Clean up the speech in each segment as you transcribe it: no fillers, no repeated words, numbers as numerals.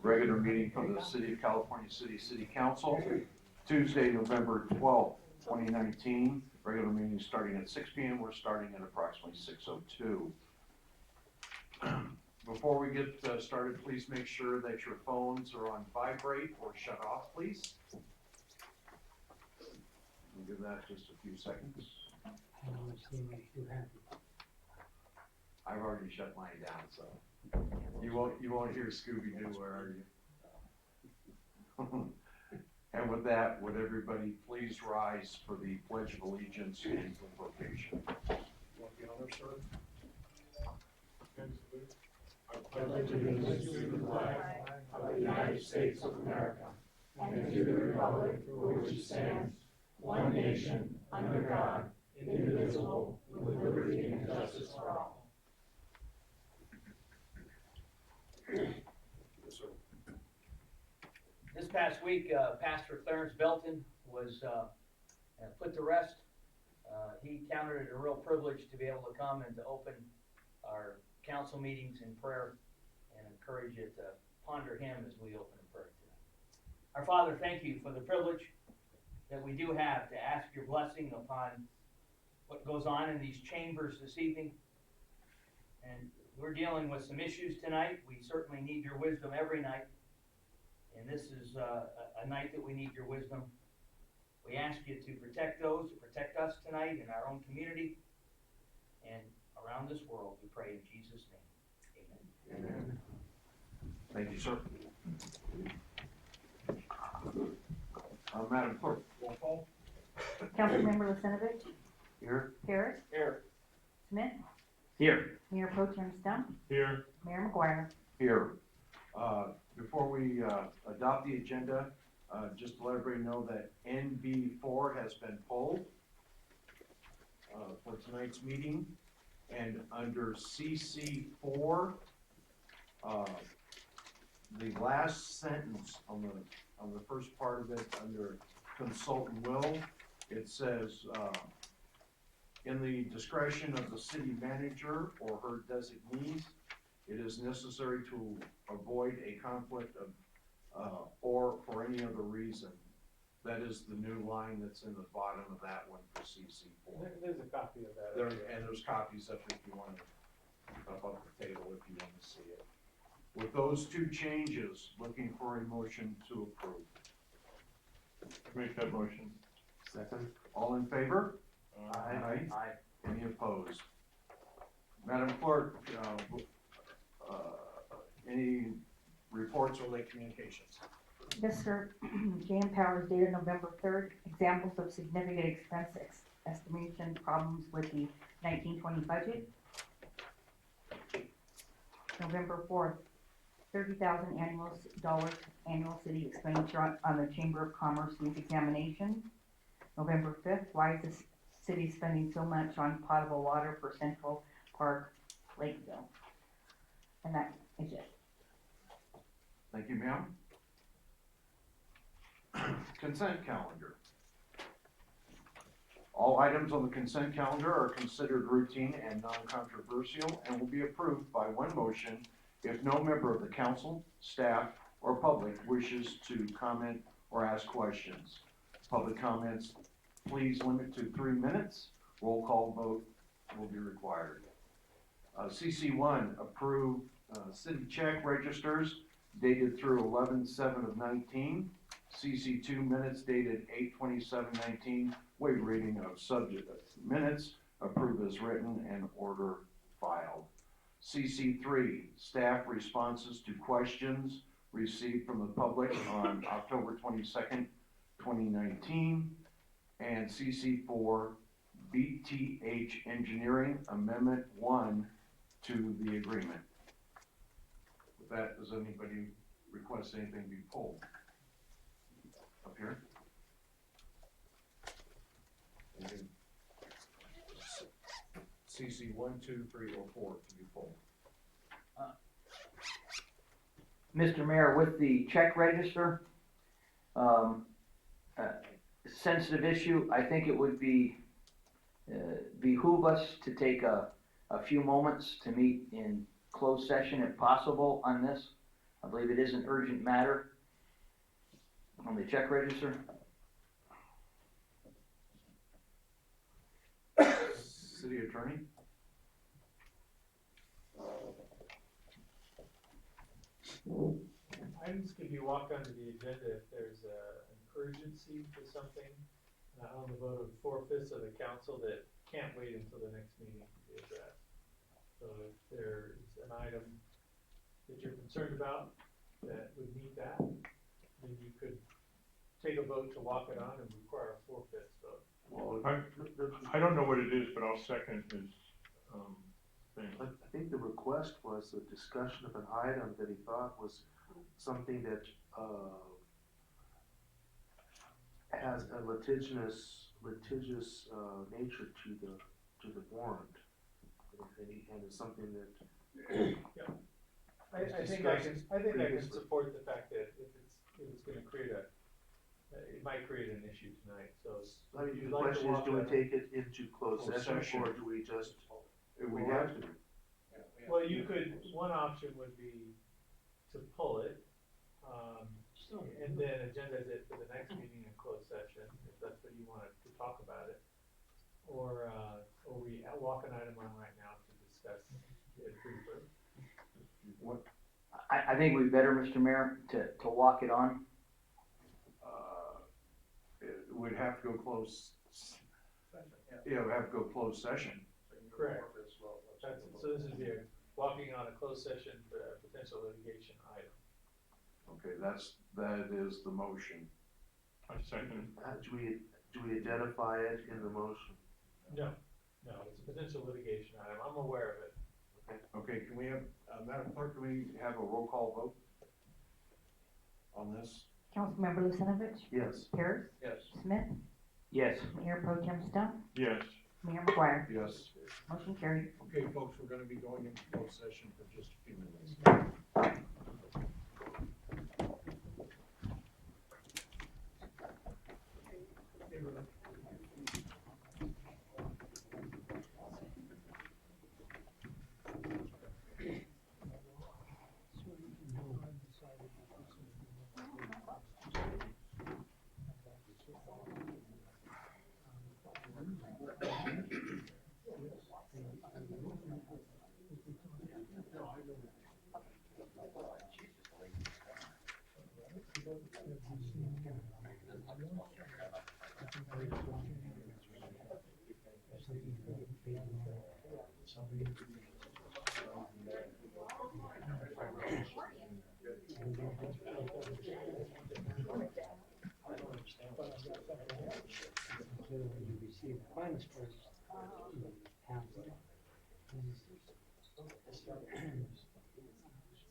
regular meeting for the City of California City Council, Tuesday, November 12th, 2019. Regular meeting starting at 6 p.m. We're starting at approximately 6:02. Before we get started, please make sure that your phones are on vibrate or shut off, please. We'll give that just a few seconds. I've already shut mine down, so you won't hear Scooby-Doo, where are you? And with that, would everybody please rise for the Pledge of Allegiance and invocation? Want the honor, sir? I pledge allegiance to the flag of the United States of America and to the republic for which it stands, one nation, under God, indivisible, with liberty and justice for all. Yes, sir. This past week, Pastor Clarence Belton was put to rest. He counted it a real privilege to be able to come and to open our council meetings in prayer, and encourage you to ponder him as we open in prayer tonight. Our Father, thank you for the privilege that we do have to ask your blessing upon what goes on in these chambers this evening. And we're dealing with some issues tonight. We certainly need your wisdom every night. And this is a night that we need your wisdom. We ask you to protect those, to protect us tonight in our own community and around this world. We pray in Jesus' name. Amen. Amen. Thank you, sir. Madam Clerk. Roll call. Councilmember Lucinovich, Here. Harris, Here. Smith, Here. Mayor Pro Tem Stump, Here. Mayor McGuire. Here. Before we adopt the agenda, just to let everybody know that NB4 has been pulled for tonight's meeting. And under CC4, the last sentence on the first part of it, under consultant will, it says, in the discretion of the city manager or her designees, it is necessary to avoid a conflict of, or for any other reason. That is the new line that's in the bottom of that one for CC4. There's a copy of that. And there's copies up if you want to, up the table if you want to see it. With those two changes, looking for a motion to approve. Make that motion. Second. All in favor? Aye. Any opposed? Madam Clerk, any reports or late communications? Yes, sir. JM Powers dated November 3rd, examples of significant expense estimation problems with the 1920 budget. November 4th, $30,000 annual city expenditure on the Chamber of Commerce youth examination. November 5th, why is the city spending so much on potable water for Central Park, Lakeville? And that is it. Thank you, ma'am. Consent calendar. All items on the consent calendar are considered routine and non-controversial and will be approved by one motion if no member of the council, staff, or public wishes to comment or ask questions. Public comments, please limit to 3 minutes. Roll call vote will be required. CC1, approve city check registers dated through 11/7/19. CC2, minutes dated 8/27/19. Waive reading of subject minutes, approve as written, and order filed. CC3, staff responses to questions received from the public on October 22nd, 2019. And CC4, BTH Engineering Amendment 1 to the agreement. With that, does anybody request anything be pulled? Up here? CC 1, 2, 3, or 4 to be pulled. Mr. Mayor, with the check register, sensitive issue, I think it would behoove us to take a few moments to meet in closed session if possible on this. I believe it is an urgent matter on the check register. City Attorney? Items can be walked under the agenda if there's an urgency to something on the vote of 4/5 of the council that can't wait until the next meeting to be addressed. So if there's an item that you're concerned about that would meet that, then you could take a vote to walk it on and require a 4/5 vote. Well, I don't know what it is, but I'll second his, thing. I think the request was a discussion of an item that he thought was something that, has a litigious, nature to the warrant. And it's something that, I think I can support the fact that if it's gonna create it might create an issue tonight, so. I mean, if you'd the like to question is, walk do we that- take it into closed Closed session, session. or do we just? we have to. Well, you could, one option would be to pull it, and then agendize it for the next meeting in closed session, if that's what you wanted to talk about it. Or we walk an item on right now to discuss it briefly. I think we better, Mr. Mayor, to walk it on. It would have to go close, yeah, it would have to go closed session. Correct. So this is your walking on a closed session for a potential litigation item. Okay, that is the motion. I second. Do we identify it in the motion? No, it's a potential litigation item, I'm aware of it. Okay, can we have, Madam Clerk, can we have a roll call vote on this? Councilmember Lucinovich, Yes. Harris, Yes. Smith, Yes. Mayor Pro Tem Stump, Yes. Mayor McGuire. Yes. Motion carried. Okay, folks, we're gonna be going into closed session for just a few minutes. You receive funds first, housing.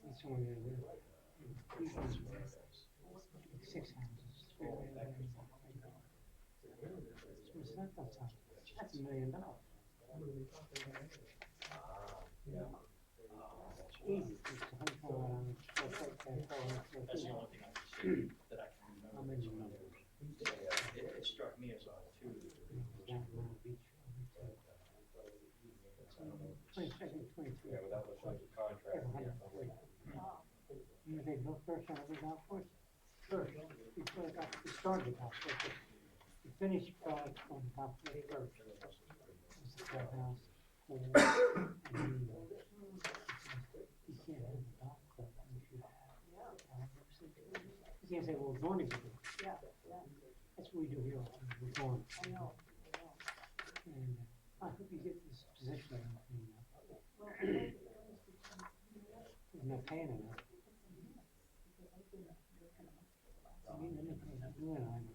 That's the only way to do it. Three houses, 6 houses, 3 million. It's not that tough. That's $1 million. Easy. It's $100. That's the only thing I can see that I can How remember. many numbers? It struck me as odd too. Down Mount Beach. 22nd, 23. Yeah, without the contract. You they built first on every golf course? First, before we started the golf course. The finished product on the golf course first. It's the clubhouse, pool, and then you can't have the golf club unless you have. You can't say, well, Dorney did it. That's what we do here, we're Dorney. And I hope you get this position cleaned up. We're not paying enough. I mean, you and I were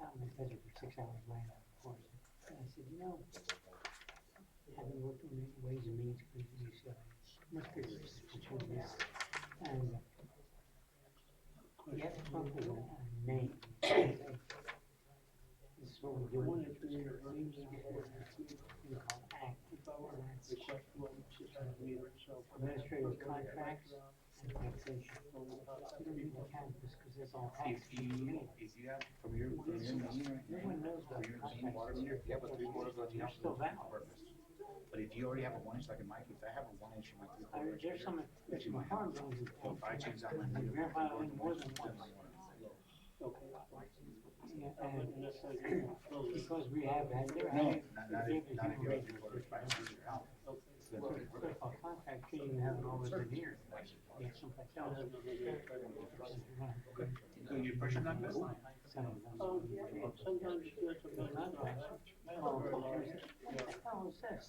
out in the desert for 6 hours laying out, of course. And I said, having worked on Ways and Means Committee, must be for 2 years. And you have to come up with a name. This is what we do. We call ACT. Administrative contracts and taxation. You don't need to count this because it's all tax. If you have from your meeting right No one knows what your contracts are. water meter, if you have a 3/4 of a They're still valid. But if you already have a 1 inch, like in my case, I have a 1 inch in my 3/4 inch. There's some, That's in my farm house. buildings. So if I change out my My meter, grandfather I'm owned more going than to one. my Okay. Yeah, and because we have had, they're No, having. not if you have 3/4 inch, 500 pounds. A contract shouldn't even have always been here. Yeah, someplace else. So your pressure not good? Oh, sometimes you do it to build that way. Oh, it's this.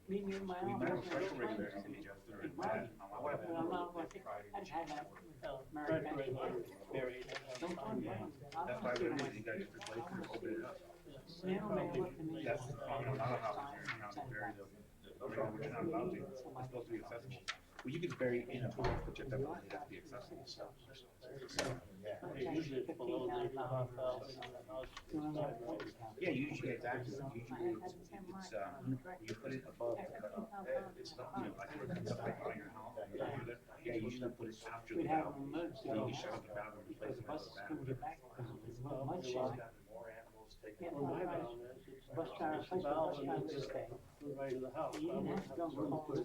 Meet me in my We might have a office. pressure regulator in the adjuster and that. Well, I'm not going to, I just had that with Mary Beth. Don't talk about it. That's why we're you guys just replace it or open it up. Snail mail looked to me. That's, you know, not a house, you're not bury which you're not allowed to. It's supposed to be accessible. Well, you can bury in a hole, but you definitely have to be accessible. Usually it's below the house. Yeah, usually it's active, usually it's, you put it above the cutoff. You know, like where it comes up like on your house. Yeah, you usually put it after the We'd have valve. them moved, So you can shut off the valve and because replace the it with buses the couldn't valve. get back because it was mud shot. Yeah, bus driver, place the bus driver this day. Right in the house. You didn't have to go and call the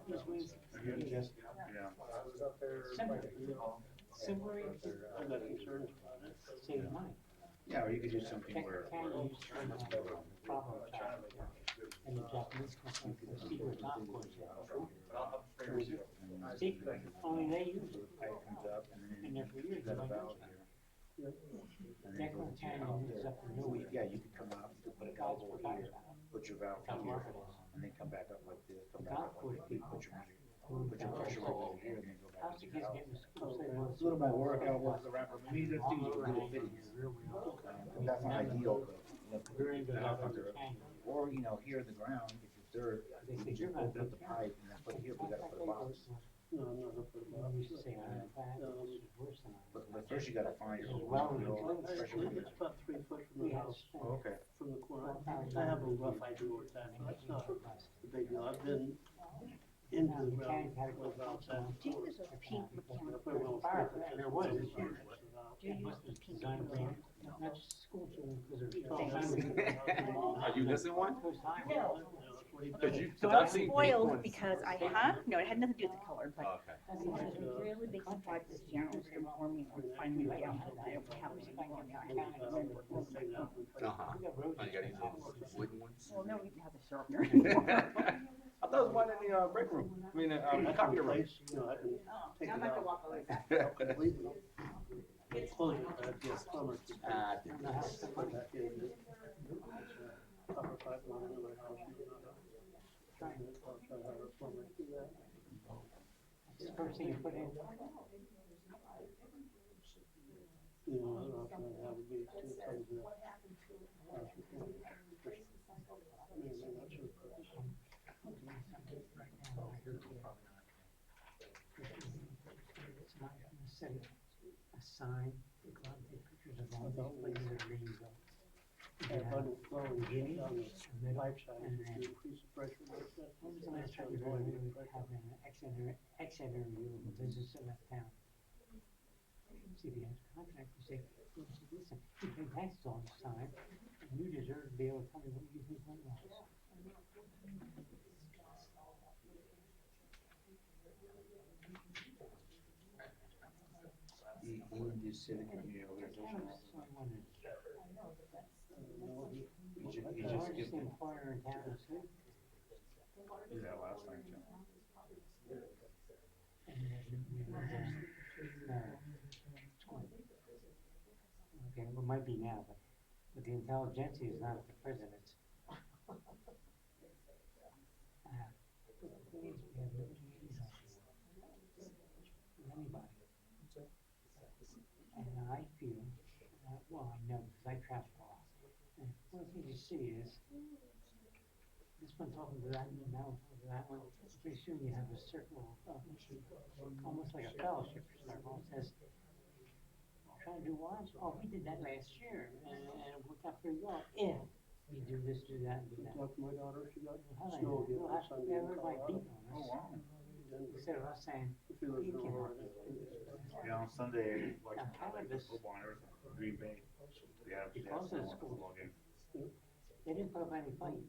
This means, Yeah. similar, I'm not concerned about it. save money. Yeah, or you could do something where. Can use problem child. And the Japanese company, the secret top course. Secret, only they use it. Pipe comes up and then. And there for years, Got a they valve don't here. Declan Canyon is up in New. Yeah, you could come out, you could put a valve over here, put your valve here, and then come back up like this, come back up like this, put your meter, put your pressure over here, and then go back How's to the the kids house. getting to school? Say once. It's a little more work, I work the wrapper, but these are things with little fittings. That's not ideal, but, Very you good. know, or, you know, here in the ground, if it's dirt, They you say just you're not open up the pipe, and that's what here, we gotta put a box. No, I'm not gonna put it I up. used to say, I'm bad, this is worse than I. But first you gotta find your Well, pressure meter. It's about 3 foot from We the had house, spent. Oh, okay. from the corner. I have a rough idea where it's at, so that's not a big deal. I've been into Now, the the ground mechanic had to go with valves at. Jesus, a pink Fire, there was this year. It must have designed for, not just school children, because there's. Are you missing one? No. So I was spoiled because no, it had nothing to do with the color, but Okay. I was really big surprise this year. I was going for me and finally went down to the house and I found out. Uh-huh. Oh, you gotta use those wooden ones? Well, no, we didn't have the sharpener anymore. I thought there was one in the break room, I mean, copy room. You know, I can take I'm it not gonna out walk away back. completely. Close it, but yeah, plumber. Ah, Put that in. Copper pipe line in my house. I'll try to have a plumber do that. It's the first thing you put in. You know, other option I have would be to come to. Maybe not sure. It's not gonna set a sign, you go out and take pictures of all those places that are being built. Abundant flow and heat on the And pipe side and to then- increase the pressure. When was the last time you were having an exit interview with a business in that town? See, if you have a contract, you say, listen, you pay taxes all this time, and you deserve to be able to tell me what you think went wrong. Even do civic community organizations. You just The give largest them, employer in town is who? do that last time, Jim. And okay, it might be now, but the intelligentsia is not at the president's. We have no meetings with anybody. And I feel, well, I know, because I travel a lot. And one thing you see is, this one talking to that, and that one talking to that one, pretty soon you have a circle of, almost like a fellowship circle, that says, trying to do what? Oh, we did that last year, and it worked out pretty well, if you do this, do that, and do that. Talk to my daughter, she got How do I snow know? again We'll on have, Sunday yeah, in everybody Colorado. beating on Oh, us, wow. instead of us saying, If you listen You to cannot. her. Yeah, on Sunday, like, Now, cannabis- football and everything, Green Bay. They have Because of the school. football game. they didn't put up any fight.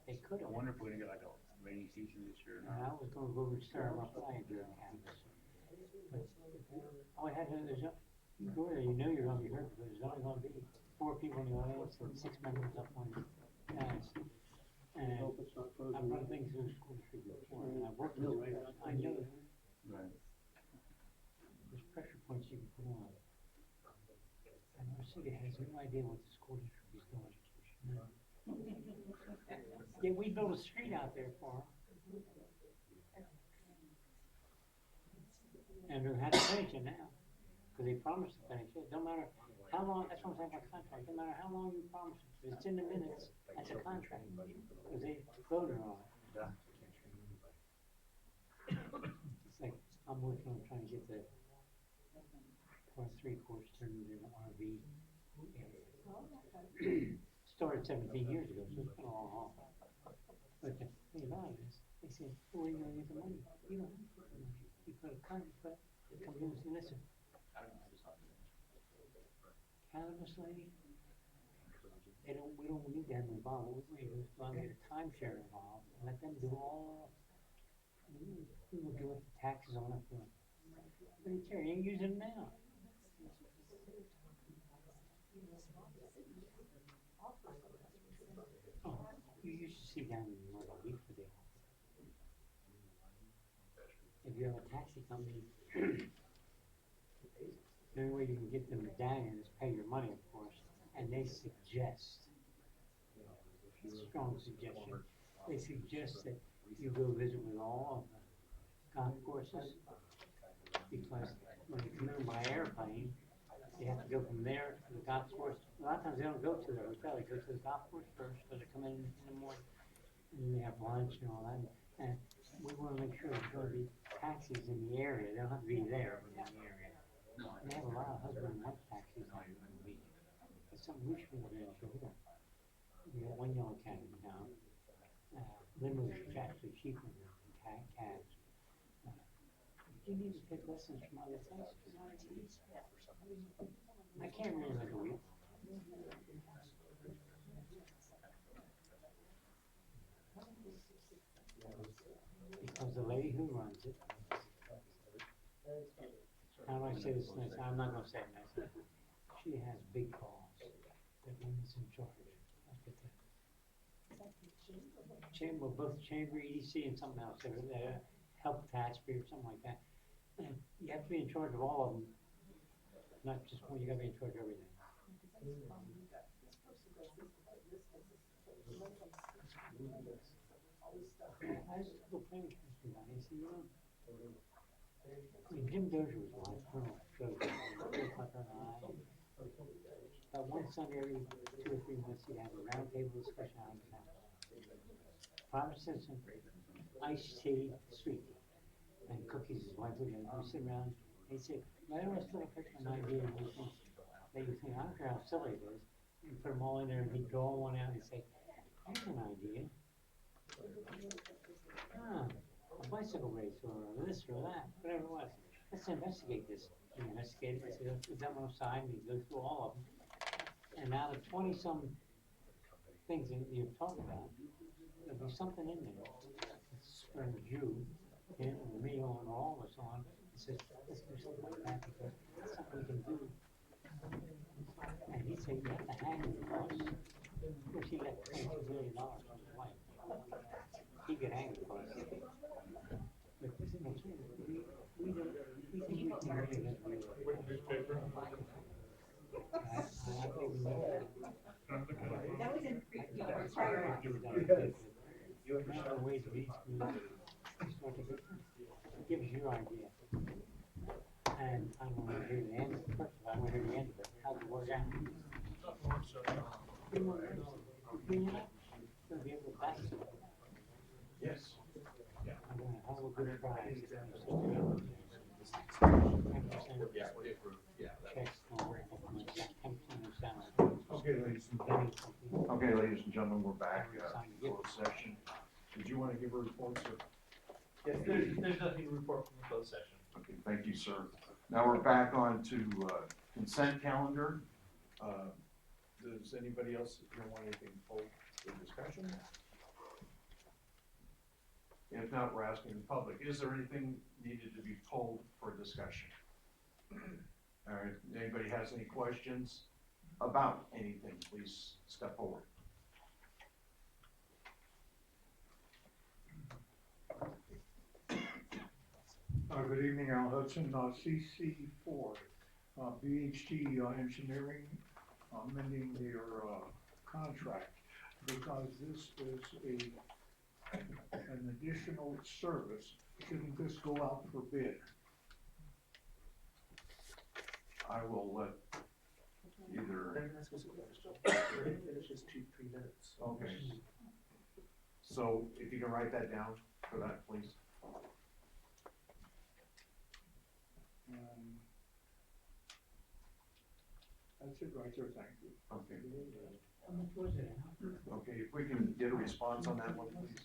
They could I have. wonder if we're gonna get like a rainy season this year or And I not. was gonna go and stir them up flying during canvas. But all I had to do is, you go there, you know you're gonna be hurt because there's only gonna be 4 people in the audience and 6 members up on the dais. And I hope it's not I've frozen. run things through the school district before, and I've worked with it, I know Right. there's pressure points you can put on. And our city has no idea what the school district is doing. Yeah, we built a street out there for them. And they had to finish it now, cause they promised to finish it, don't matter how long, that's what I'm saying about contract, no matter how long you promise it, if it's in the minutes, that's a contract, cause they voted on it. Yeah. It's like, I'm working on trying to get the +3 course turned into an RV area. Started 17 years ago, so it's been a long haul. But the thing about it is, they said, where are you gonna get the money? You don't have to put the money. You put a contract, it comes in and say, listen, cannabis lady, we don't need them involved, we just want to get a timeshare involved, and let them do all, we will give us the taxes on it for, but it's here, you ain't using it now. Oh, you used to see down in Myrtle Beach for the office. If you have a taxi company, the only way you can get them medallions is pay your money, of course, and they suggest, strong suggestion, they suggest that you go visit with all of the golf courses, because when you come in by airplane, you have to go from there to the golf course. A lot of times they don't go to the hotel, they go to the golf course first, so they come in the morning, and then they have lunch and all that, and we wanna make sure there's gonna be taxis in the area, they don't have to be there, but in the area. And they have a lot of husband and wife taxis on the beach. It's something we should be able to ensure here. We got one yellow cab in town. Limos is actually cheaper than cabs. You need to take lessons from other places. I can't remember the wheel. Because the lady who runs it, how do I say this nice? I'm not gonna say it nice. She has big balls. That woman's in charge. I'll get that. Chamber, both chamber, EDC, and something else, help taxpayer, something like that. And you have to be in charge of all of them, not just one, you gotta be in charge of everything. I was a little planning commission guy, he said, you know, when Jim Dozier was alive, Colonel Dozier, about one Sunday every 2 or 3 months, he'd have a round table discussion on his house. Private citizen, iced tea, sweet tea, and cookies his wife would have. We'd sit around, and he'd say, I always still pick an idea that you think, I don't care how silly it is, you put them all in there, and he'd draw one out and say, here's an idea. A bicycle race, or this or that, whatever it was. Let's investigate this. You investigate it, say, let's put that one aside, and you go through all of them. And out of 20-some things that you've talked about, there'll be something in there that spurs you, him, or me, or all of us on, and says, let's do something like that, because that's something we can do. And he'd say, you have to hang the cost. Of course, he got $22 million from his wife. He could hang the cost. But we don't, we think we can really get rid of it. What newspaper? I think we know that. That was in I think you have ways of each give us your idea. And I don't want to hear the end, first of all, I want to hear the end of it, how's it work out? Gonna be able to back it. Yes. I'm gonna have a good prize. Checks, no work, 10% of salary. Okay, ladies and gentlemen, we're back, closed session. Did you want to give a report, sir? Yes, there's nothing to report from the closed session. Okay, thank you, sir. Now we're back on to consent calendar. Does anybody else here want anything pulled for discussion? If not, we're asking the public, is there anything needed to be pulled for discussion? All right, anybody has any questions about anything, please step forward. Good evening, Al Hudson, CC four, BHT Engineering, amending their, contract, because this is an additional service. Shouldn't this go out for bid? I will let either, It's just 2-3 minutes. okay. So if you can write that down for that, please. That's it right there, thank you. Okay. How much was it? Okay, if we can get a response on that one, please.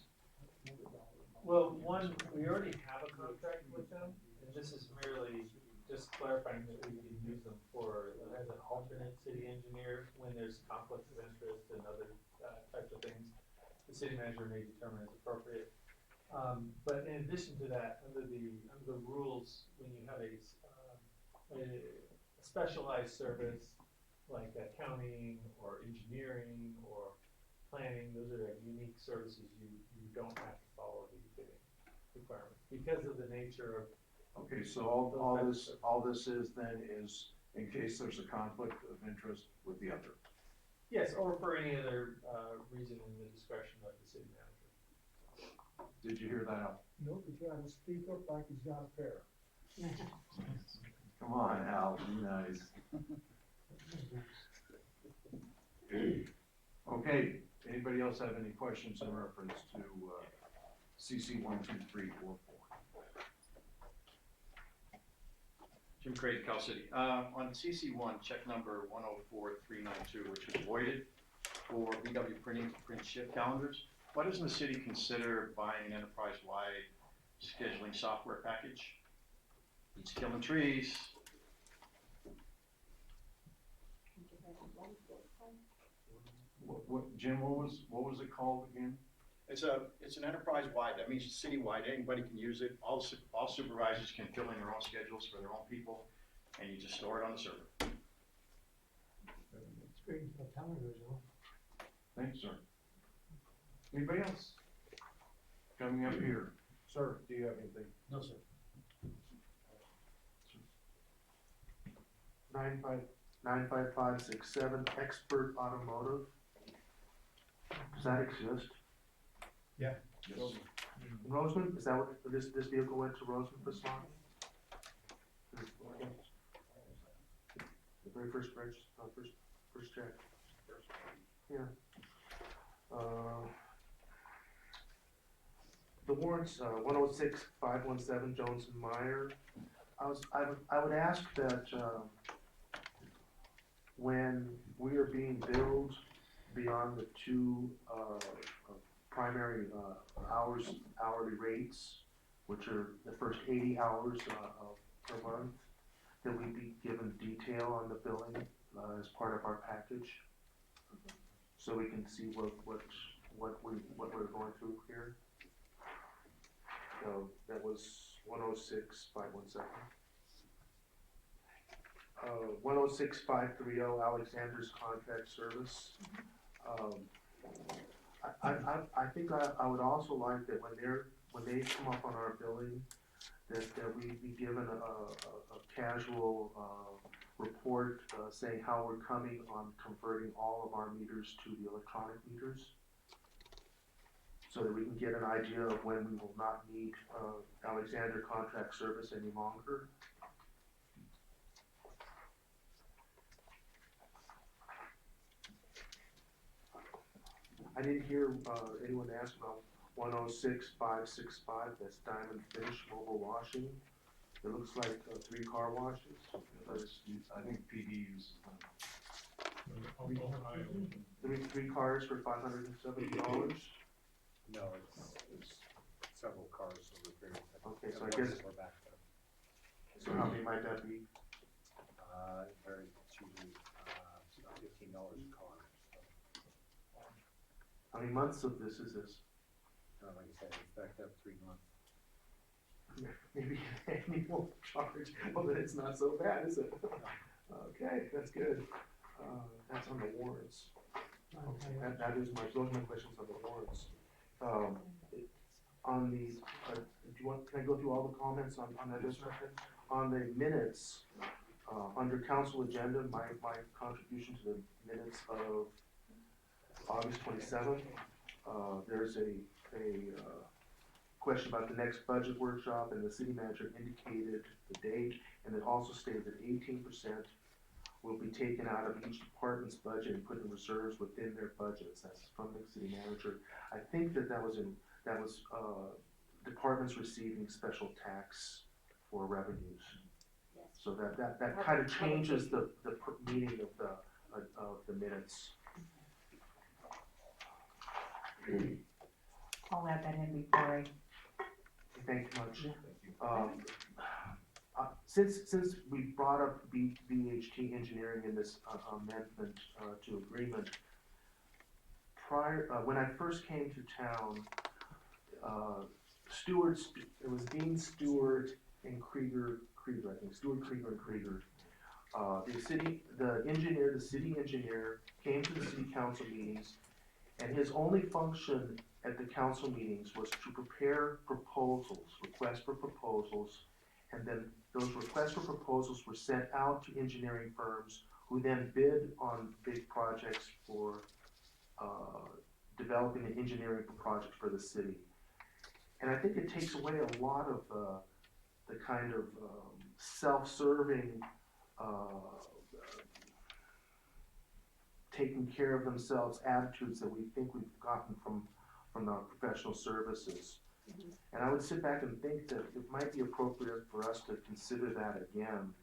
Well, one, we already have a contract with them, and this is merely just clarifying that we can use them for, as an alternate city engineer when there's conflicts of interest and other types of things. The city manager may determine as appropriate. But in addition to that, under the rules, when you have a specialized service like accounting or engineering or planning, those are unique services. You don't have to follow the bidding requirements because of the nature of. Okay, so all this is then is in case there's a conflict of interest with the other. Yes, or for any other reason in the discretion of the city manager. Did you hear that, Al? Nope, he's gotta speak up like he's got a pair. Come on, Al, be nice. Okay, anybody else have any questions in reference to CC 12344? Jim Craig, Cal City. On CC1, check number 104392, which was voided for BW Printing to print shift calendars. Why doesn't the city consider buying an enterprise-wide scheduling software package? It's killing trees. Jim, what was it called again? It's an enterprise-wide, that means it's citywide, anybody can use it, all supervisors can fill in their own schedules for their own people, and you just store it on the server. It's great for calendars, though. Thanks, sir. Anybody else? Coming up here. Sir, do you have anything? No, sir. 95567 Expert Automotive. Does that exist? Yes. Roseman, is that what, this vehicle went to Roseman this month? The very first bridge, first check. Yeah. The warrants, 106517 Jones and Meyer. I would ask that, when we are being billed beyond the two, primary, hourly rates, which are the first 80 hours, per month, that we be given detail on the billing, as part of our package. So we can see what we're going through here. So that was 106517. 106530 Alexander's Contract Service. I think I would also like that when they come up on our billing, that we be given a casual report saying how we're coming on converting all of our meters to the electronic meters, so that we can get an idea of when we will not need Alexander Contract Service any longer. I didn't hear anyone ask about 106565, that's Diamond Finish Mobile Washing. It looks like 3 car washes. I think PD uses them. Three cars for $570. No, it's several cars over a period of time. Okay, so I guess, We're back there. so how many might that be? Very, it's usually, about $15 a car, so. How many months of this is this? like I said, it's backed up 3 months. Maybe an annual charge, well, then it's not so bad, is it? Okay, that's good. That's on the warrants. Okay, that is those are my questions on the warrants. On the, can I go through all the comments on that? On the minutes, under council agenda, my contribution to the minutes of August 27th, there's a question about the next budget workshop, and the city manager indicated the date, and it also stated that 18% will be taken out of each department's budget and put in reserves within their budgets. That's from the city manager. I think that was departments receiving special tax for revenues. So that kind of changes the meaning of the minutes. I'll add that in before I. Thank you much. Since we brought up BHT Engineering in this amendment to agreement, when I first came to town, it was Dean Stewart and Krieger, I think, Stewart, Krieger, and Krieger. The city engineer came to the city council meetings, and his only function at the council meetings was to prepare requests for proposals, and then those requests for proposals were sent out to engineering firms who then bid on big projects for developing an engineering project for the city. And I think it takes away a lot of the kind of self-serving, taking care of themselves attitudes that we think we've gotten from our professional services. And I would sit back and think that it might be appropriate for us to consider that again,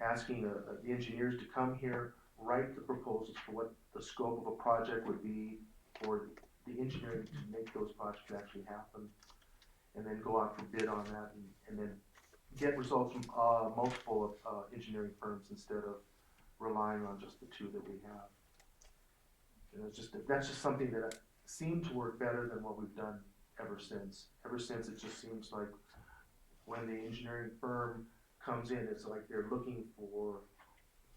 asking the engineers to come here, write the proposals for what the scope of a project would be, for the engineering to make those projects actually happen, and then go out for bid on that, and then get results from multiple engineering firms instead of relying on just the 2 that we have. And that's just something that seemed to work better than what we've done ever since. Ever since, it just seems like when the engineering firm comes in, it's like they're looking for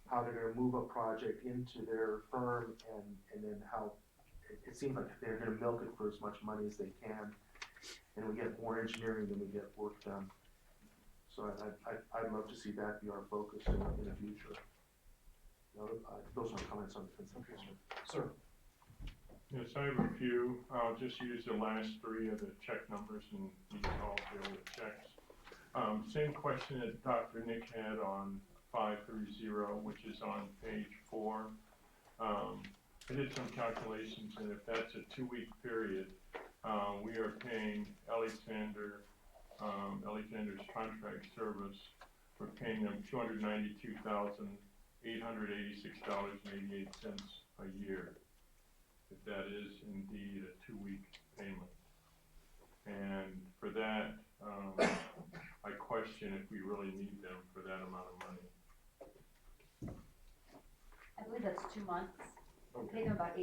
how they're going to move a project into their firm, and then how it seems like they're going to milk it for as much money as they can, and we get more engineering than we get work done. So I'd love to see that be our focus in the future. Those are my comments on the consent calendar. Sir. Yes, I have a few. I'll just use the last 3 of the check numbers, and these all deal with checks. Same question that Dr. Nick had on 530, which is on page 4. I did some calculations, and if that's a 2-week period, we are paying Alexander's contract service. We're paying them $292,886.88 a year, if that is indeed a 2-week payment. And for that, I question if we really need them for that amount of money. I believe that's 2 months. We pay them about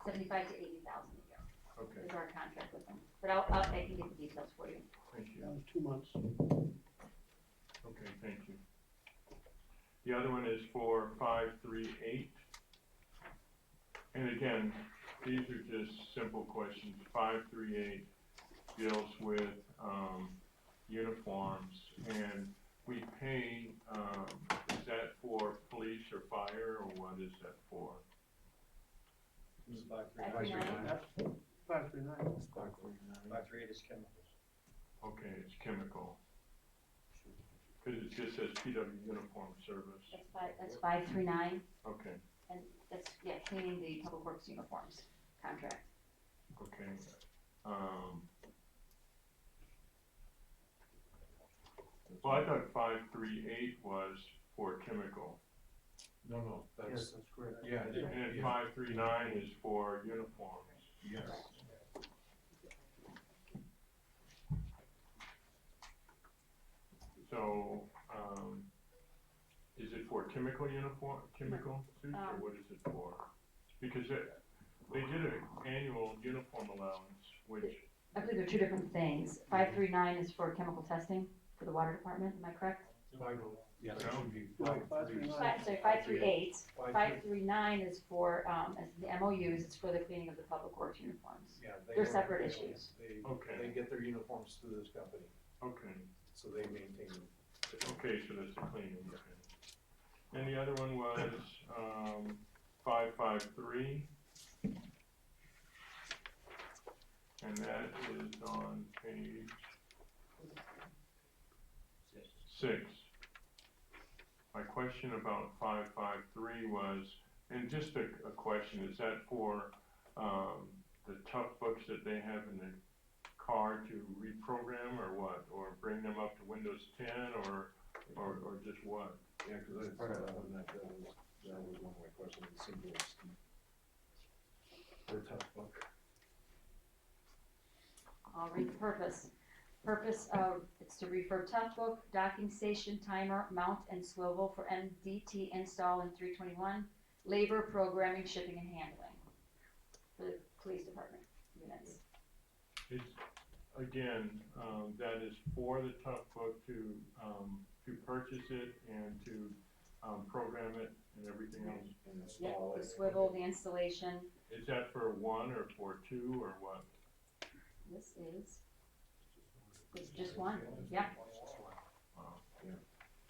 75 to 80,000 a year. Okay. Is our contract with them. But I can get the details for you. Thank you. That was 2 months. Okay, thank you. The other one is for 538. And again, these are just simple questions. 538 deals with uniforms, and we pay, is that for police or fire, or what is that for? It's 539. 539. 538 is chemicals. Okay, it's chemical. Because it just says PW Uniform Service. That's 539, Okay, and that's, cleaning the public works uniforms contract. okay. Well, I thought 538 was for chemical. No, Yes, that's correct. Yeah. And 539 is for uniforms. Yes. So, is it for chemical suits, or what is it for? Because they did an annual uniform allowance, which I believe they're two different things. 539 is for chemical testing for the water department, am I correct? Yeah, that should be Right, 539. Sorry, 538. 539 is for, as the MOUs, it's for the cleaning of the public works uniforms. Yeah, They're separate issues. Okay. They get their uniforms through this company, Okay, so they maintain them. okay, so that's the cleaning, okay. And the other one was, 553. And that is on page 6. My question about 553 was, and just a question, is that for, the tough books that they have in the car to reprogram or what? Or bring them up to Windows 10 or just what? Yeah, cause I, that was one of my questions, it seemed really steep. For a tough book. I'll read the purpose. Purpose of, it's to refurb tough book, docking station, timer, mount, and swivel for MDT install in 321, labor, programming, shipping, and handling for the police department units. It's, again, that is for the tough book to purchase it and to, program it and everything else. And Yep, install the it. swivel, the installation. Is that for 1 or for 2 or what? This is, it's just one, yeah. Wow. Yeah.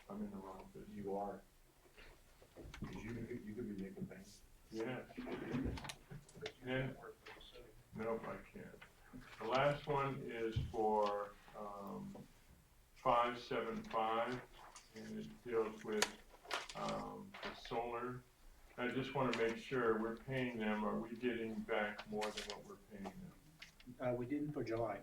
I'm in the wrong business. You are. Cause you could be making bank. Yeah. And, nope, I can't. The last one is for, 575, and it deals with, the solar. I just wanna make sure we're paying them, are we getting back more than what we're paying them? We didn't for July.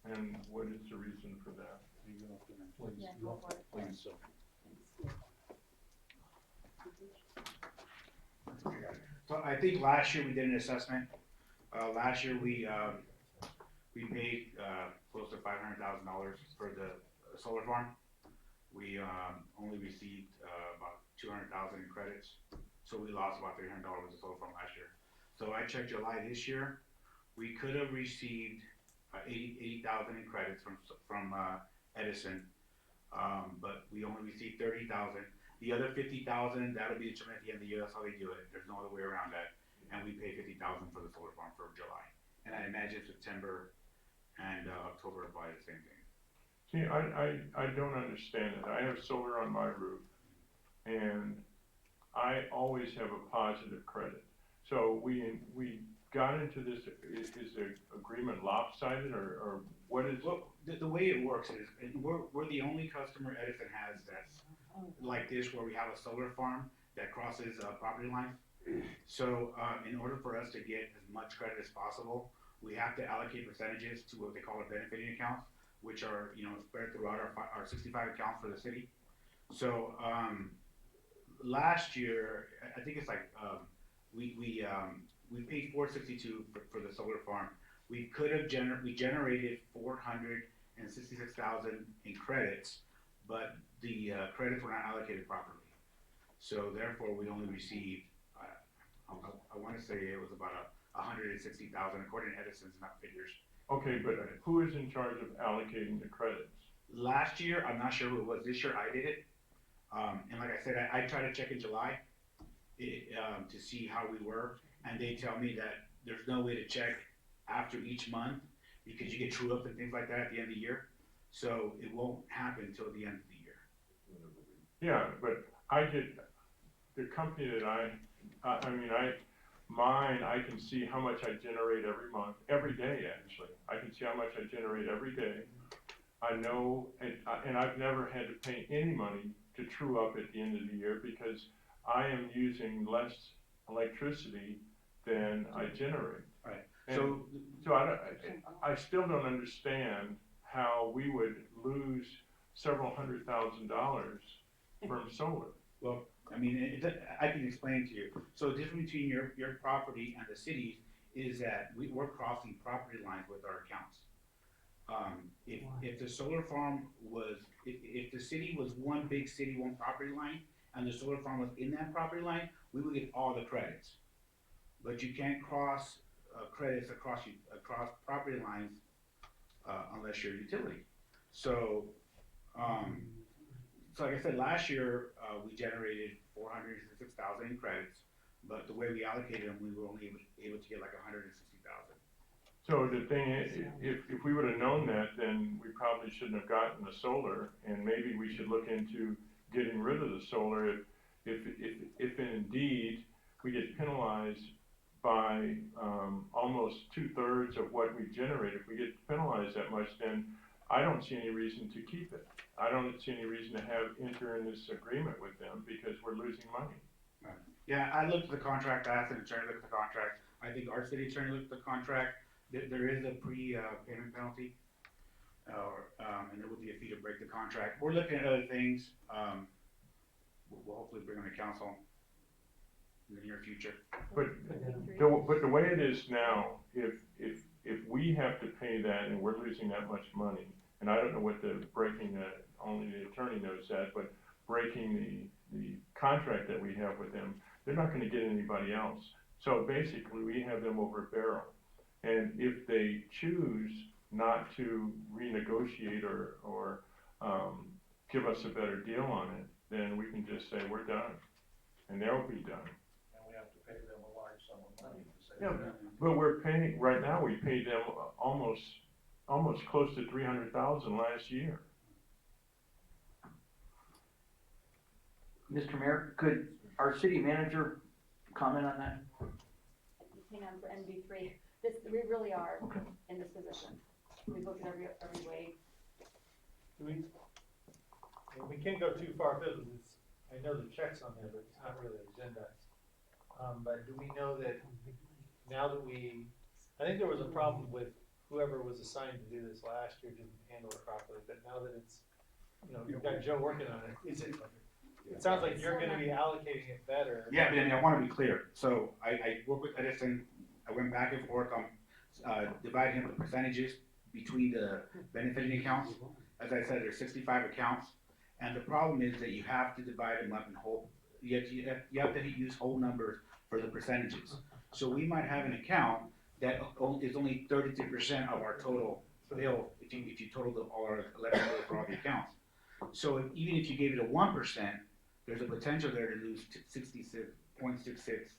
And what is the reason for that? Yeah, go for it. Please, so. So I think last year we did an assessment. Last year we paid, close to $500,000 for the solar farm. We, only received, about 200,000 in credits. So we lost about $300 with the solar farm last year. So I checked July this year, we could have received, 80,000 in credits from Edison. But we only received 30,000. The other 50,000, that'll be determined at the end of the year, that's how they do it, there's no other way around that. And we pay 50,000 for the solar farm for July. And I imagine September and October are probably the same thing. See, I don't understand it. I have solar on my roof, and I always have a positive credit. So we got into this, is the agreement lopsided, or what is? Well, the way it works is, we're the only customer Edison has that's like this, where we have a solar farm that crosses property lines. So in order for us to get as much credit as possible, we have to allocate percentages to what they call our benefiting accounts, which are, spread throughout our 65 accounts for the city. So last year, I think it's like we paid $462 for the solar farm. We could have generated 466,000 in credits, but the credits were not allocated properly. So therefore, we only received, I want to say it was about 160,000 according to Edison's figures. Okay, but who is in charge of allocating the credits? Last year, I'm not sure who it was. This year, I did it. And like I said, I tried to check in July to see how we were, and they tell me that there's no way to check after each month because you get true up and things like that at the end of the year. So it won't happen until the end of the year. Yeah, but I get, the company that mine, I can see how much I generate every month, every day actually. I can see how much I generate every day. I know, and I've never had to pay any money to true up at the end of the year because I am using less electricity than I generate. Right. And so I still don't understand how we would lose several $100,000 from solar. Well, I mean, I can explain to you. So the difference between your property and the city's is that we're crossing property lines with our accounts. If the solar farm was, if the city was one big city, one property line, and the solar farm was in that property line, we would get all the credits. but you can't cross, credits across property lines, unless you're a utility. So, so like I said, last year, we generated 406,000 in credits, but the way we allocated them, we were only able to get like 160,000. So the thing is, if we would've known that, then we probably shouldn't have gotten the solar, and maybe we should look into getting rid of the solar if indeed we get penalized by, almost 2/3 of what we generate. If we get penalized that much, then I don't see any reason to keep it. I don't see any reason to enter in this agreement with them, because we're losing money. Right. Yeah, I looked at the contract, I asked an attorney to look at the contract, I think our city attorney looked at the contract, there is a payment penalty, and there would be a fee to break the contract. We're looking at other things, we'll hopefully bring them to council in the near future. But the way it is now, if we have to pay that and we're losing that much money, and I don't know what only the attorney knows that, but breaking the contract that we have with them, they're not gonna get anybody else. So basically, we have them over a barrel. And if they choose not to renegotiate or give us a better deal on it, then we can just say, we're done, and they'll be done. And we have to pay them a large sum of money to say. Yeah, but we're paying, right now, we paid them almost close to 300,000 last year. Mr. Mayor, could our city manager comment on that? Hang on for NB3. We really are Okay. in this position. We've looked at every way. We can't go too far afield, because I know the check's on there, but it's not really agendized. But do we know that now that I think there was a problem with whoever was assigned to do this last year didn't handle it properly, but now that it's, you've got Joe working on it, it sounds like you're gonna be allocating it better. Yeah, but I mean, I wanna be clear, so I work with Edison, I went back and forth on, dividing up the percentages between the benefiting accounts. As I said, there's 65 accounts, and the problem is that you have to divide them up in whole, you have to use whole numbers for the percentages. So we might have an account that is only 33% of our total bill, if you total all our electric bill for all the accounts. So even if you gave it a 1%, there's a potential there to lose 66.66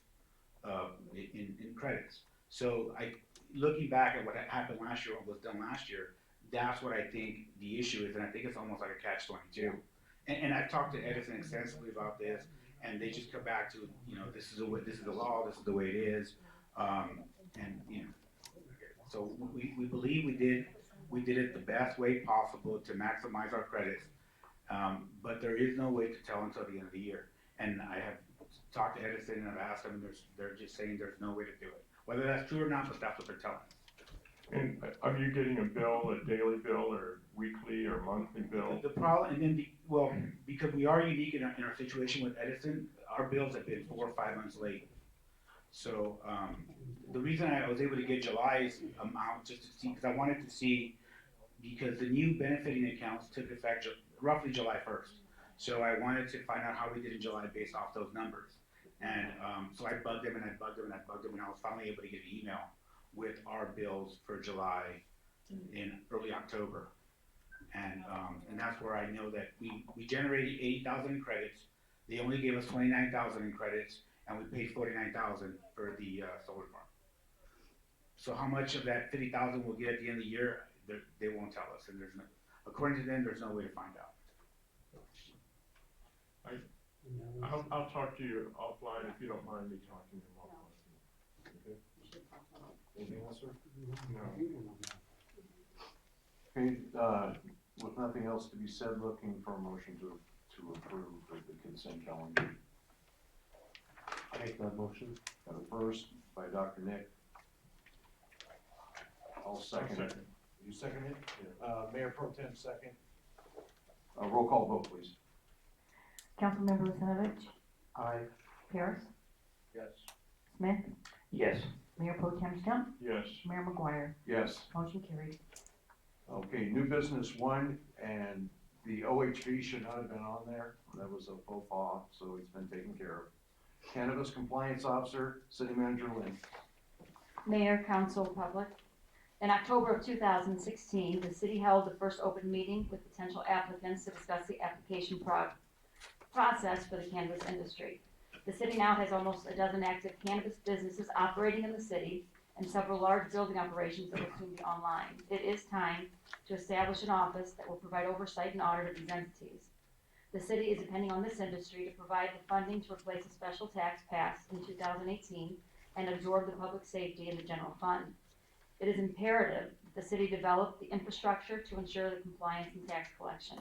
in credits. So looking back at what happened last year, what was done last year, that's what I think the issue is, and I think it's almost like a catch-22. And I've talked to Edison extensively about this, and they just come back to, this is the law, this is the way it is, so we believe we did it the best way possible to maximize our credits, but there is no way to tell until the end of the year. And I have talked to Edison and I've asked them, they're just saying there's no way to do it. Whether that's true or not, but that's what they're telling us. And are you getting a bill, a daily bill, or weekly or monthly bill? The problem, and then, because we are unique in our situation with Edison, our bills have been 4 or 5 months late. So, the reason I was able to get July's amount, just to see, because I wanted to see, because the new benefiting accounts took effect roughly July 1st. So I wanted to find out how we did in July based off those numbers. And, so I bugged them and I bugged them and I bugged them, and I was finally able to get an email with our bills for July in early October. And that's where I know that we generated 80,000 in credits. They only gave us 29,000 in credits, and we paid 49,000 for the solar farm. So how much of that 50,000 we'll get at the end of the year, they won't tell us, and according to them, there's no way to find out. I'll talk to you offline if you don't mind me talking to you offline. Okay? Anything else, sir? No. Okay, with nothing else to be said, looking for a motion to approve the consent calendar. Make that motion. Got a first by Dr. Nick. I'll second it. You second it? Mayor Pro Tem second. Roll call vote, please. Councilmember Lucinovich, Aye. Paris, Yes. Smith, Yes. Mayor Pro Tem Stump, Yes. Mayor McGuire. Yes. Motion carried. Okay, new business 1, and the OHV should not have been on there. That was a faux pas, so it's been taken care of. Cannabis Compliance Officer, City Manager Lynn. Mayor, council, public. In October of 2016, the city held the first open meeting with potential applicants to discuss the application process for the cannabis industry. The city now has almost a dozen active cannabis businesses operating in the city and several large building operations that will soon be online. It is time to establish an office that will provide oversight and audit of these entities. The city is depending on this industry to provide the funding to replace a special tax passed in 2018 and absorb the public safety in the general fund. It is imperative that the city develop the infrastructure to ensure the compliance and tax collection.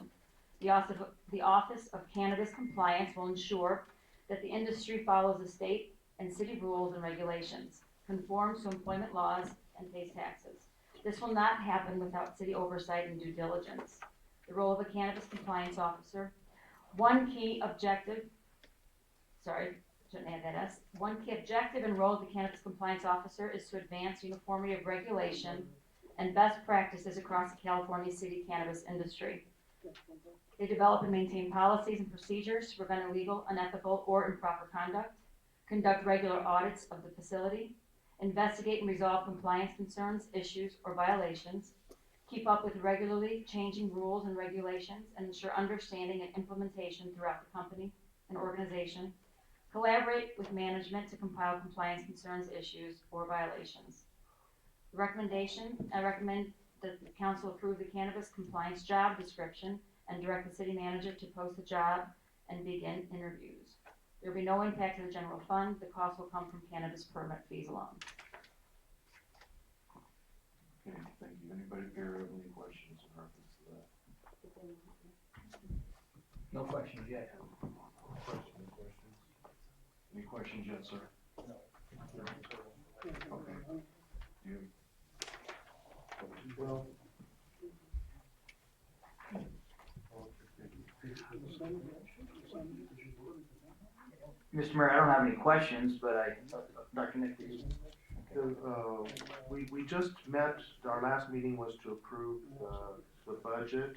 The Office of Cannabis Compliance will ensure that the industry follows the state and city rules and regulations, conforms to employment laws, and pays taxes. This will not happen without city oversight and due diligence. The role of a cannabis compliance officer. One key objective and role of the cannabis compliance officer is to advance uniformity of regulation and best practices across the California city cannabis industry. They develop and maintain policies and procedures to prevent illegal, unethical, or improper conduct, conduct regular audits of the facility, investigate and resolve compliance concerns, issues, or violations, keep up with regularly changing rules and regulations, and ensure understanding and implementation throughout the company and organization, collaborate with management to compile compliance concerns, issues, or violations. The recommendation, I recommend that the council approve the cannabis compliance job description and direct the city manager to post the job and begin interviews. There will be no impact to the general fund. The cost will come from cannabis permit fees alone. Okay, thank you. Anybody here have any questions in reference to that? No questions yet. Any questions yet, sir? No. Okay. You? Well, Mr. Mayor, I don't have any questions, but Dr. Nick, please. We just met, our last meeting was to approve the budget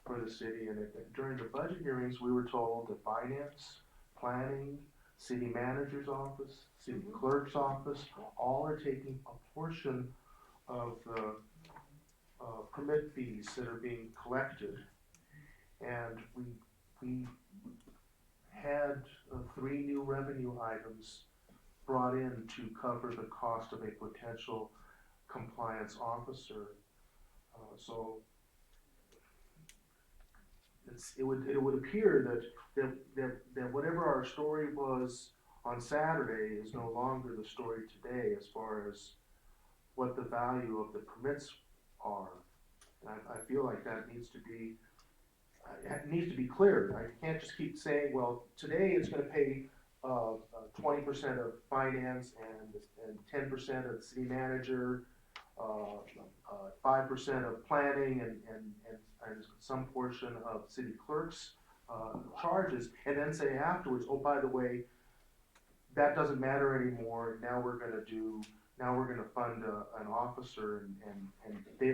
for the city, and during the budget hearings, we were told that finance, planning, city manager's office, city clerk's office, all are taking a portion of the permit fees that are being collected. And we had 3 new revenue items brought in to cover the cost of a potential compliance officer. So it would appear that whatever our story was on Saturday is no longer the story today as far as what the value of the permits are. And I feel like that needs to be cleared. I can't just keep saying, well, today it's going to pay 20% of finance and 10% of the city manager, 5% of planning and some portion of city clerk's charges, and then say afterwards, oh, by the way, that doesn't matter anymore. Now we're going to fund an officer, and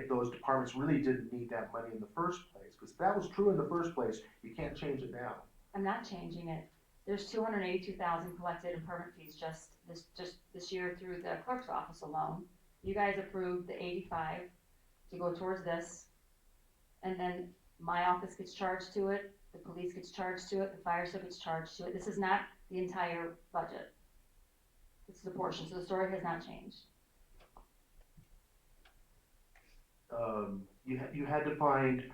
those departments really didn't need that money in the first place. Because if that was true in the first place, you can't change it now. I'm not changing it. There's $282,000 collected in permit fees just this year through the clerk's office alone. You guys approved the 85 to go towards this, and then my office gets charged to it, the police gets charged to it, the fire service gets charged to it. This is not the entire budget. This is a portion, so the story has not changed. You had to find,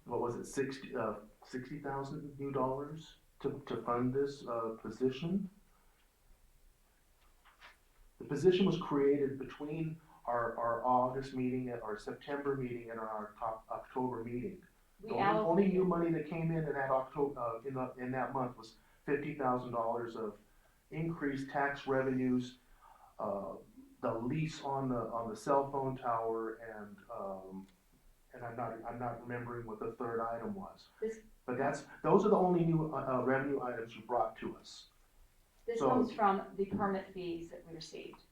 what was it, $60,000 new dollars to fund this position. The position was created between our August meeting, our September meeting, and our October meeting. The only new money that came in that October in that month was $50,000 of increased tax revenues, the lease on the cell phone tower, and I'm not remembering what the third item was. But those are the only new revenue items you brought to us. This comes from the permit fees that we received.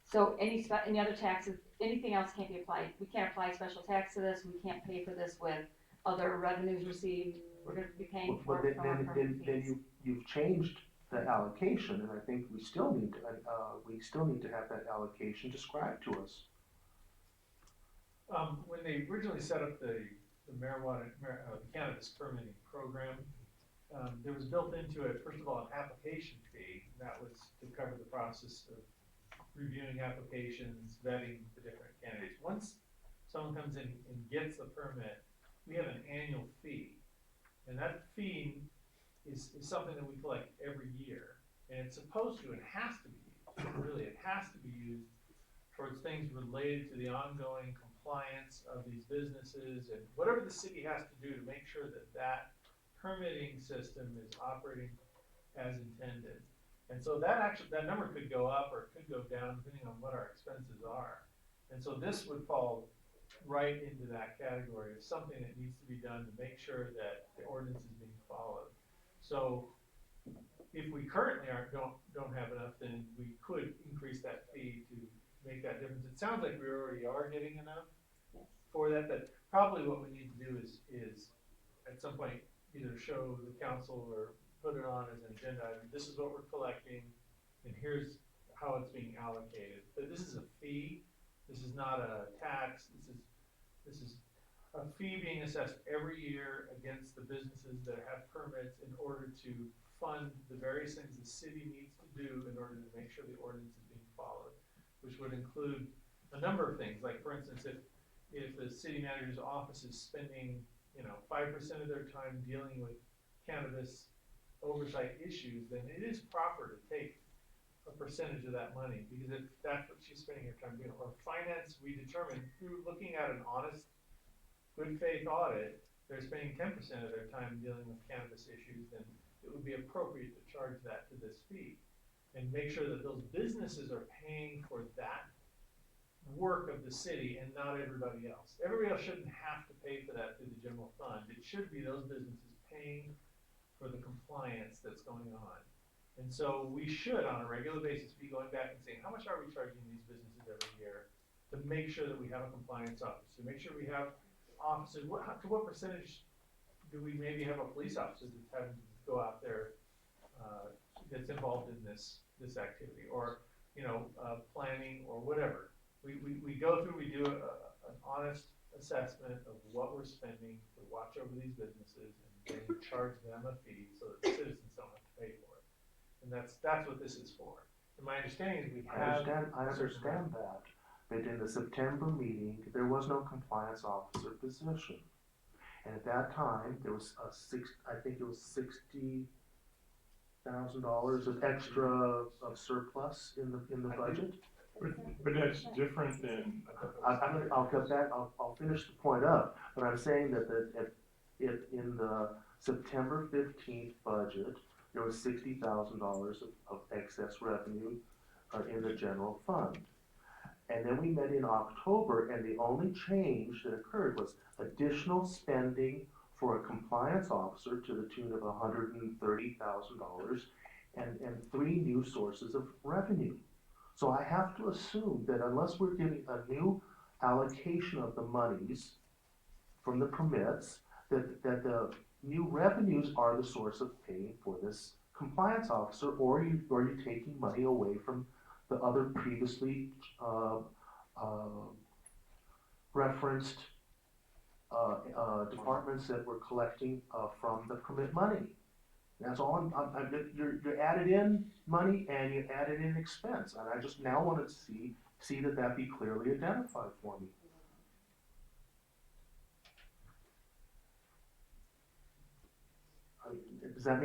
So any other taxes, anything else can't be applied. We can't apply special tax to this. We can't pay for this with other revenues received. We're going to be paying for it from our permit fees. Then you've changed the allocation, and I think we still need to have that allocation described to us. When they originally set up the marijuana, the cannabis permitting program, there was built into it, first of all, an application fee. That was to cover the process of reviewing applications, vetting the different candidates. Once someone comes in and gets the permit, we have an annual fee. And that fee is something that we collect every year. And it's supposed to, and has to be used, really, it has to be used towards things related to the ongoing compliance of these businesses and whatever the city has to do to make sure that that permitting system is operating as intended. And so that number could go up or it could go down depending on what our expenses are. And so this would fall right into that category of something that needs to be done to make sure that the ordinance is being followed. So if we currently don't have enough, then we could increase that fee to make that difference. It sounds like we already are getting enough for that, but probably what we need to do is at some point either show the council or put it on as an agenda item. This is what we're collecting, and here's how it's being allocated. But this is a fee. This is not a tax. This is a fee being assessed every year against the businesses that have permits in order to fund the various things the city needs to do in order to make sure the ordinance is being followed, which would include a number of things. Like, for instance, if the city manager's office is spending 5% of their time dealing with cannabis oversight issues, then it is proper to take a percentage of that money, because if that's what she's spending her time doing. Or finance, we determine through looking at an honest, good faith audit, they're spending 10% of their time dealing with cannabis issues, then it would be appropriate to charge that to this fee. And make sure that those businesses are paying for that work of the city and not everybody else. Everybody else shouldn't have to pay for that through the general fund. It should be those businesses paying for the compliance that's going on. And so we should, on a regular basis, be going back and saying, how much are we charging these businesses every year to make sure that we have a compliance officer, to make sure we have officers. To what percentage do we maybe have a police officer that's having to go out there that's involved in this activity, or planning, or whatever. We go through, we do an honest assessment of what we're spending to watch over these businesses, and then charge them a fee so that the citizens don't have to pay for it. And that's what this is for. And my understanding is we have. I understand that, but in the September meeting, there was no compliance officer position. And at that time, there was I think it was $60,000 of extra of surplus in the budget. But that's different than. I'll finish the point up, but I'm saying that in the September 15th budget, there was $60,000 of excess revenue in the general fund. And then we met in October, and the only change that occurred was additional spending for a compliance officer to the tune of $130,000 and 3 new sources of revenue. So I have to assume that unless we're giving a new allocation of the monies from the permits, that the new revenues are the source of paying for this compliance officer, or are you taking money away from the other previously referenced departments that were collecting from the permit money? That's all. You're added in money and you added in expense, and I just now want to see that be clearly identified for me. Does that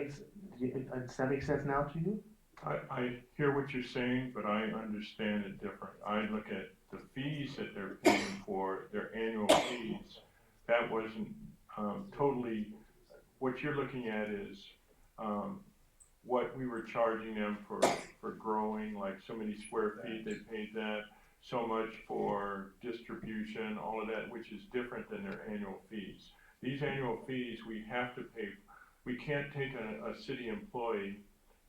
make sense now to you? I hear what you're saying, but I understand it different. I look at the fees that they're paying for, their annual fees. That wasn't totally, what you're looking at is what we were charging them for growing, like so many square feet, they paid that, so much for distribution, all of that, which is different than their annual fees. These annual fees we have to pay. We can't take a city employee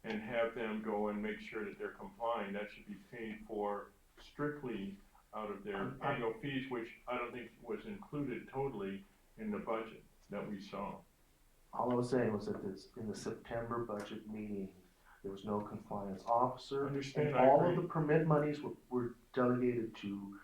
and have them go and make sure that they're complying. That should be paid for strictly out of their annual fees, which I don't think was included totally in the budget that we saw. All I was saying was that in the September budget meeting, there was no compliance officer. Understand, And I all agree. of the permit monies were delegated to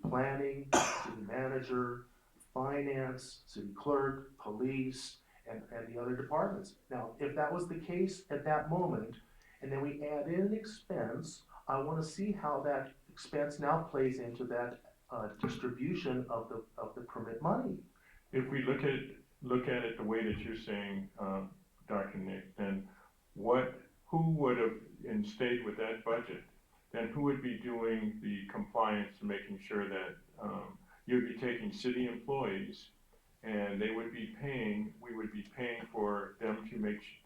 planning, city manager, finance, city clerk, police, and the other departments. Now, if that was the case at that moment, and then we add in an expense, I wanna see how that expense now plays into that, distribution of the permit money. If we look at it the way that you're saying, Dr. Nick, then who would have, and stayed with that budget? Then who would be doing the compliance and making sure that, you'd be taking city employees and we would be paying for them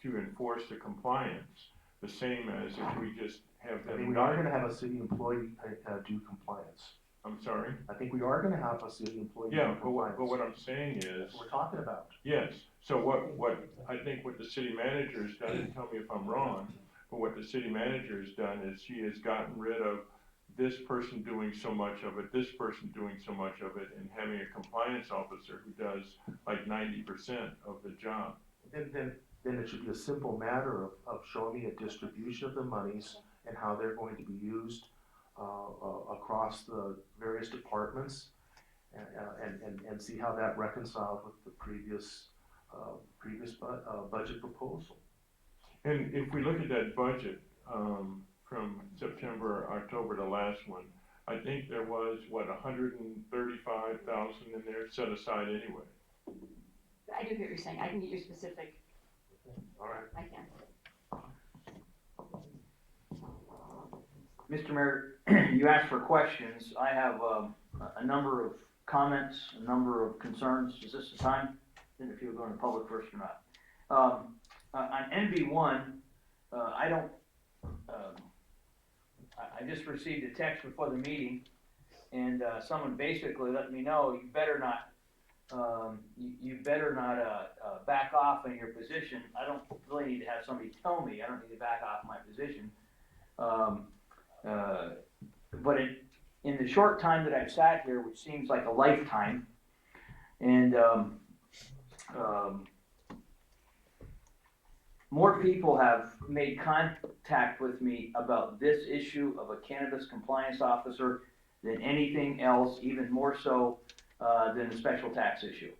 to enforce the compliance, the same as if we just have I them. mean, we are gonna have a city employee, do compliance. I'm sorry? I think we are gonna have a city employee do Yeah, compliance. but what I'm saying is, That's what we're talking about. yes, so what I think what the city manager has done, and tell me if I'm wrong, but what the city manager has done is she has gotten rid of this person doing so much of it, this person doing so much of it, and having a compliance officer who does like 90% of the job. Then it should be a simple matter of showing me a distribution of the monies and how they're going to be used, across the various departments, and see how that reconciles with the previous budget proposal. And if we look at that budget, from September, October, the last one, I think there was, what, 135,000 in there set aside anyway. I do hear what you're saying, I can get you specific, All right. I can. Mr. Mayor, you asked for questions. I have a number of comments, a number of concerns. Is this the time? I didn't know if you were going to public first or not. On NB1, I just received a text before the meeting, and someone basically let me know, you better not back off in your position. I don't really need to have somebody tell me, I don't need to back off my position. But in the short time that I've sat here, which seems like a lifetime, and more people have made contact with me about this issue of a cannabis compliance officer than anything else, even more so than the special tax issue.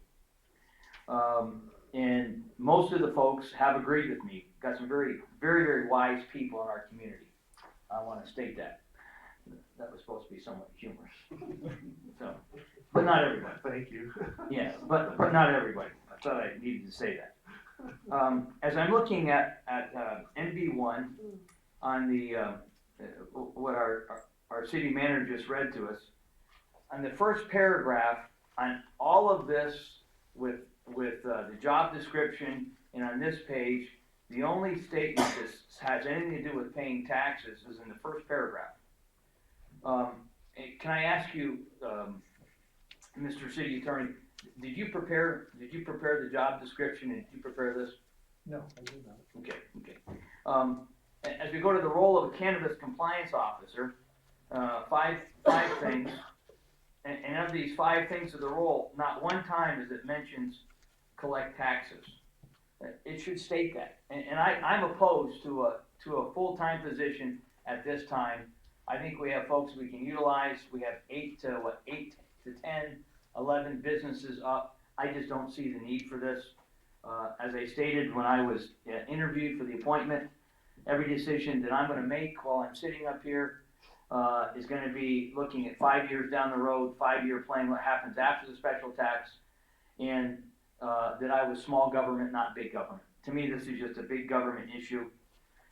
And most of the folks have agreed with me. Got some very, very, very wise people in our community. I want to state that. That was supposed to be somewhat humorous. So, but not everybody. Thank you. Yeah, but not everybody. I thought I needed to say that. As I'm looking at NB1 on the what our city manager just read to us, on the first paragraph, on all of this with the job description, and on this page, the only statement that has anything to do with paying taxes is in the first paragraph. Can I ask you, Mr. City Attorney, did you prepare the job description, and did you prepare this? No, I did not. Okay. As we go to the role of a cannabis compliance officer, five things, and of these 5 things of the role, not one time as it mentions collect taxes. It should state that, and I'm opposed to a full-time position at this time. I think we have folks we can utilize. We have 8 to 10, 11 businesses up. I just don't see the need for this. As I stated when I was interviewed for the appointment, every decision that I'm going to make while I'm sitting up here is going to be looking at 5 years down the road, 5-year plan, what happens after the special tax, and that I was small government, not big government. To me, this is just a big government issue.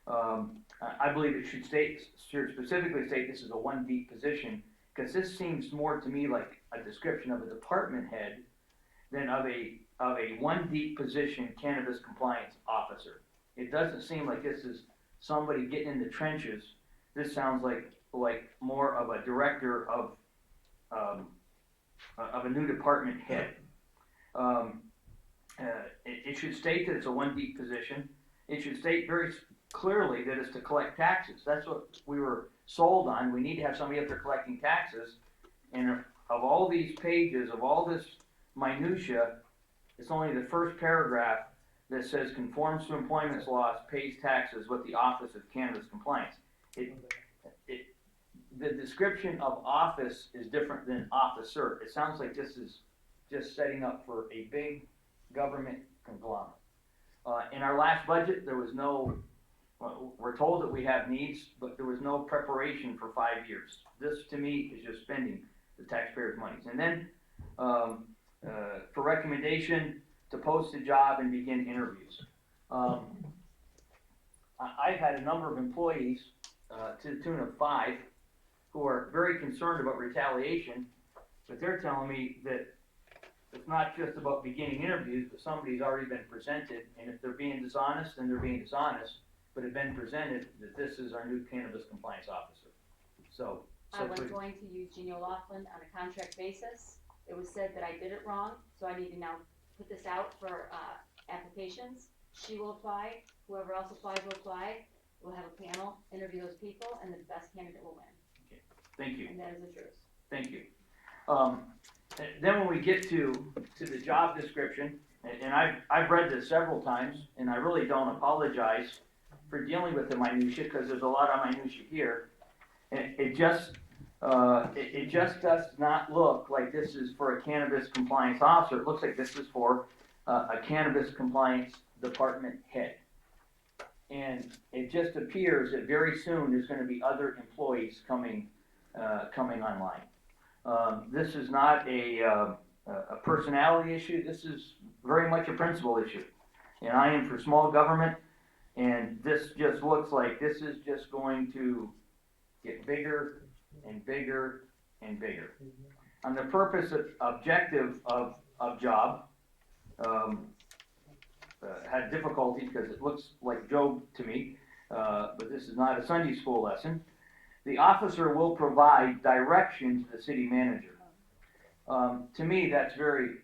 I believe it should specifically state this is a 1 deep position, because this seems more to me like a description of a department head than of a 1 deep position cannabis compliance officer. It doesn't seem like this is somebody getting in the trenches. This sounds like more of a director of a new department head. It should state that it's a 1 deep position. It should state very clearly that it's to collect taxes. That's what we were sold on. We need to have somebody up there collecting taxes. And of all these pages, of all this minutia, it's only the first paragraph that says conforms to employment laws, pays taxes with the Office of Cannabis Compliance. The description of office is different than officer. It sounds like this is just setting up for a big government conglomerate. In our last budget, there was no, we're told that we have needs, but there was no preparation for 5 years. This, to me, is just spending the taxpayers' monies. And then, for recommendation to post a job and begin interviews. I've had a number of employees, to the tune of 5, who are very concerned about retaliation, but they're telling me that it's not just about beginning interviews, but somebody's already been presented, and if they're being dishonest, then they're being dishonest, but have been presented that this is our new cannabis compliance officer. So. I was going to use Jeannie O'Loughlin on a contract basis. It was said that I did it wrong, so I need to now put this out for, applications. She will apply, whoever else applies will apply. We'll have a panel, interview those people, and the best candidate will win. Okay. Thank you. And that is the truth. Thank you. Then when we get to the job description, and I've read this several times, and I really don't apologize for dealing with the minutia, because there's a lot of minutia here. It just does not look like this is for a cannabis compliance officer. It looks like this is for a cannabis compliance department head. And it just appears that very soon there's going to be other employees coming online. This is not a personality issue. This is very much a principle issue. And I am for small government, and this just looks like this is just going to get bigger and bigger and bigger. On the purpose of objective of job, had difficulty because it looks like Job to me, but this is not a Sunday school lesson. The officer will provide direction to the city manager. To me, that's very,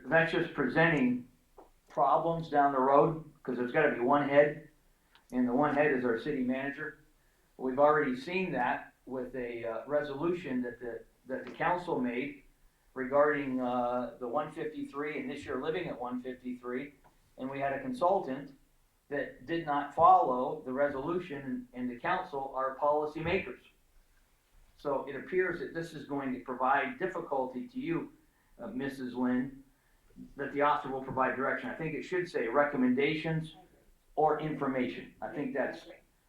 that's just presenting problems down the road, because there's got to be one head, and the one head is our city manager. We've already seen that with a resolution that the council made regarding the 153 and this year living at 153, and we had a consultant that did not follow the resolution, and the council are policy makers. So it appears that this is going to provide difficulty to you, Mrs. Lynn, that the officer will provide direction. I think it should say recommendations or information. I think that's,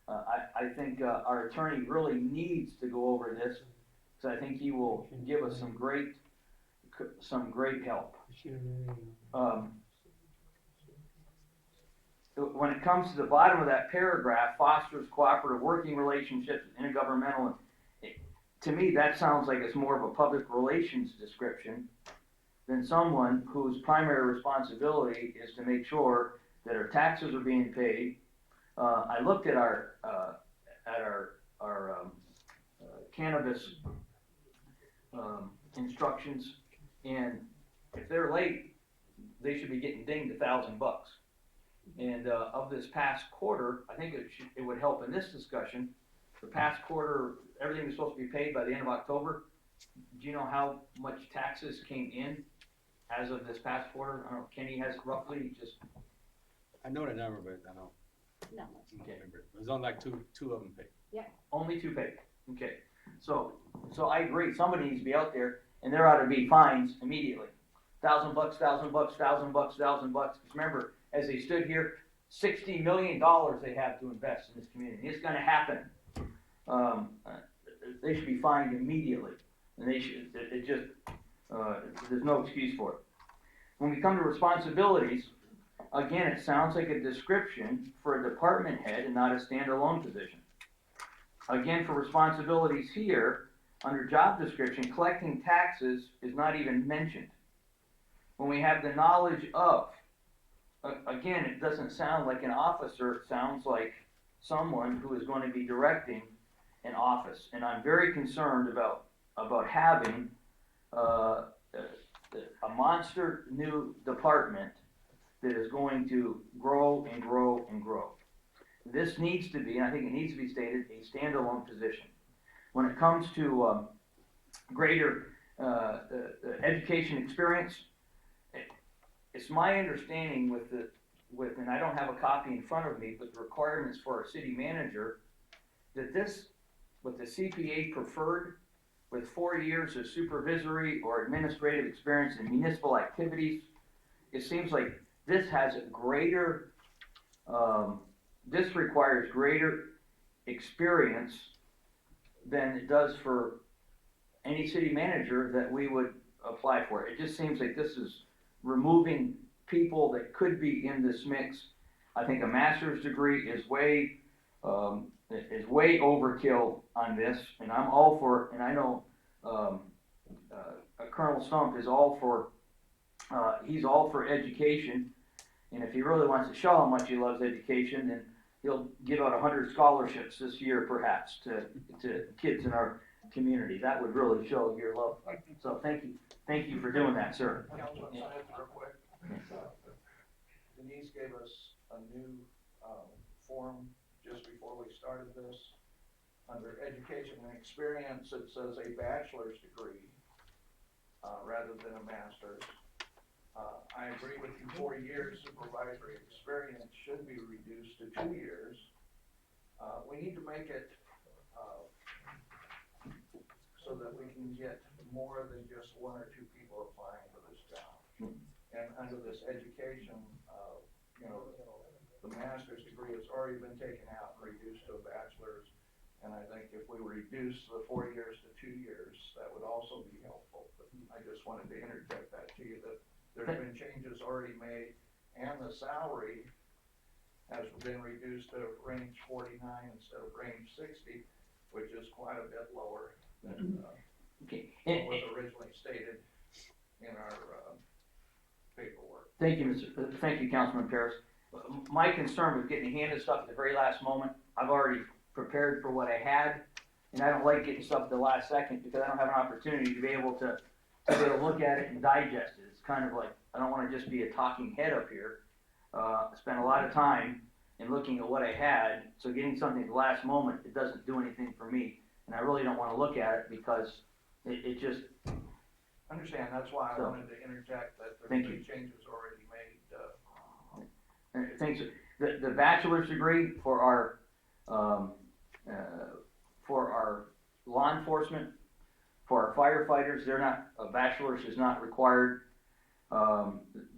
I think our attorney really needs to go over this, so I think he will give us some great help. When it comes to the bottom of that paragraph, fosters cooperative working relationships, intergovernmental, to me that sounds like it's more of a public relations description than someone whose primary responsibility is to make sure that our taxes are being paid. I looked at our cannabis instructions, and if they're late, they should be getting dinged $1,000. And of this past quarter, I think it would help in this discussion. The past quarter, everything was supposed to be paid by the end of October. Do you know how much taxes came in as of this past quarter? I don't know, Kenny has roughly just. I know the number, but I don't. No. Okay. There's only like two of them paid. Yeah. Only 2 paid. Okay. So I agree. Somebody needs to be out there, and there ought to be fines immediately. $1,000, $1,000, $1,000, $1,000. Because remember, as they stood here, $60 million they have to invest in this community. It's going to happen. They should be fined immediately, and they should. It just there's no excuse for it. When we come to responsibilities, again, it sounds like a description for a department head and not a standalone position. Again, for responsibilities here, under job description, collecting taxes is not even mentioned. When we have the knowledge of, again, it doesn't sound like an officer, it sounds like someone who is going to be directing an office. And I'm very concerned about having a monster new department that is going to grow and grow and grow. This needs to be, and I think it needs to be stated, a standalone position. When it comes to greater education experience, it's my understanding and I don't have a copy in front of me, but the requirements for our city manager, that this, with the CPA preferred, with 4 years of supervisory or administrative experience in municipal activities, it seems like this has a greater, this requires greater experience than it does for any city manager that we would apply for. It just seems like this is removing people that could be in this mix. I think a master's degree is way overkill on this, and I'm all for, and I know Colonel Stump is all for, he's all for education, and if he really wants to show how much he loves education, then he'll give out 100 scholarships this year perhaps to kids in our community. That would really show your love. So thank you for doing that, sir. Councilman, can I ask real quick? Denise gave us a new, form just before we started this. Under education and experience, it says a bachelor's degree, rather than a master's. I agree with you, 4 years supervisory experience should be reduced to 2 years. We need to make it, so that we can get more than just 1 or 2 people applying for this job. And under this education, the master's degree has already been taken out and reduced to a bachelor's. And I think if we reduce the 4 years to 2 years, that would also be helpful. But I just wanted to interject that to you, that there's been changes already made, and the salary has been reduced to range 49 instead of range 60, which is quite a bit lower than what was originally stated in our paperwork. Thank you, Councilman Paris. My concern was getting handed stuff at the very last moment. I've already prepared for what I had, and I don't like getting stuff at the last second because I don't have an opportunity to be able to look at it and digest it. It's kind of like, I don't want to just be a talking head up here. I spent a lot of time in looking at what I had, so getting something at the last moment, it doesn't do anything for me, and I really don't want to look at it because it just. Understand, that's why I wanted to interject that there's been changes already made. Thanks. The bachelor's degree for our law enforcement, for our firefighters, a bachelor's is not required.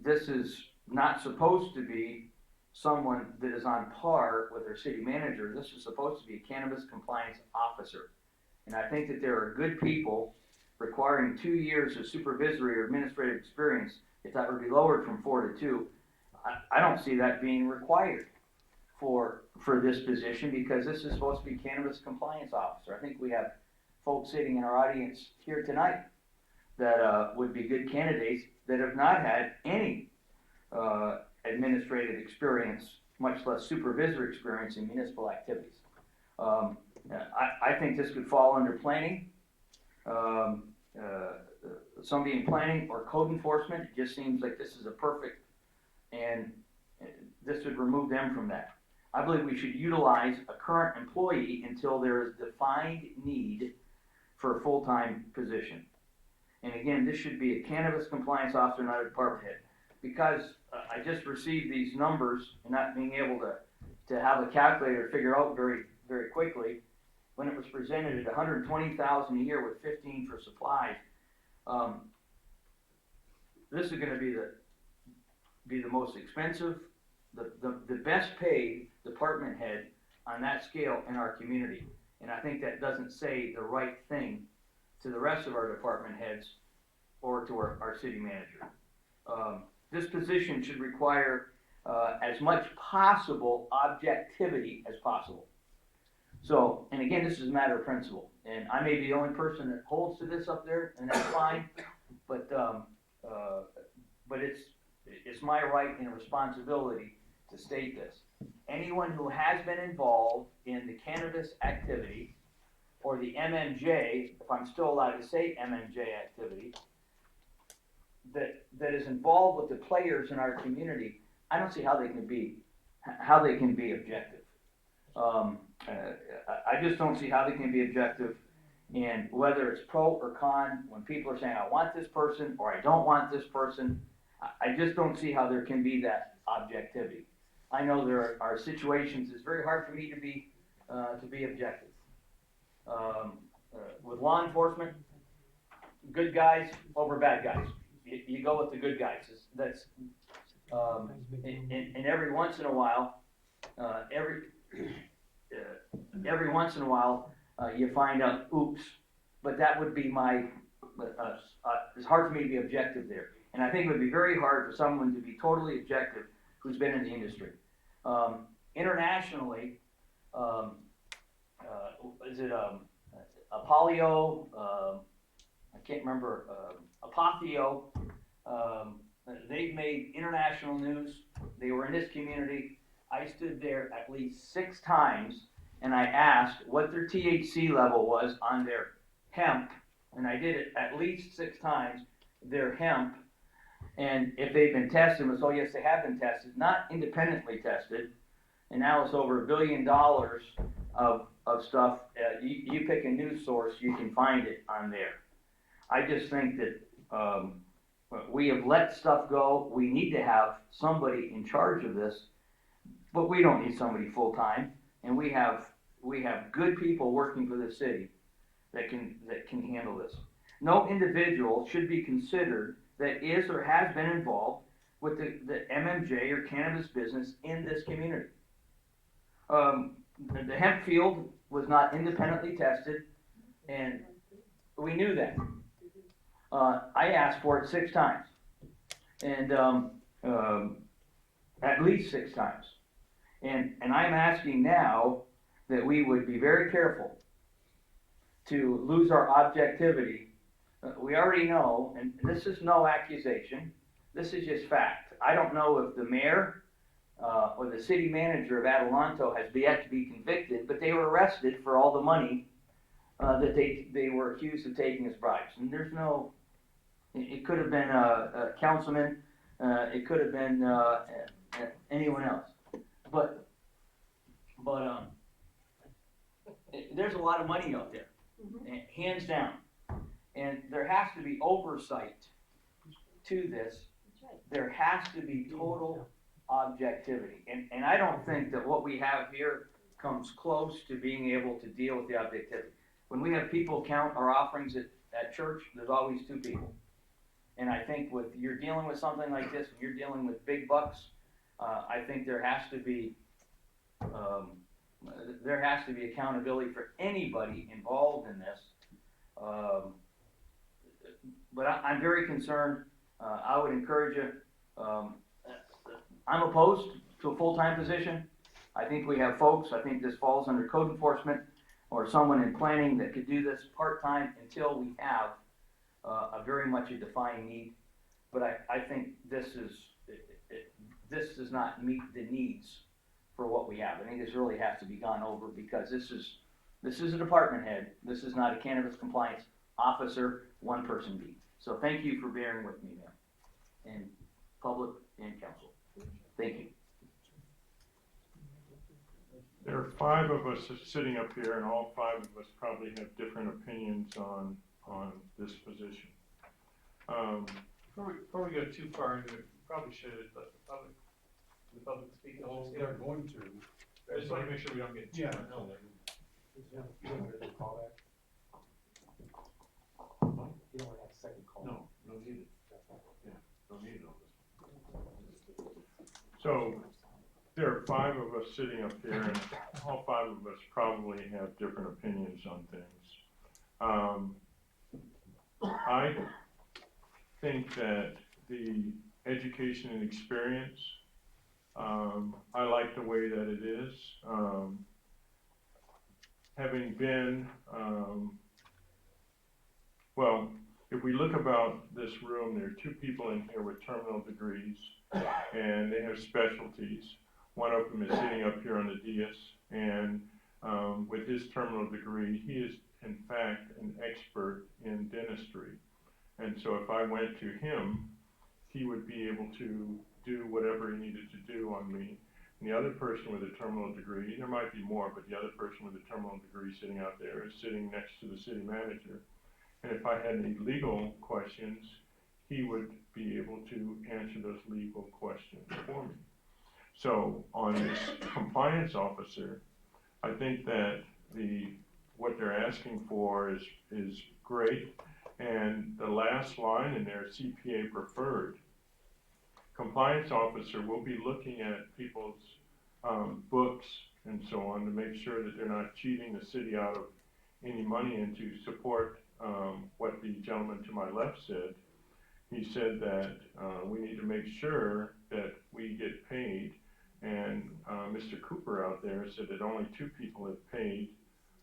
This is not supposed to be someone that is on par with their city manager. This is supposed to be a cannabis compliance officer. And I think that there are good people requiring 2 years of supervisory or administrative experience. If that would be lowered from 4 to 2, I don't see that being required for this position, because this is supposed to be cannabis compliance officer. I think we have folks sitting in our audience here tonight that would be good candidates that have not had any administrative experience, much less supervisory experience in municipal activities. I think this could fall under planning, somebody in planning or code enforcement. It just seems like this is a perfect, and this would remove them from that. I believe we should utilize a current employee until there is defined need for a full-time position. And again, this should be a cannabis compliance officer, not a department head. Because I just received these numbers and not being able to have a calculator figure out very, very quickly, when it was presented at $120,000 a year with 15 for supplies, this is going to be the most expensive, the best paid department head on that scale in our community. And I think that doesn't say the right thing to the rest of our department heads or to our city manager. This position should require as much possible objectivity as possible. So, and again, this is a matter of principle, and I may be the only person that holds to this up there, and that's fine, but it's my right and responsibility to state this. Anyone who has been involved in the cannabis activity, or the MMJ, if I'm still allowed to say MMJ activity, that is involved with the players in our community, I don't see how they can be objective. I just don't see how they can be objective, and whether it's pro or con, when people are saying I want this person or I don't want this person, I just don't see how there can be that objectivity. I know there are situations, it's very hard for me to be objective. With law enforcement, good guys over bad guys. You go with the good guys. And every once in a while, every once in a while, you find out, oops, but that would be it's hard for me to be objective there. And I think it would be very hard for someone to be totally objective who's been in the industry. Internationally, is it Apollio? I can't remember. Apotheo. They've made international news. They were in this community. I stood there at least 6 times and I asked what their THC level was on their hemp, and I did it at least 6 times, their hemp, and if they've been tested, so yes, they have been tested, not independently tested, and now it's over $1 billion of stuff. You pick a news source, you can find it on there. I just think that we have let stuff go. We need to have somebody in charge of this, but we don't need somebody full-time, and we have good people working for the city that can handle this. No individual should be considered that is or has been involved with the MMJ or cannabis business in this community. The hemp field was not independently tested, and we knew that. I asked for it 6 times, and at least 6 times. And I'm asking now that we would be very careful to lose our objectivity. We already know, and this is no accusation, this is just fact. I don't know if the mayor or the city manager of Adelanto has yet to be convicted, but they were arrested for all the money that they were accused of taking as bribes. And there's no, it could have been a councilman, it could have been anyone else. But there's a lot of money out there, hands down. And there has to be oversight to this. There has to be total objectivity. And I don't think that what we have here comes close to being able to deal with the objectivity. When we have people count our offerings at church, there's always 2 people. And I think you're dealing with something like this, and you're dealing with big bucks, I think there has to be accountability for anybody involved in this. But I'm very concerned. I would encourage you. I'm opposed to a full-time position. I think we have folks. I think this falls under code enforcement or someone in planning that could do this part-time until we have a very much a defined need. But I think this does not meet the needs for what we have. I think this really has to be gone over, because this is a department head. This is not a cannabis compliance officer, one-person beat. So thank you for bearing with me, ma'am, and public and council. Thank you. There are 5 of us sitting up here, and all 5 of us probably have different opinions on this position. Before we go too far into it, we probably should let the public speak. Oh, they're going to. I just want to make sure we don't get too much. You don't really call that? You don't have a second call? No need it. Yeah, don't need it on this. So there are 5 of us sitting up here, and all 5 of us probably have different opinions on things. I think that the education and experience, I like the way that it is. Having been, well, if we look about this room, there are 2 people in here with terminal degrees, and they have specialties. One of them is sitting up here on the dais, and with his terminal degree, he is in fact an expert in dentistry. And so if I went to him, he would be able to do whatever he needed to do on me. And the other person with a terminal degree, there might be more, but the other person with a terminal degree sitting out there is sitting next to the city manager. And if I had any legal questions, he would be able to answer those legal questions for me. So on this compliance officer, I think that what they're asking for is great. And the last line in there, CPA preferred. Compliance officer will be looking at people's books and so on to make sure that they're not cheating the city out of any money, and to support what the gentleman to my left said. He said that we need to make sure that we get paid, and Mr. Cooper out there said that only 2 people have paid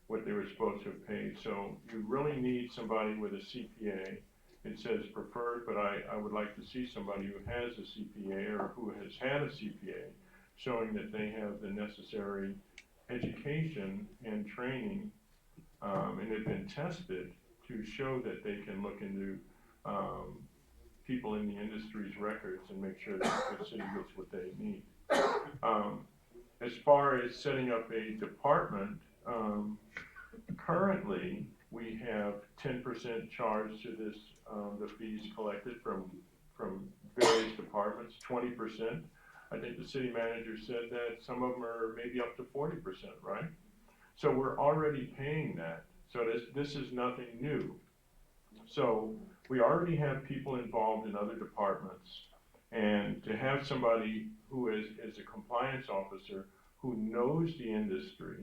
what they were supposed to have paid. So you really need somebody with a CPA. It says preferred, but I would like to see somebody who has a CPA or who has had a CPA, showing that they have the necessary education and training, and have been tested to show that they can look into people in the industry's records and make sure that the city gets what they need. As far as setting up a department, currently we have 10% charge to this, the fees collected from various departments, 20%. I think the city manager said that some of them are maybe up to 40%, right? So we're already paying that. So this is nothing new. So we already have people involved in other departments, and to have somebody who is a compliance officer who knows the industry,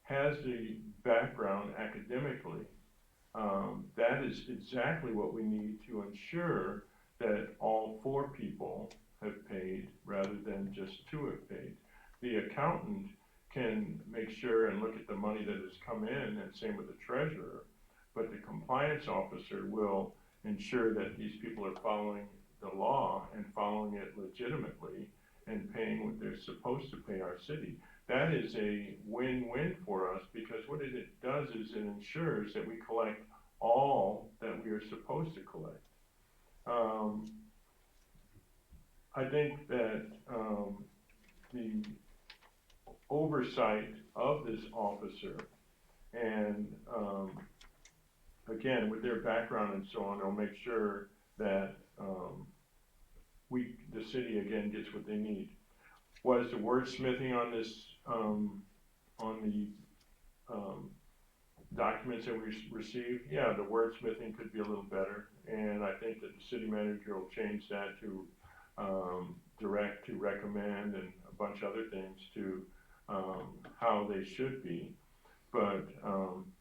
has the background academically, that is exactly what we need to ensure that all 4 people have paid rather than just 2 have paid. The accountant can make sure and look at the money that has come in, and same with the treasurer, but the compliance officer will ensure that these people are following the law and following it legitimately and paying what they're supposed to pay our city. That is a win-win for us, because what it does is it ensures that we collect all that we are supposed to collect. I think that the oversight of this officer, and again, with their background and so on, they'll make sure that the city again gets what they need. Was the wordsmithing on this, on the documents that we received? Yeah, the wordsmithing could be a little better, and I think that the city manager will change that to direct, to recommend, and a bunch of other things to how they should be. But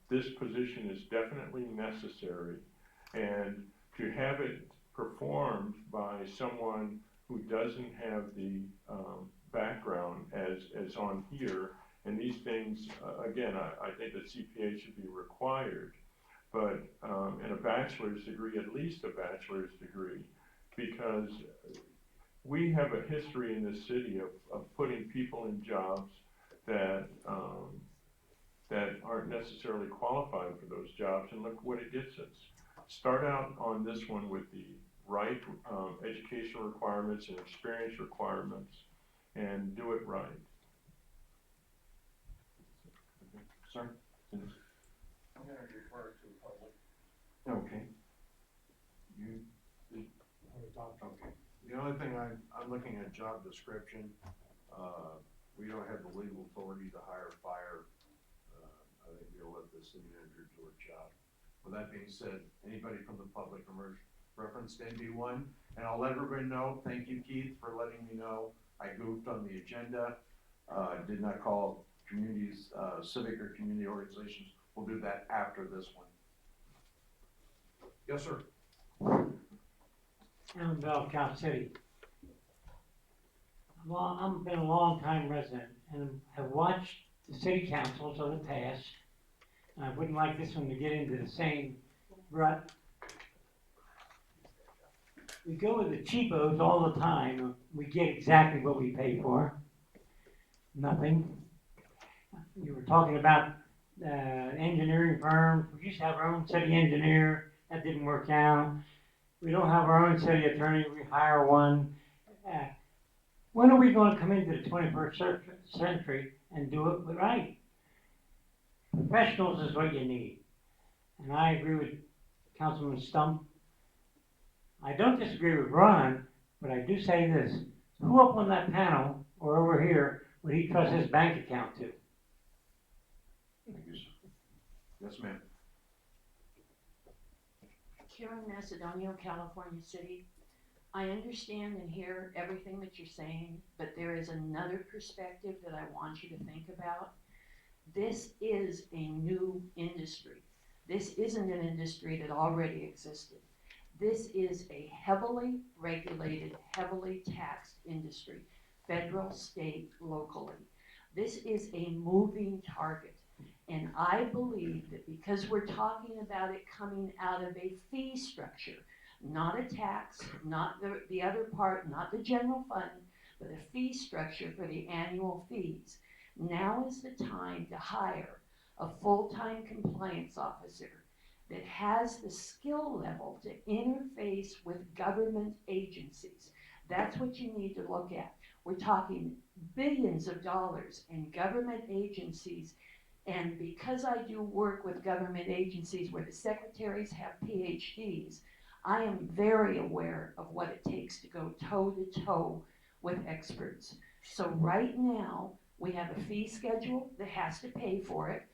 this position is definitely necessary, and to have it performed by someone who doesn't have the background as on here, and these things, again, I think that CPA should be required, but in a bachelor's degree, at least a bachelor's degree, because we have a history in this city of putting people in jobs that aren't necessarily qualified for those jobs, and look what it gets us. Start out on this one with the right educational requirements and experience requirements, and do it right. Sir? I'm gonna refer to the public. Okay. Okay. The only thing I'm looking at job description, we don't have the legal authority to hire, fire. I think we'll let the city manager do her job. With that being said, anybody from the public reference to NB1, and I'll let everybody know, thank you, Keith, for letting me know. I goofed on the agenda, did not call communities, civic or community organizations. We'll do that after this one. Yes, sir. Alan Bell, Cal City. Well, I've been a long time resident and have watched the city councils of the past. I wouldn't like this one to get into the same rut. We go with the cheapos all the time. We get exactly what we pay for. Nothing. You were talking about engineering firms. We used to have our own city engineer. That didn't work out. We don't have our own city attorney. We hire one. When are we going to come into the 21st century and do it right? Professionals is what you need. And I agree with Councilman Stump. I don't disagree with Ron, but I do say this, who up on that panel or over here would he trust his bank account to? Thank you, sir. Yes, ma'am. Karen Macedonio, California City. I understand and hear everything that you're saying, but there is another perspective that I want you to think about. This is a new industry. This isn't an industry that already existed. This is a heavily regulated, heavily taxed industry, federal, state, locally. This is a moving target. And I believe that because we're talking about it coming out of a fee structure, not a tax, not the other part, not the general fund, but a fee structure for the annual fees, now is the time to hire a full-time compliance officer that has the skill level to interface with government agencies. That's what you need to look at. We're talking billions of dollars in government agencies. And because I do work with government agencies where the secretaries have PhDs, I am very aware of what it takes to go toe to toe with experts. So right now, we have a fee schedule that has to pay for it.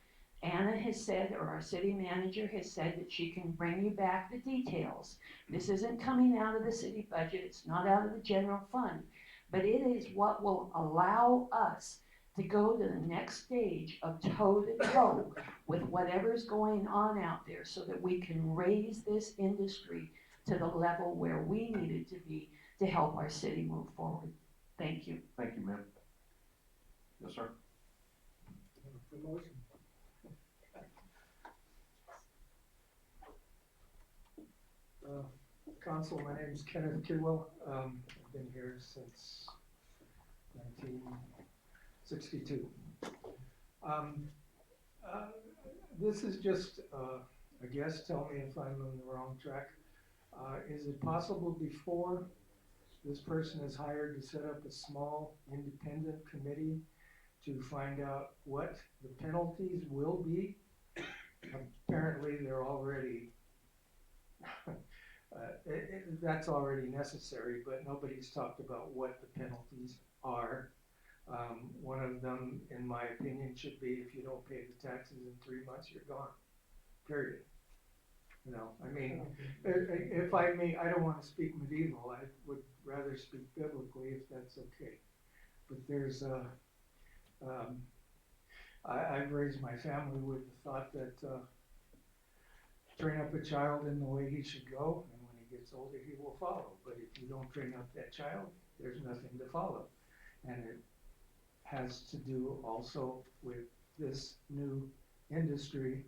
Anna has said, or our city manager has said, that she can bring you back the details. This isn't coming out of the city budget, it's not out of the general fund, but it is what will allow us to go to the next stage of toe to toe with whatever's going on out there so that we can raise this industry to the level where we need it to be to help our city move forward. Thank you. Thank you, ma'am. Yes, sir. Promotion. Council, my name is Kenneth Kidwell. I've been here since 1962. This is just a guess. Tell me if I'm on the wrong track. Is it possible before this person is hired to set up a small independent committee to find out what the penalties will be? Apparently, they're already that's already necessary, but nobody's talked about what the penalties are. One of them, in my opinion, should be if you don't pay the taxes in 3 months, you're gone, period. You know, I mean, if I may, I don't want to speak medieval, I would rather speak biblically if that's okay. But there's I've raised my family with the thought that train up a child in the way he should go, and when he gets older, he will follow. But if you don't train up that child, there's nothing to follow. And it has to do also with this new industry.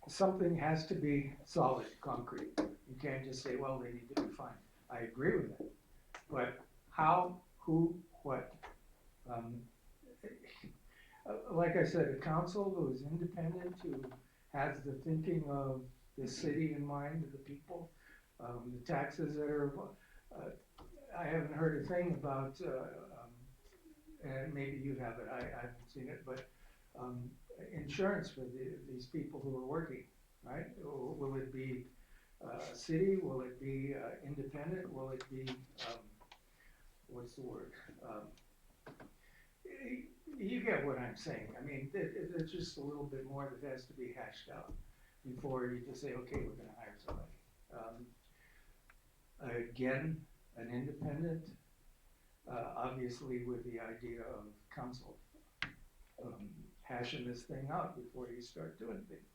Something has to be solid, concrete. You can't just say, well, they need to be fined. I agree with that. But how, who, what? Like I said, a council who is independent, who has the thinking of the city in mind, of the people, the taxes that are, I haven't heard a thing about, and maybe you have it, I haven't seen it, but insurance for these people who are working, right? Will it be city? Will it be independent? Will it be, what's the word? You get what I'm saying. I mean, there's just a little bit more that has to be hashed out before you just say, okay, we're going to hire somebody. Again, an independent, obviously with the idea of council hashing this thing out before you start doing things.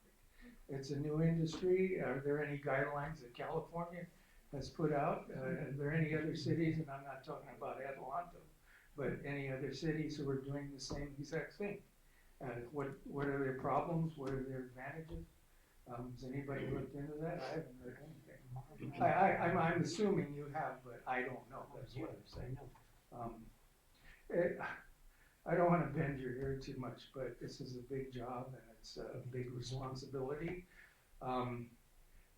It's a new industry. Are there any guidelines that California has put out? Are there any other cities, and I'm not talking about Adelanto, but any other cities who are doing the same exact thing? What are their problems? What are their advantages? Has anybody looked into that? I haven't heard anything. I'm assuming you have, but I don't know. That's what I'm saying. I don't want to bend your ear too much, but this is a big job and it's a big responsibility.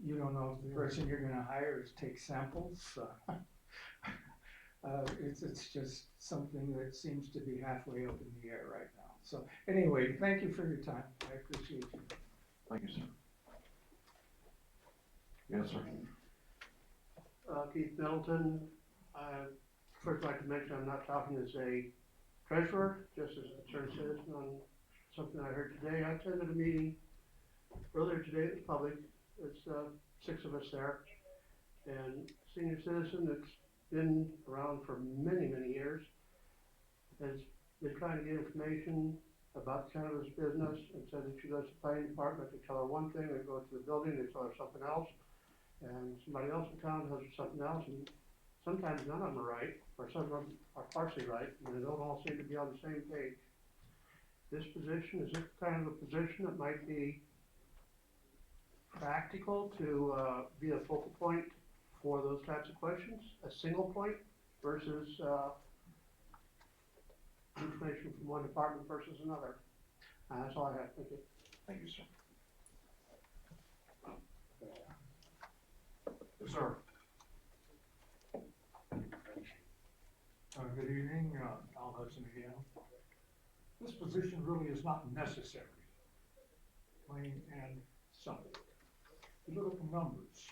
You don't know if the person you're going to hire is take samples. It's just something that seems to be halfway up in the air right now. So anyway, thank you for your time. I appreciate you. Thank you, sir. Yes, sir. Keith Middleton, first I'd like to mention I'm not talking as a treasurer, just as a concerned citizen on something I heard today. I attended a meeting earlier today that was public. It's 6 of us there. And senior citizen that's been around for many, many years has been trying to get information about the cannabis business and said that she goes to the planning department, they tell her one thing, they go to the building, they tell her something else. And somebody else in town tells her something else, and sometimes none of them are right, or some of them are partially right, and they don't all seem to be on the same page. This position, is it kind of a position that might be practical to be a focal point for those types of questions? A single point versus information from one department versus another? That's all I have, thank you. Thank you, sir. Yes, sir. Good evening, Al Hudson again. This position really is not necessary, plain and simple. You look at the numbers,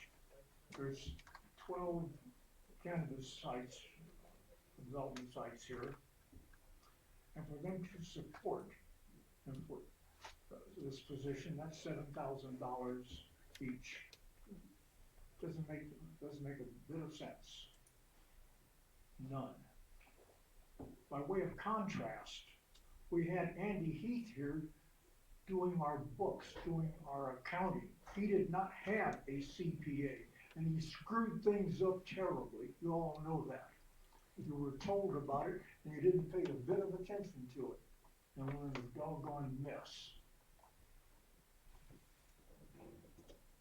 there's 12 cannabis sites, development sites here, and for them to support and for this position, that's $7,000 each. Doesn't make a bit of sense. None. By way of contrast, we had Andy Heath here doing our books, doing our accounting. He did not have a CPA, and he screwed things up terribly. You all know that. You were told about it, and you didn't pay a bit of attention to it, and we're in a doggone mess.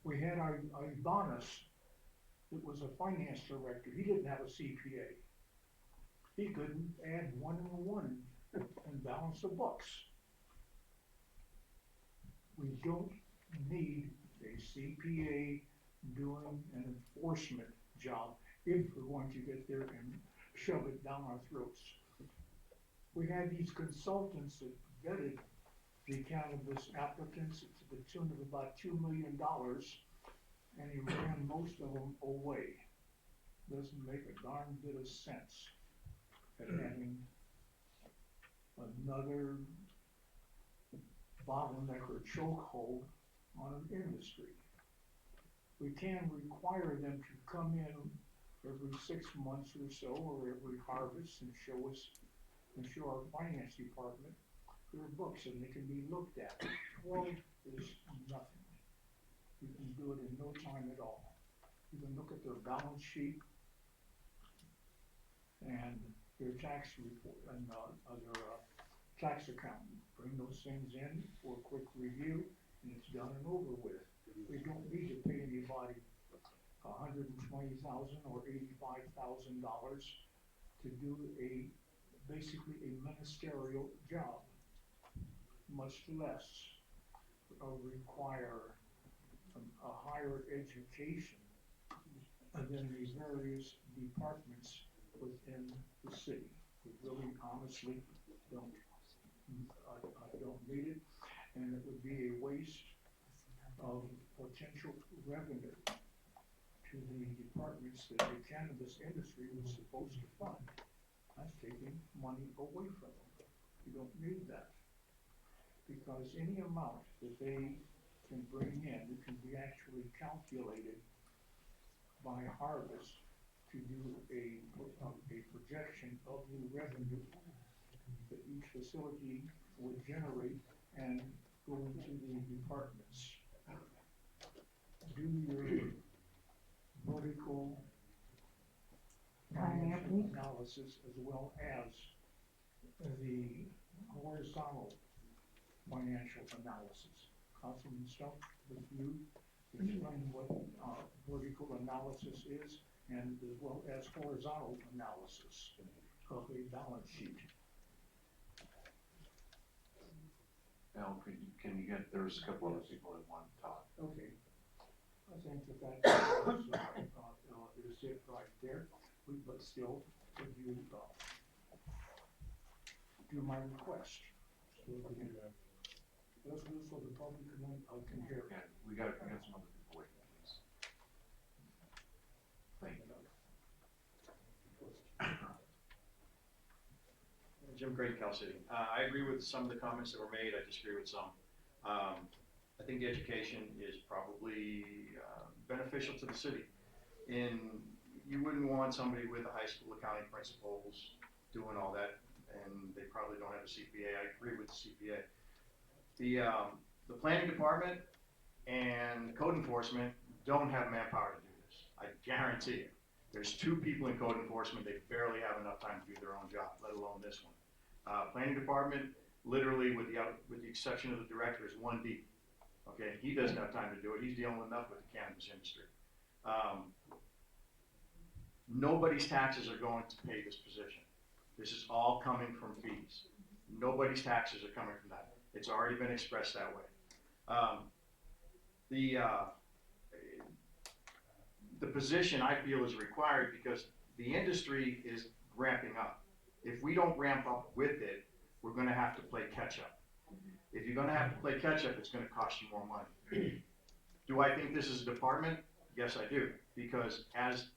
We had our Ibanez, that was a finance director. He didn't have a CPA. He couldn't add 1 and 1 and balance the books. We don't need a CPA doing an enforcement job if we're going to get there and shove it down our throats. We had these consultants that vetted the cannabis applicants to the tune of about $2 million, and he ran most of them away. Doesn't make a darn bit of sense at having another bottleneck or chokehold on an industry. We can require them to come in every 6 months or so, or every harvest, and show our finance department their books, and they can be looked at. 12 is nothing. You can do it in no time at all. You can look at their balance sheet and their tax report and their tax account. Bring those things in for a quick review, and it's done and over with. We don't need to pay anybody $120,000 or $85,000 to do basically a ministerial job, much less require a higher education than the various departments within the city. We really honestly don't. I don't need it, and it would be a waste of potential revenue to the departments that the cannabis industry was supposed to fund. That's taking money away from them. You don't need that, because any amount that they can bring in can be actually calculated by harvest to do a projection of the revenue that each facility would generate and go into the departments. Do your vertical financial analysis as well as the horizontal financial analysis. Councilman Stump, with you, explain what vertical analysis is, and as well as horizontal analysis of a balance sheet. Al, can you get, there's a couple other people that want to talk. Okay. I think that is it right there. But still, would you do my request? So let's do so the public can hear. Yeah, we got some other people waiting, please. Jim Craig, Cal City. I agree with some of the comments that were made, I disagree with some. I think the education is probably beneficial to the city. You wouldn't want somebody with a high school accounting principles doing all that, and they probably don't have a CPA. I agree with the CPA. The planning department and code enforcement don't have manpower to do this. I guarantee it. There's 2 people in code enforcement, they barely have enough time to do their own job, let alone this one. Planning department, literally with the exception of the director, is 1 deep. Okay, he doesn't have time to do it, he's dealing enough with the cannabis industry. Nobody's taxes are going to pay this position. This is all coming from fees. Nobody's taxes are coming from that. It's already been expressed that way. The position I feel is required because the industry is ramping up. If we don't ramp up with it, we're gonna have to play catch up. If you're gonna have to play catch up, it's gonna cost you more money. Do I think this is a department? Yes, I do. Because as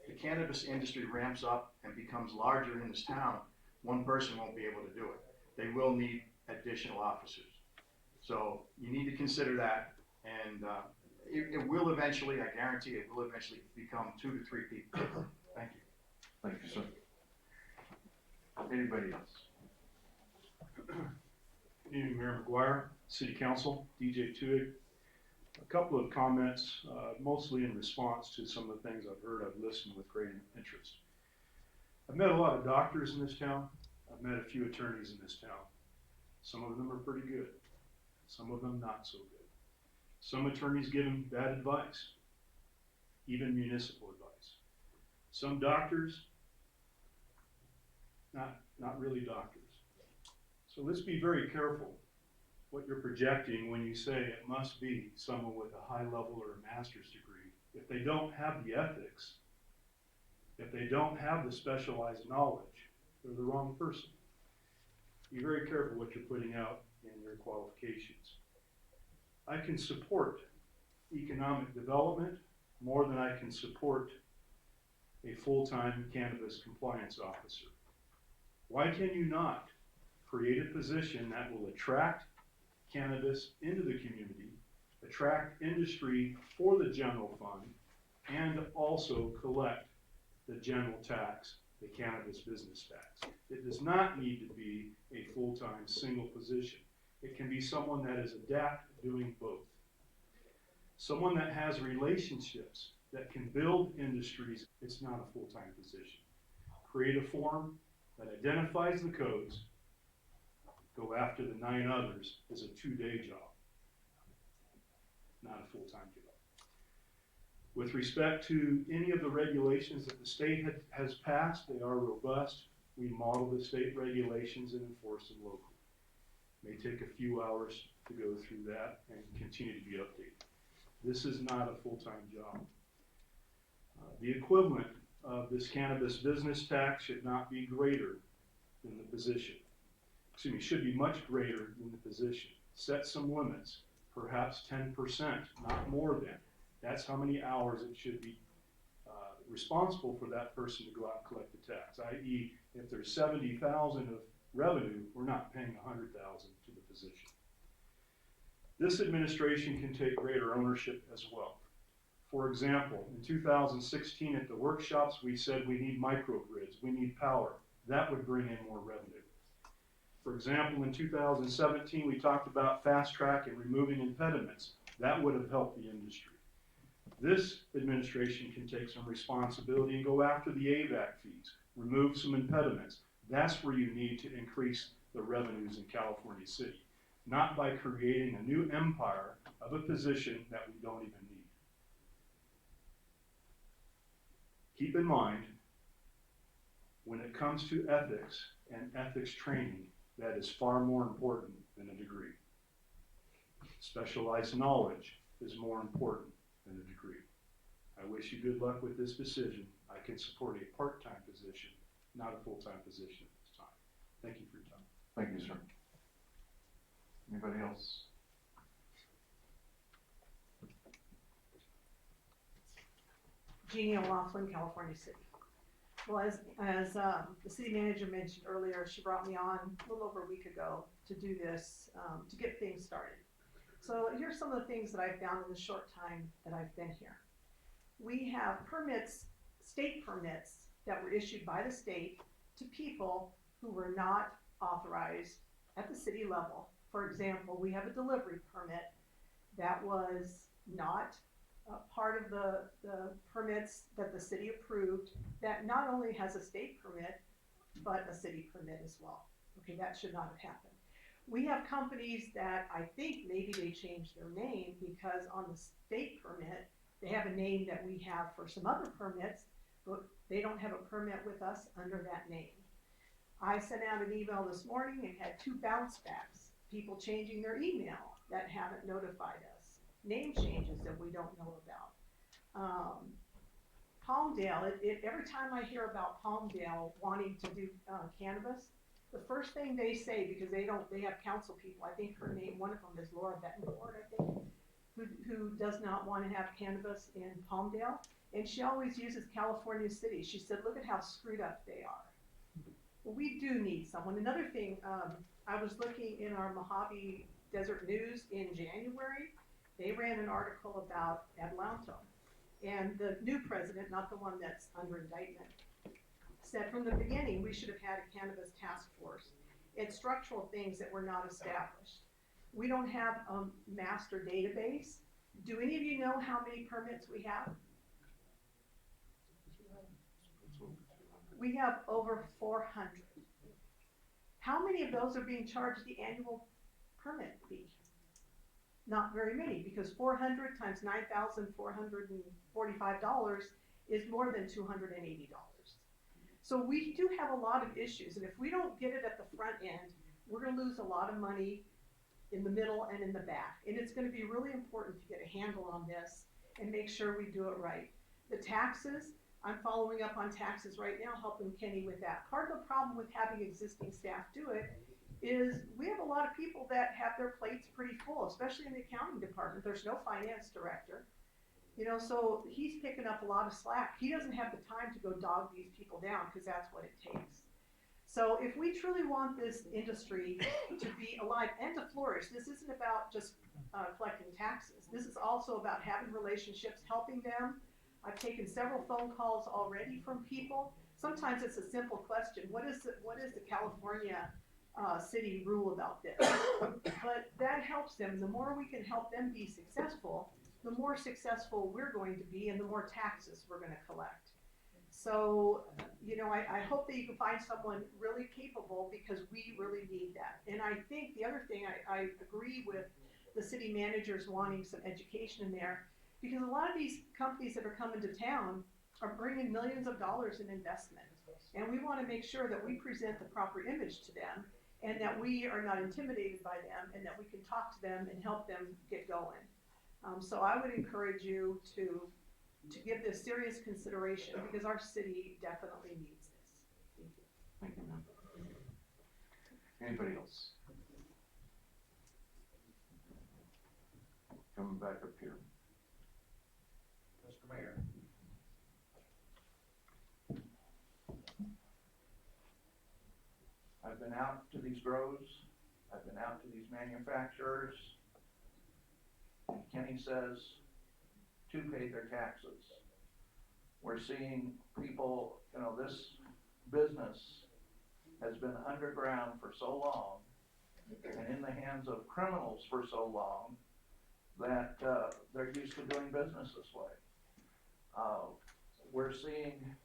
the cannabis industry ramps up and becomes larger in this town, 1 person won't be able to do it. They will need additional officers. So you need to consider that, and it will eventually, I guarantee it will eventually become 2 to 3 people. Thank you. Thank you, sir. Anybody else? Good evening, Mayor McGuire, City Council, DJ Tuig. A couple of comments, mostly in response to some of the things I've heard. I've listened with great interest. I've met a lot of doctors in this town. I've met a few attorneys in this town. Some of them are pretty good. Some of them not so good. Some attorneys give them bad advice, even municipal advice. Some doctors, not really doctors. So let's be very careful what you're projecting when you say it must be someone with a high level or a master's degree. If they don't have the ethics, if they don't have the specialized knowledge, they're the wrong person. Be very careful what you're putting out in your qualifications. I can support economic development more than I can support a full-time cannabis compliance officer. Why can you not create a position that will attract cannabis into the community, attract industry for the general fund, and also collect the general tax, the cannabis business tax? It does not need to be a full-time single position. It can be someone that is adept at doing both. Someone that has relationships that can build industries. It's not a full-time position. Create a form that identifies the codes, go after the 9 others is a 2-day job, not a full-time job. With respect to any of the regulations that the state has passed, they are robust. We model the state regulations and enforce them locally. It may take a few hours to go through that and continue to be updated. This is not a full-time job. The equivalent of this cannabis business tax should not be greater than the position. Excuse me, should be much greater than the position. Set some limits, perhaps 10%, not more than. That's how many hours it should be responsible for that person to go out and collect the tax. I.e., if there's 70,000 of revenue, we're not paying 100,000 to the position. This administration can take greater ownership as well. For example, in 2016 at the workshops, we said we need microgrids, we need power. That would bring in more revenue. For example, in 2017, we talked about fast track and removing impediments. That would have helped the industry. This administration can take some responsibility and go after the AVAC fees, remove some impediments. That's where you need to increase the revenues in California City, not by creating a new empire of a position that we don't even need. Keep in mind, when it comes to ethics and ethics training, that is far more important than a degree. Specialized knowledge is more important than a degree. I wish you good luck with this decision. I can support a part-time position, not a full-time position at this time. Thank you for your time. Thank you, sir. Anybody else? Jeannie O'Laughlin, California City. Well, as the city manager mentioned earlier, she brought me on a little over a week ago to do this, to get things started. So here's some of the things that I've found in the short time that I've been here. We have permits, state permits, that were issued by the state to people who were not authorized at the city level. For example, we have a delivery permit that was not part of the permits that the city approved, that not only has a state permit, but a city permit as well. Okay, that should not have happened. We have companies that I think maybe they changed their name because on the state permit, they have a name that we have for some other permits, but they don't have a permit with us under that name. I sent out an email this morning and had 2 bounce backs, people changing their email that haven't notified us, name changes that we don't know about. Palmdale, every time I hear about Palmdale wanting to do cannabis, the first thing they say, because they have council people, I think her name, one of them is Laura Bettencourt, I think, who does not want to have cannabis in Palmdale, and she always uses California City. She said, look at how screwed up they are. Well, we do need someone. Another thing, I was looking in our Mojave Desert News in January. They ran an article about Adelanto, and the new president, not the one that's under indictment, said from the beginning we should have had a cannabis task force. It's structural things that were not established. We don't have a master database. Do any of you know how many permits we have? We have over 400. How many of those are being charged the annual permit fee? Not very many, because 400 times $9,445 is more than $280. So we do have a lot of issues, and if we don't get it at the front end, we're gonna lose a lot of money in the middle and in the back. And it's gonna be really important to get a handle on this and make sure we do it right. The taxes, I'm following up on taxes right now, helping Kenny with that. Part of the problem with having existing staff do it is we have a lot of people that have their plates pretty full, especially in the accounting department. There's no finance director. You know, so he's picking up a lot of slack. He doesn't have the time to go dog these people down because that's what it takes. So if we truly want this industry to be alive and to flourish, this isn't about just collecting taxes. This is also about having relationships, helping them. I've taken several phone calls already from people. Sometimes it's a simple question. What is the California city rule about this? But that helps them. The more we can help them be successful, the more successful we're going to be and the more taxes we're going to collect. So, you know, I hope that you can find someone really capable because we really need that. And I think the other thing, I agree with the city managers wanting some education in there, because a lot of these companies that are coming to town are bringing millions of dollars in investment. And we want to make sure that we present the proper image to them and that we are not intimidated by them and that we can talk to them and help them get going. So I would encourage you to give this serious consideration because our city definitely needs this. Thank you. Thank you. Anybody else? Coming back up here. Mr. Mayor. I've been out to these grows, I've been out to these manufacturers, and Kenny says to pay their taxes. We're seeing people, you know, this business has been underground for so long and in the hands of criminals for so long that they're used to doing business this way. We're seeing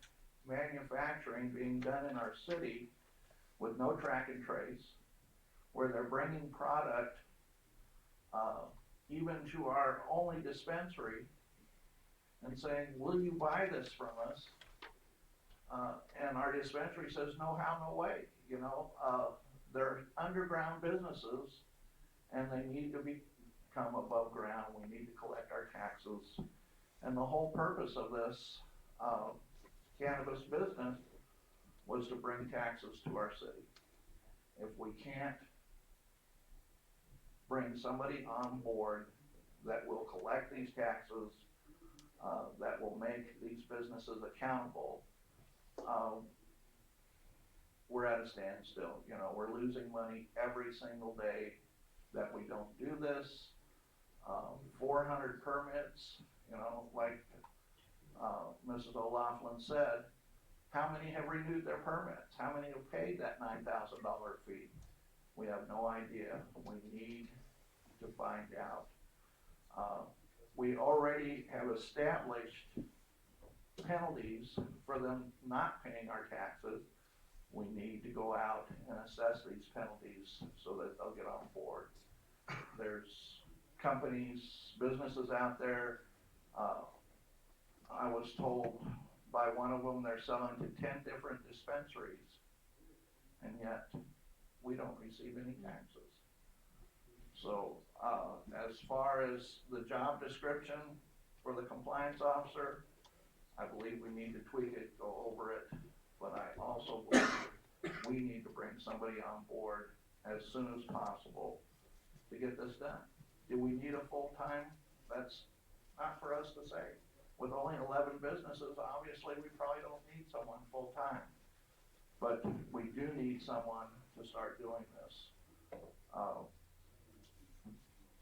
manufacturing being done in our city with no track and trace, where they're bringing product even to our only dispensary and saying, will you buy this from us? And our dispensary says, no how, no way. You know, they're underground businesses and they need to become above ground. We need to collect our taxes. And the whole purpose of this cannabis business was to bring taxes to our city. If we can't bring somebody on board that will collect these taxes, that will make these businesses accountable, we're at a standstill, you know, we're losing money every single day that we don't do this. 400 permits, you know, like, Mrs. O'Laughlin said, how many have renewed their permits? How many have paid that $9,000 fee? We have no idea. We need to find out. We already have established penalties for them not paying our taxes. We need to go out and assess these penalties so that they'll get on board. There's companies, businesses out there, I was told by one of them they're selling to 10 different dispensaries, and yet we don't receive any taxes. So as far as the job description for the compliance officer, I believe we need to tweak it, go over it, but I also believe we need to bring somebody on board as soon as possible to get this done. Do we need a full-time? That's not for us to say. With only 11 businesses, obviously, we probably don't need someone full-time. But we do need someone to start doing this.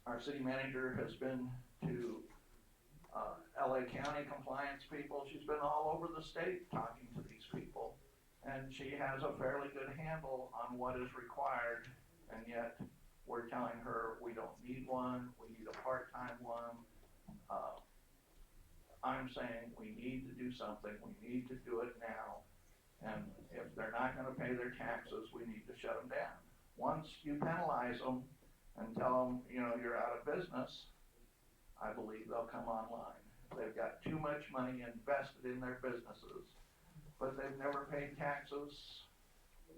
Our city manager has been to LA County compliance people. She's been all over the state talking to these people. And she has a fairly good handle on what is required, and yet we're telling her we don't need one, we need a part-time one. I'm saying we need to do something, we need to do it now. And if they're not gonna pay their taxes, we need to shut them down. Once you penalize them and tell them, you know, you're out of business, I believe they'll come online. They've got too much money invested in their businesses, but they've never paid taxes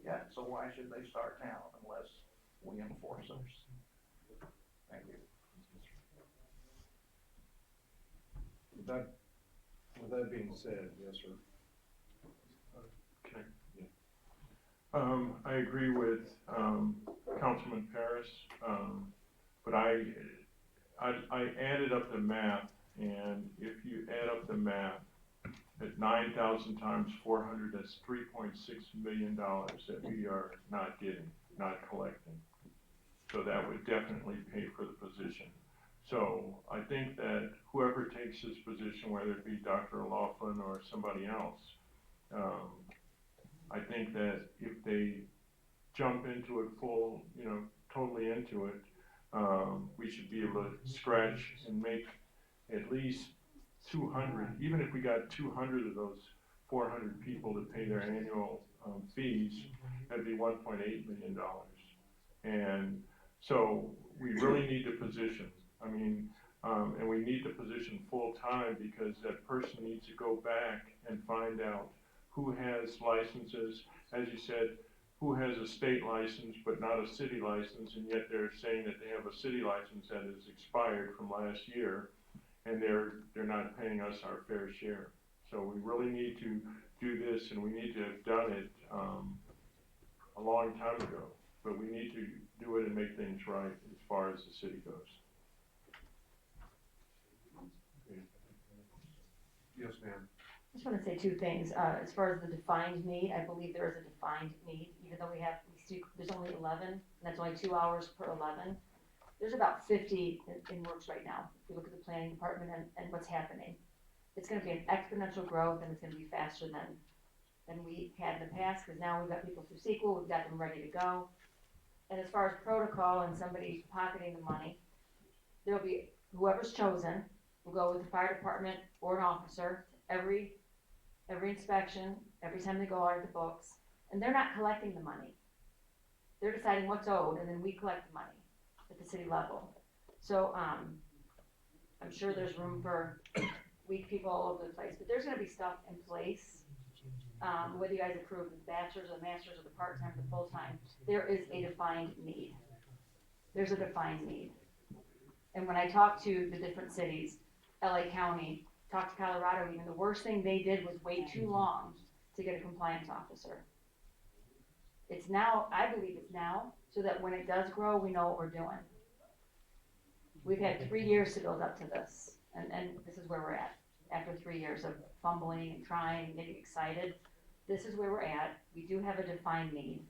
yet, so why should they start now unless we enforce them? Thank you. With that being said, yes, sir. Okay. I agree with, Councilman Paris, but I added up the math, and if you add up the math, at 9,000 times 400, that's $3.6 million that we are not getting, not collecting. So that would definitely pay for the position. So I think that whoever takes this position, whether it be Dr. O'Laughlin or somebody else, I think that if they jump into it full, you know, totally into it, we should be able to scratch and make at least 200, even if we got 200 of those 400 people to pay their annual fees, that'd be $1.8 million. And so we really need to position. I mean, and we need to position full time because that person needs to go back and find out who has licenses, as you said, who has a state license but not a city license, and yet they're saying that they have a city license that is expired from last year, and they're not paying us our fair share. So we really need to do this, and we need to have done it a long time ago. But we need to do it and make things right as far as the city goes. Yes, ma'am. I just want to say two things. As far as the defined need, I believe there is a defined need, even though there's only 11, and that's only 2 hours per 11. There's about 50 in works right now. If you look at the planning department and what's happening, it's going to be an exponential growth, and it's going to be faster than we had in the past, because now we've got people through SQL, we've got them ready to go. And as far as protocol and somebody pocketing the money, there'll be, whoever's chosen will go with the fire department or an officer every inspection, every time they go out of the books, and they're not collecting the money. They're deciding what's owed, and then we collect the money at the city level. So I'm sure there's room for weak people all over the place, but there's gonna be stuff in place, whether you guys approve the bachelors or the masters or the part-time or the full-time, there is a defined need. There's a defined need. And when I talk to the different cities, LA County, talk to Colorado, even the worst thing they did was wait too long to get a compliance officer. It's now, I believe it's now, so that when it does grow, we know what we're doing. We've had 3 years to build up to this, and this is where we're at. After 3 years of fumbling and trying and getting excited, this is where we're at. We do have a defined need.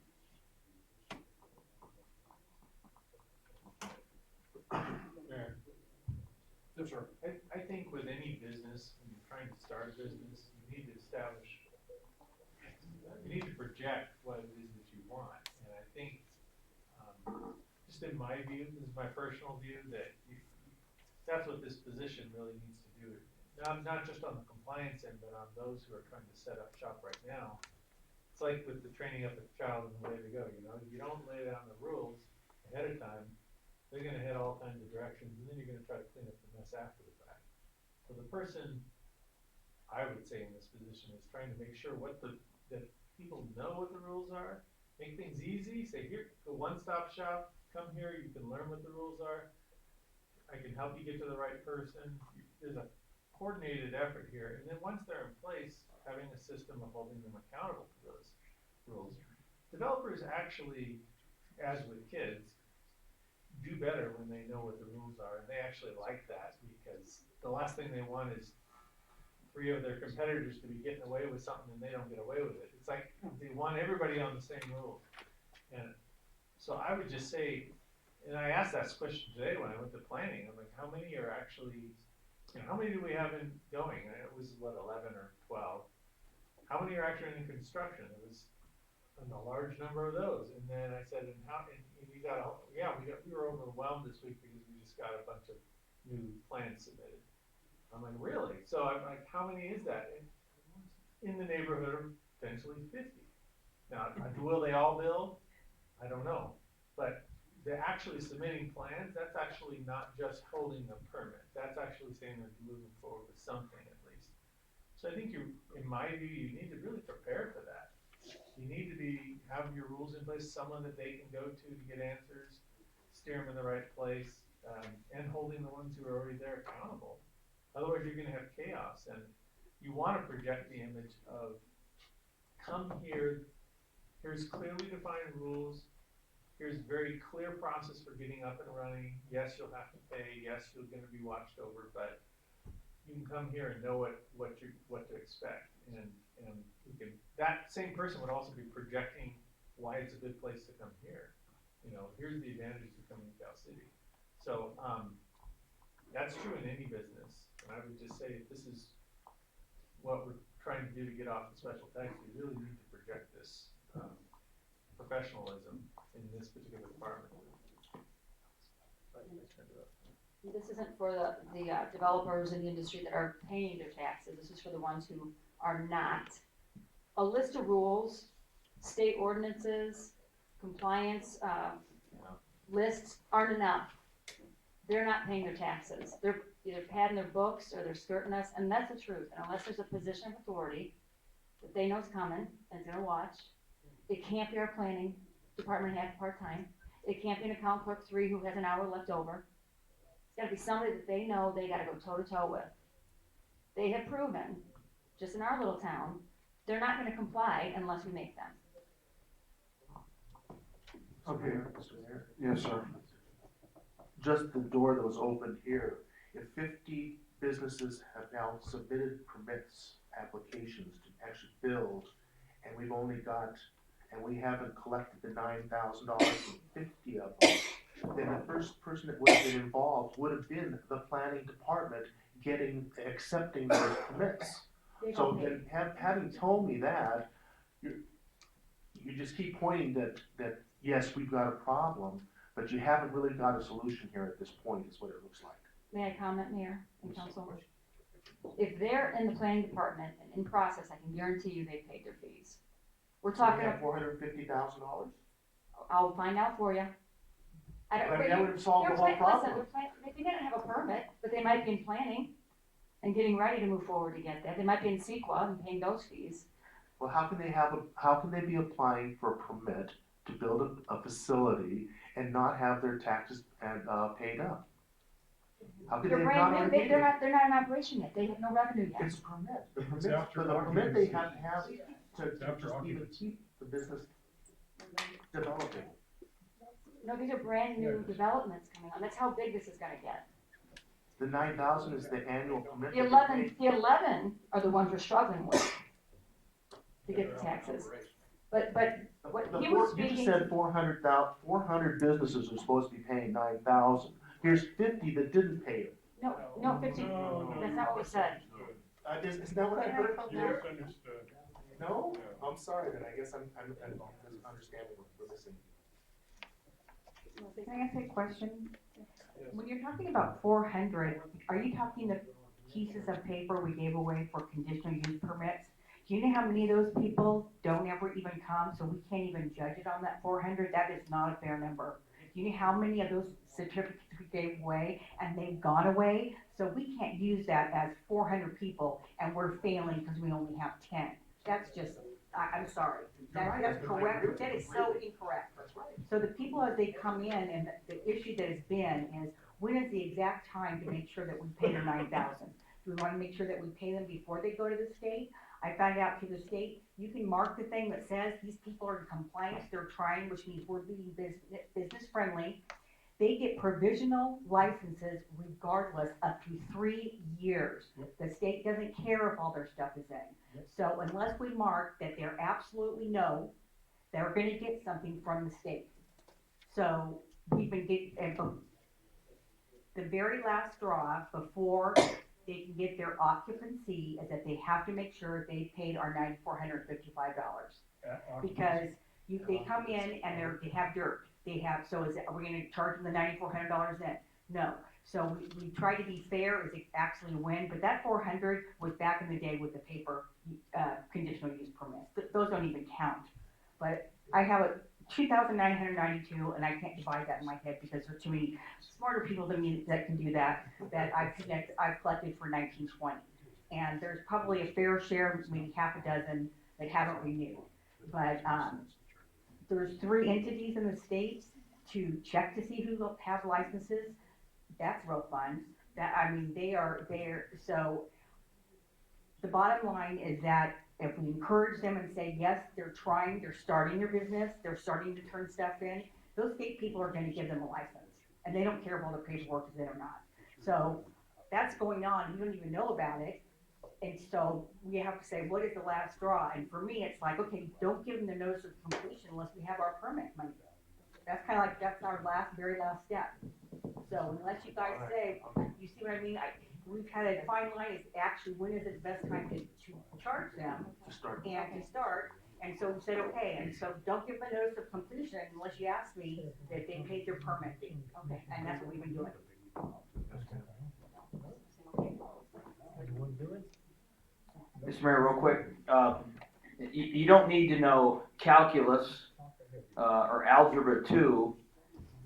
Mayor, Yes, sir. I think with any business, when you're trying to start a business, you need to establish, you need to project what it is that you want. And I think, just in my view, this is my personal view, that that's what this position really needs to do. Not just on the compliance end, but on those who are trying to set up shop right now. It's like with the training up a child and the way to go, you know, you don't lay down the rules ahead of time, they're gonna head all kinds of directions, and then you're gonna try to clean up the mess after the fact. So the person, I would say in this position, is trying to make sure that people know what the rules are, make things easy, say here, go one-stop shop, come here, you can learn what the rules are, I can help you get to the right person. There's a coordinated effort here, and then once they're in place, having a system of holding them accountable to those rules. Developers actually, as with kids, do better when they know what the rules are, and they actually like that, because the last thing they want is 3 of their competitors to be getting away with something and they don't get away with it. It's like, they want everybody on the same rules. And so I would just say, and I asked that question today when I went to planning, I'm like, how many are actually, how many do we have in going? And it was, what, 11 or 12? How many are actually in construction? It was a large number of those. And then I said, and we were overwhelmed this week because we just got a bunch of new plans submitted. I'm like, really? So I'm like, how many is that? In the neighborhood of potentially 50. Now, will they all build? I don't know. But they're actually submitting plans. That's actually not just holding the permit. That's actually saying they're moving forward with something at least. So I think in my view, you need to really prepare for that. You need to have your rules in place, someone that they can go to get answers, steer them in the right place, and holding the ones who are already there accountable. Otherwise, you're gonna have chaos, and you wanna project the image of, come here, here's clearly defined rules, here's very clear process for getting up and running. Yes, you'll have to pay, yes, you're gonna be watched over, but you can come here and know what to expect. And you can, that same person would also be projecting why it's a good place to come here. You know, here's the advantages of coming to Cal City. So, that's true in any business. And I would just say, if this is what we're trying to do to get off the special tax, we really need to project this, professionalism in this particular department. This isn't for the developers in the industry that are paying their taxes. This is for the ones who are not. A list of rules, state ordinances, compliance, lists aren't enough. They're not paying their taxes. They're either padding their books or they're skirting us, and that's the truth. And unless there's a position of authority that they know is coming and is gonna watch, it can't be our planning department head part-time. It can't be an account clerk 3 who has an hour left over. It's gotta be somebody that they know they gotta go toe-to-toe with. They have proven, just in our little town, they're not gonna comply unless we make them. Okay, Mr. Mayor. Yes, sir. Just the door that was opened here, if 50 businesses have now submitted permits, applications to actually build, and we've only got, and we haven't collected the $9,000 from 50 of them, then the first person that would have been involved would have been the planning department accepting those permits. So then having told me that, you just keep pointing that yes, we've got a problem, but you haven't really got a solution here at this point, is what it looks like. May I comment, Mayor and Council? If they're in the planning department and in process, I can guarantee you they paid their fees. We're talking. $450,000? I'll find out for you. That would have solved the whole problem. Listen, they didn't have a permit, but they might be in planning and getting ready to move forward to get that. They might be in CEQA and paying those fees. Well, how can they be applying for a permit to build a facility and not have their taxes paid up? How can They're they brand not? new. They're not in operation yet. They have no revenue yet. It's a permit. The permit they have to have to just even keep the business developing. No, these are brand new developments coming on. That's how big this is gonna get. The 9,000 is the annual permit. The 11 are the ones we're struggling with. to get the taxes. But what The he four- was You just speaking, said 400 businesses are supposed to be paying 9,000. Here's 50 that didn't pay it. no, 50, that's not what we said. Is that what I heard out You there? misunderstood. No? I'm sorry, then I guess I'm misunderstanding what we're missing. Can I ask a question? When you're talking about 400, are you talking the pieces of paper we gave away for conditional use permits? Do you know how many of those people don't ever even come, so we can't even judge it on that 400? That is not a fair number. Do you know how many of those certificates we gave away and they've gone away? So we can't use that as 400 people and we're failing because we only have 10. That's just, I'm sorry. That's correct. That is so incorrect. So the people as they come in, and the issue that has been is, when is the exact time to make sure that we pay the 9,000? Do we want to make sure that we pay them before they go to the state? I found out through the state, you can mark the thing that says these people are in compliance, they're trying, which means we're being business friendly. They get provisional licenses regardless up to 3 years. The state doesn't care if all their stuff is in. So unless we mark that they're absolutely no, they're gonna get something from the state. So we've been getting, the very last straw before they can get their occupancy is that they have to make sure they paid our $9,455. Because they come in and they have dirt. So are we gonna charge them the $9,400 then? No. So we try to be fair as it actually win, but that 400 was back in the day with the paper, conditional use permits. Those don't even count. But I have a 2,992 and I can't divide that in my head because there's too many smarter people than me that can do that I've collected for 1920. And there's probably a fair share, maybe half a dozen that haven't renewed. But, there's 3 entities in the state to check to see who have licenses. That's real fun. So the bottom line is that if we encourage them and say, yes, they're trying, they're starting their business, they're starting to turn stuff in, those state people are gonna give them a license. And they don't care if all the paperwork is in or not. So that's going on, we don't even know about it. And so we have to say, what is the last straw? And for me, it's like, okay, don't give them the notice of completion unless we have our permit money. That's kind of like, that's our very last step. So unless you guys say, you see what I mean? We've had a fine line, is actually when is it the best time to charge them? To start. And so we said, okay, and so don't give them a notice of completion unless you ask me that they paid their permit fee. Okay, and that's what we've been doing. Mr. Mayor, real quick, you don't need to know calculus, or algebra 2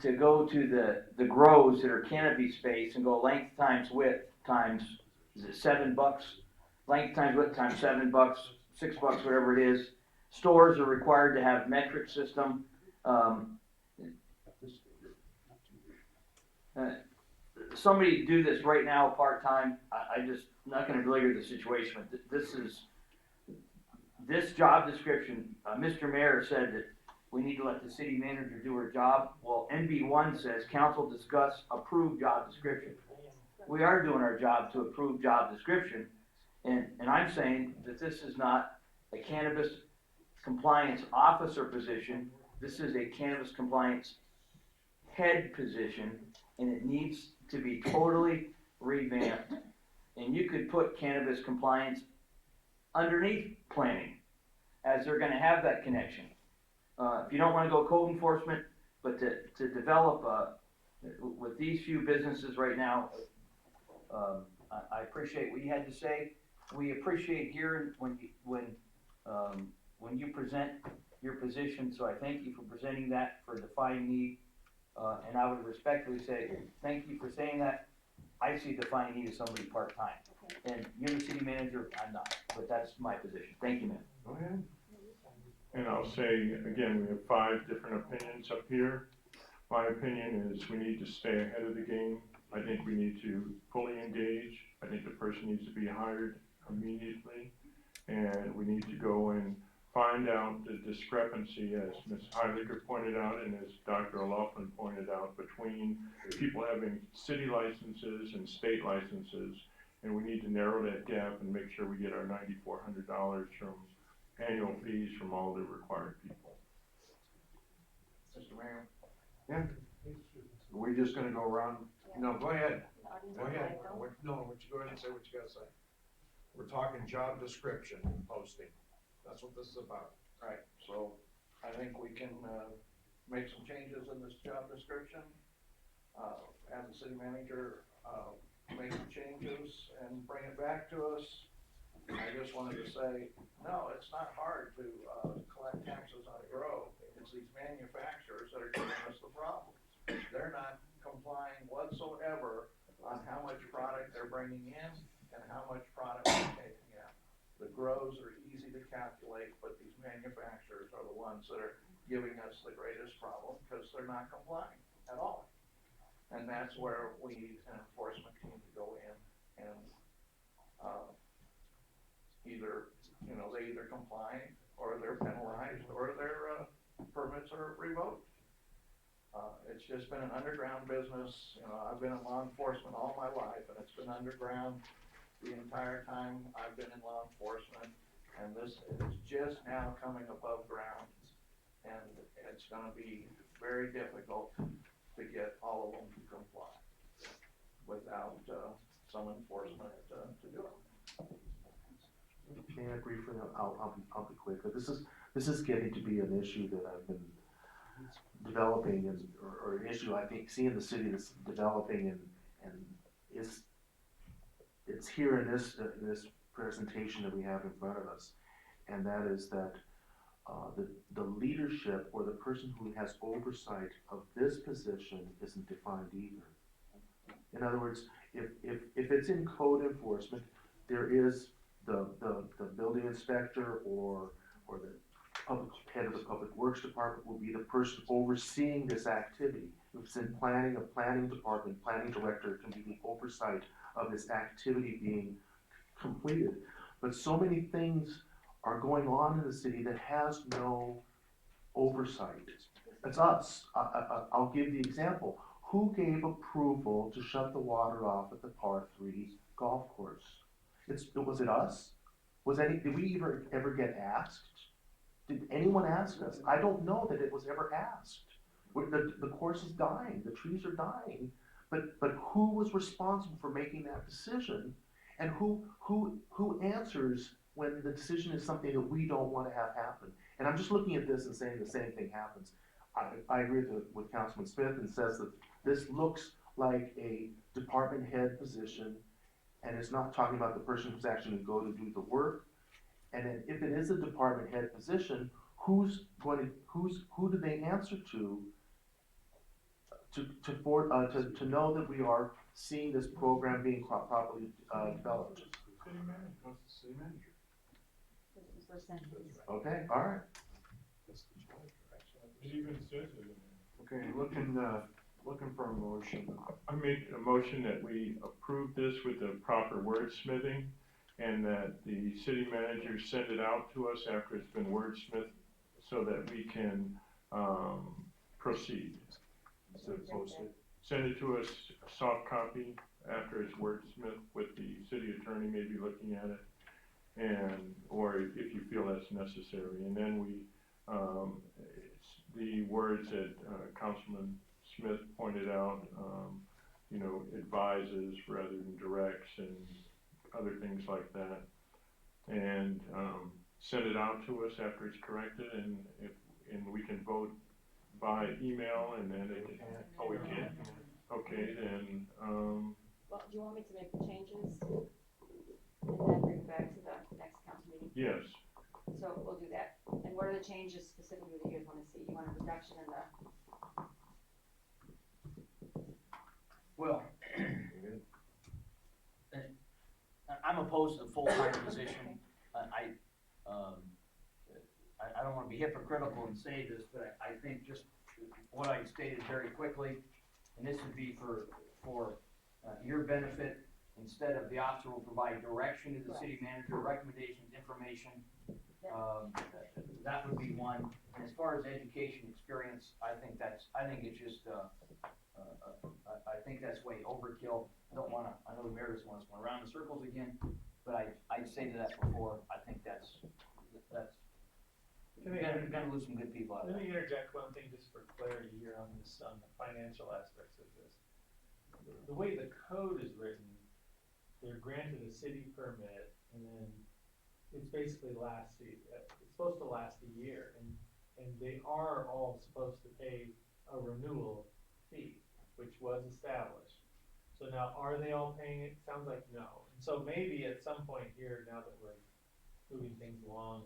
to go to the grows that are canopy space and go length times width times, is it $7? Length times width times $7, $6, whatever it is. Stores are required to have metric system. Somebody do this right now part-time. I just not gonna belabor the situation, but this job description, Mr. Mayor said that we need to let the city manager do her job. Well, NB1 says council discuss approve job description. We are doing our job to approve job description, and I'm saying that this is not a cannabis compliance officer position. This is a cannabis compliance head position, and it needs to be totally revamped. And you could put cannabis compliance underneath planning, as they're gonna have that connection. If you don't wanna go code enforcement, but to develop, with these few businesses right now, I appreciate what you had to say. We appreciate hearing when you present your position, so I thank you for presenting that for defined need. And I would respectfully say, thank you for saying that. I see defined need as somebody part-time. And you're the city manager, I'm not, but that's my position. Thank you, ma'am. Go ahead. And I'll say, again, we have 5 different opinions up here. My opinion is we need to stay ahead of the game. I think we need to fully engage. I think the person needs to be hired immediately. And we need to go and find out the discrepancy, as Ms. Heiliger pointed out and as Dr. O'Loughlin pointed out, between people having city licenses and state licenses. And we need to narrow that gap and make sure we get our $9,400 from annual fees from all the required people. Mr. Mayor? Yeah. We're just gonna go around, no, go ahead. Go ahead, what you go ahead and say what you gotta say. We're talking job description posting, that's what this is about. Right, so I think we can, make some changes in this job description. Have the city manager, make some changes and bring it back to us. I just wanted to say, no, it's not hard to, collect taxes on grow. It's these manufacturers that are giving us the problems. They're not complying whatsoever on how much product they're bringing in and how much product they're taking out. The grows are easy to calculate, but these manufacturers are the ones that are giving us the greatest problem because they're not complying at all. And that's where we need an enforcement team to go in and, either, they either comply or they're penalized or their, permits are revoked. It's just been an underground business, I've been in law enforcement all my life and it's been underground the entire time I've been in law enforcement. And this is just now coming above ground and it's gonna be very difficult to get all of them to comply without, some enforcement, to do it. May I briefly, I'll be quick, but this is getting to be an issue that I've been developing or an issue I think see in the city that's developing and it's here in this presentation that we have in front of us, and that is that the leadership or the person who has oversight of this position isn't defined either. In other words, if it's in code enforcement, there is the building inspector or the head of the public works department will be the person overseeing this activity. If it's in planning, a planning department, planning director can be the oversight of this activity being completed. But so many things are going on in the city that has no oversight. It's us. I'll give the example. Who gave approval to shut the water off at the par 3 golf course? Was it us? Did we ever get asked? Did anyone ask us? I don't know that it was ever asked. The course is dying, the trees are dying, but who was responsible for making that decision? And who answers when the decision is something that we don't want to have happen? And I'm just looking at this and saying the same thing happens. I agree with Councilman Smith and says that this looks like a department head position, and it's not talking about the person who's actually going to go to do the work. And then if it is a department head position, who do they answer to know that we are seeing this program being properly developed? City manager, city manager. Okay, all right. It even says it in there. Okay, looking for a motion. I make a motion that we approve this with the proper wordsmithing and that the city manager send it out to us after it's been wordsmithed so that we can, proceed. Send it to us, a soft copy after it's wordsmithed with the city attorney maybe looking at it, or if you feel that's necessary. And then we, it's the words that Councilman Smith pointed out, advises rather than directs and other things like that. And send it out to us after it's corrected, and we can vote by email, and then it can, we can? Okay, then, Well, do you want me to make the changes and then bring it back to the next council meeting? yes. So we'll do that. And what are the changes specifically that you guys wanna see? You want a reduction in the, Well, I'm opposed to the full-time position. I don't wanna be hypocritical and say this, but I think just what I stated very quickly, and this would be for your benefit, instead of the officer will provide direction to the city manager, recommendations, information, that would be one. And as far as education experience, I think it's just, I think that's way overkill. I know the mayor doesn't want us going around in circles again, but I stated that before. I think that's We're gonna lose some good people out of Let that. me interject one thing just for clarity here on this, on the financial aspects of this. The way the code is written, they're granted a city permit and then it's basically it's supposed to last a year and they are all supposed to pay a renewal fee, which was established. So now, are they all paying it? Sounds like no. And so maybe at some point here, now that we're moving things along,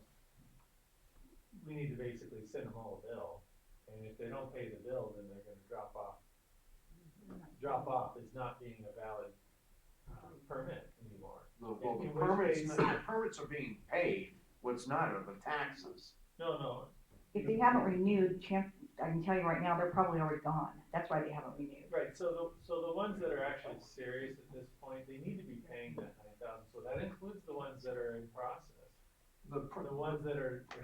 we need to basically send them all a bill, and if they don't pay the bill, then they're gonna drop off. Drop off as not being a valid permit anymore. Well, In the which case- permits are being paid, what's not are the taxes. No, If they haven't renewed, I can tell you right now, they're probably already gone. That's why they haven't renewed. right, so the ones that are actually serious at this point, they need to be paying that 9,000, so that includes the ones that are in process. The ones that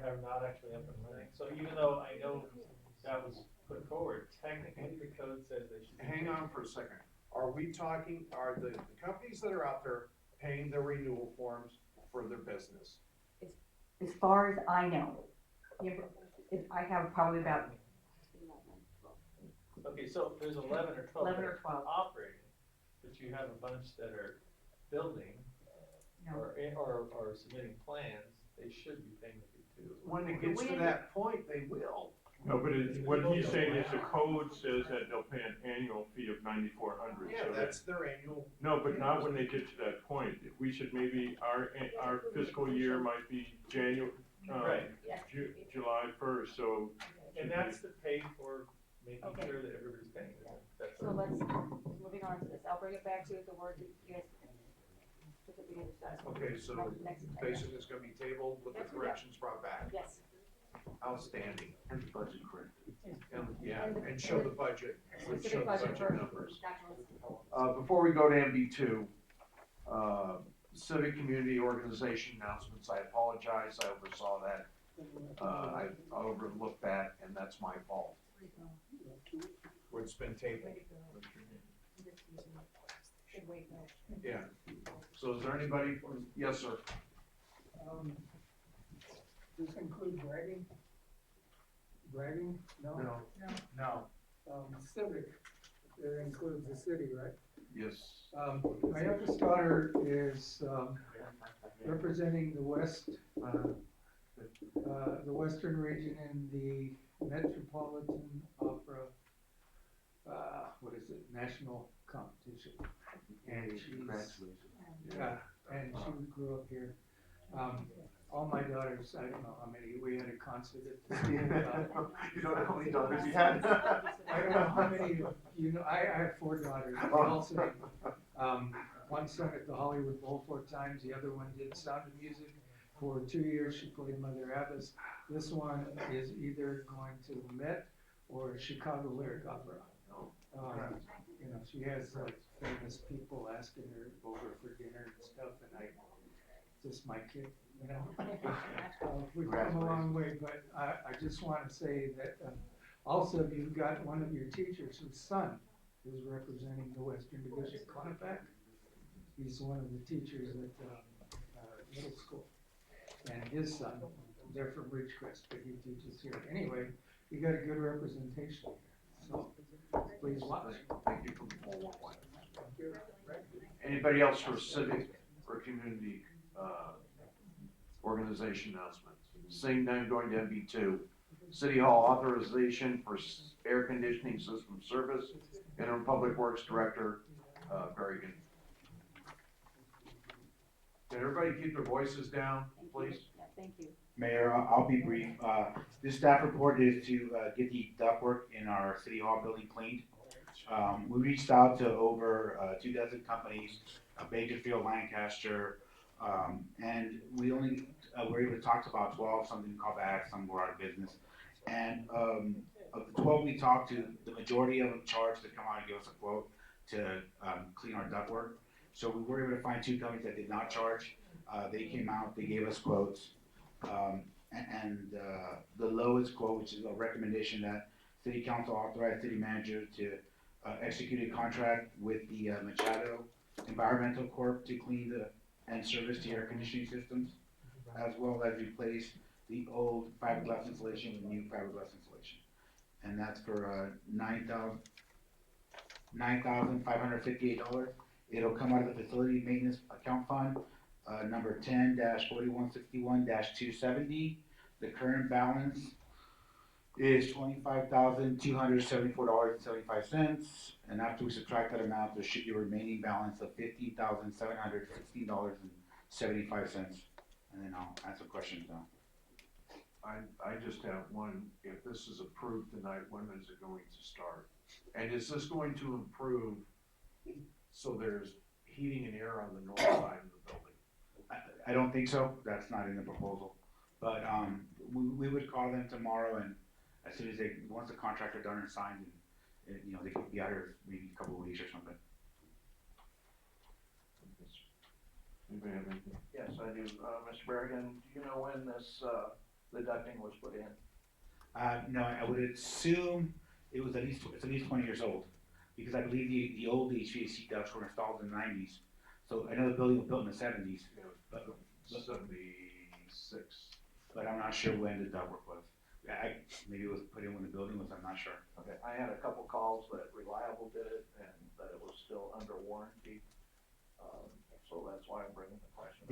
have not actually up and running, so even though I know that was put forward, technically the code says they should. Hang on for a second. Are we talking, are the companies that are out there paying their renewal forms for their business? As far as I know, I have probably about Okay, so there's 11 or 12 11 that or 12. are operating, but you have a bunch that are building No. or submitting plans, they should be paying the fee too. When it gets to that point, they will. No, but what he's saying is the code says that they'll pay an annual fee of $9,400. Yeah, that's their annual. No, but not when they get to that point. We should maybe, our fiscal year might be Right. July 1st, so. And that's to pay for making Okay. sure that everybody's paying. That's So let's, moving on to this, I'll bring it back to the word that you guys took at the other side. Okay, so Next. basically it's gonna be tabled with the Yes, yeah. corrections brought back. Yes. Outstanding. And the budget corrected. Yeah, And the- and show the budget, show the Specific budget budget for numbers. documents. Before we go to MB2, civic community organization announcements, I apologize, I oversaw that. I overlooked that, and that's my fault. Where it's been tabled. Yeah. So is there anybody, yes, sir? Does this include bragging? Bragging? No? No. Civic, it includes the city, right? Yes. My youngest daughter is, representing the western region in the Metropolitan Opera, national competition. And she's, yeah, and she grew up here. All my daughters, I don't know how many, we had a concert at the school. You don't know how many daughters you had? I don't know how many, I have 4 daughters. They all sing. One sung at the Hollywood Bowl 4 times, the other one did Sound of Music. For 2 years, she played Mother Abbess. This one is either going to the Met or Chicago Lyric Opera. She has like famous people asking her over for dinner and stuff, and just my kid, we've come a long way, but I just want to say that also you've got one of your teachers whose son is representing the Western Division, Connepack. He's one of the teachers at middle school, and his son, they're from Ridgecrest, but he teaches here. Anyway, you got a good representation here, so please watch. Thank you for the forward. Anybody else for civic or community organization announcements? Seeing none, going to MB2. City Hall authorization for air conditioning system service. Interim Public Works Director, Berrigan. Can everybody keep their voices down, please? Yeah, thank you. Mayor, I'll be brief. This staff report is to get the ductwork in our City Hall building cleaned. We reached out to over 2 dozen companies, Bakersfield, Lancaster, and we only were able to talk to about 12. Some didn't call back, some were out of business. And of the 12 we talked to, the majority of them charged to come out and give us a quote to clean our ductwork. So we were able to find 2 companies that did not charge. They came out, they gave us quotes. And the lowest quote, which is a recommendation that City Council authorize City Manager to execute a contract with the Machado Environmental Corp to clean and service the air conditioning systems, as well as replace the old fiberglass insulation with new fiberglass insulation. And that's for, $9,558. It'll come out of the facility maintenance account fund, number 10-4161-270. The current balance is $25,274.75, and after we subtract that amount, there should be a remaining balance of $15,716.75. And then I'll answer questions now. I just have one, if this is approved tonight, when is it going to start? And is this going to improve, so there's heating and air on the north side of the building? I don't think so, that's not in the proposal, but, we would call them tomorrow, and as soon as once the contracts are done and signed, and, you know, they could be out here maybe a couple of weeks or something. Anybody have anything? Yes, I do. Mr. Berrigan, do you know when this, the ducting was put in? No, I would assume it's at least 20 years old, because I believe the old HVAC ducts were installed in the 90s. So I know the building was built in the 70s, but 76. But I'm not sure when the ductwork was. Maybe it was put in when the building was, I'm not sure. Okay, I had a couple calls that Reliable did it and that it was still under warranty. So that's why I'm bringing the question up.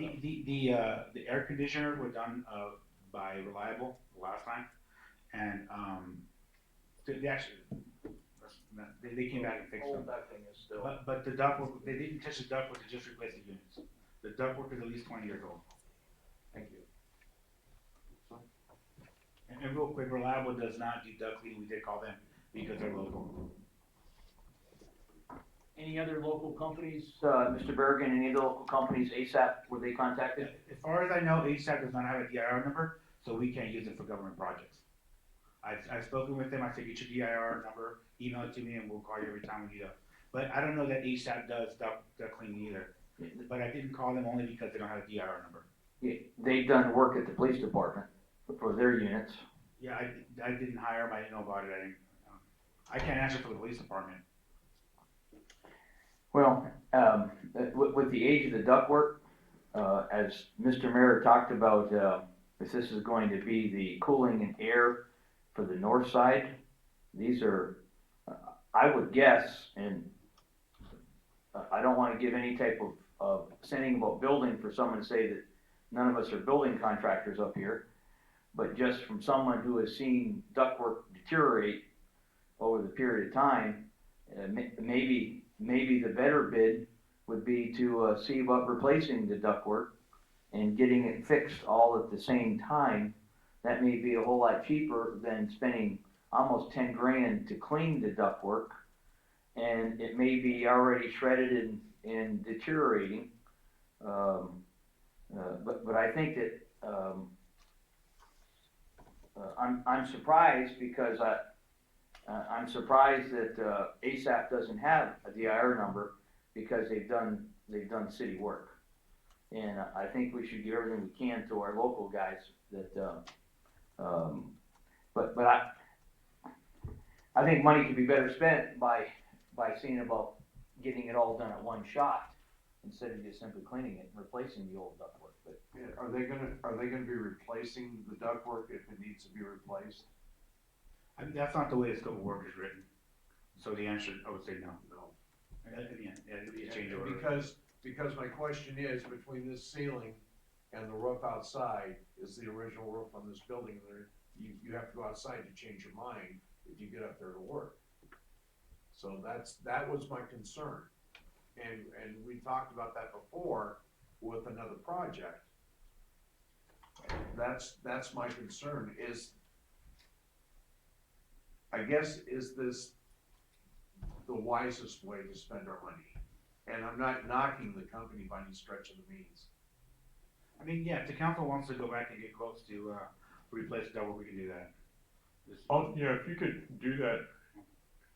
The air conditioner were done by Reliable the last time, and they actually they came back and fixed them. Old ducting is still. But the ductwork, they didn't touch the ductwork, they just replaced the units. The ductwork is at least 20 years old. Thank you. And real quick, Reliable does not do duct cleaning, we did call them because they're local. Any other local companies, Mr. Bergen, any other local companies, ASAP, were they contacted? As far as I know, HSAP does not have a DIR number, so we can't use it for government projects. I've spoken with them, I said, get your DIR number, email it to me, and we'll call you every time we need a, but I don't know that HSAP does duct cleaning either. But I didn't call them only because they don't have a DIR number. Yeah, they've done work at the police department for their units. Yeah, I didn't hire them, I didn't know about it, I can't answer for the police department. Well, with the age of the ductwork, as Mr. Mayor talked about, if this is going to be the cooling and air for the north side, these are, I would guess, and I don't want to give any type of saying about building for someone to say that none of us are building contractors up here, but just from someone who has seen ductwork deteriorate over the period of time, maybe the better bid would be to see about replacing the ductwork and getting it fixed all at the same time. That may be a whole lot cheaper than spending almost 10 grand to clean the ductwork, and it may be already shredded and deteriorating. But I think that I'm surprised because I'm surprised that ASAP doesn't have a DIR number because they've done city work, and I think we should give everything we can to our local guys that. But I think money could be better spent by seeing about getting it all done at one shot instead of just simply cleaning it and replacing the old ductwork. But Yeah, are they gonna be replacing the ductwork if it needs to be replaced? I mean, that's not the way the scope of work is written. So the answer, I would say no. No. Again, it'd be a change order. Because my question is, between this ceiling and the roof outside is the original roof on this building, there, you have to go outside to change your mind if you get up there to work. So that was my concern. And we talked about that before with another project. That's my concern is, I guess, is this the wisest way to spend our money? And I'm not knocking the company by any stretch of the means. I mean, yeah, if the council wants to go back and get quotes to replace the ductwork, we can do that. Oh, yeah, if you could do that,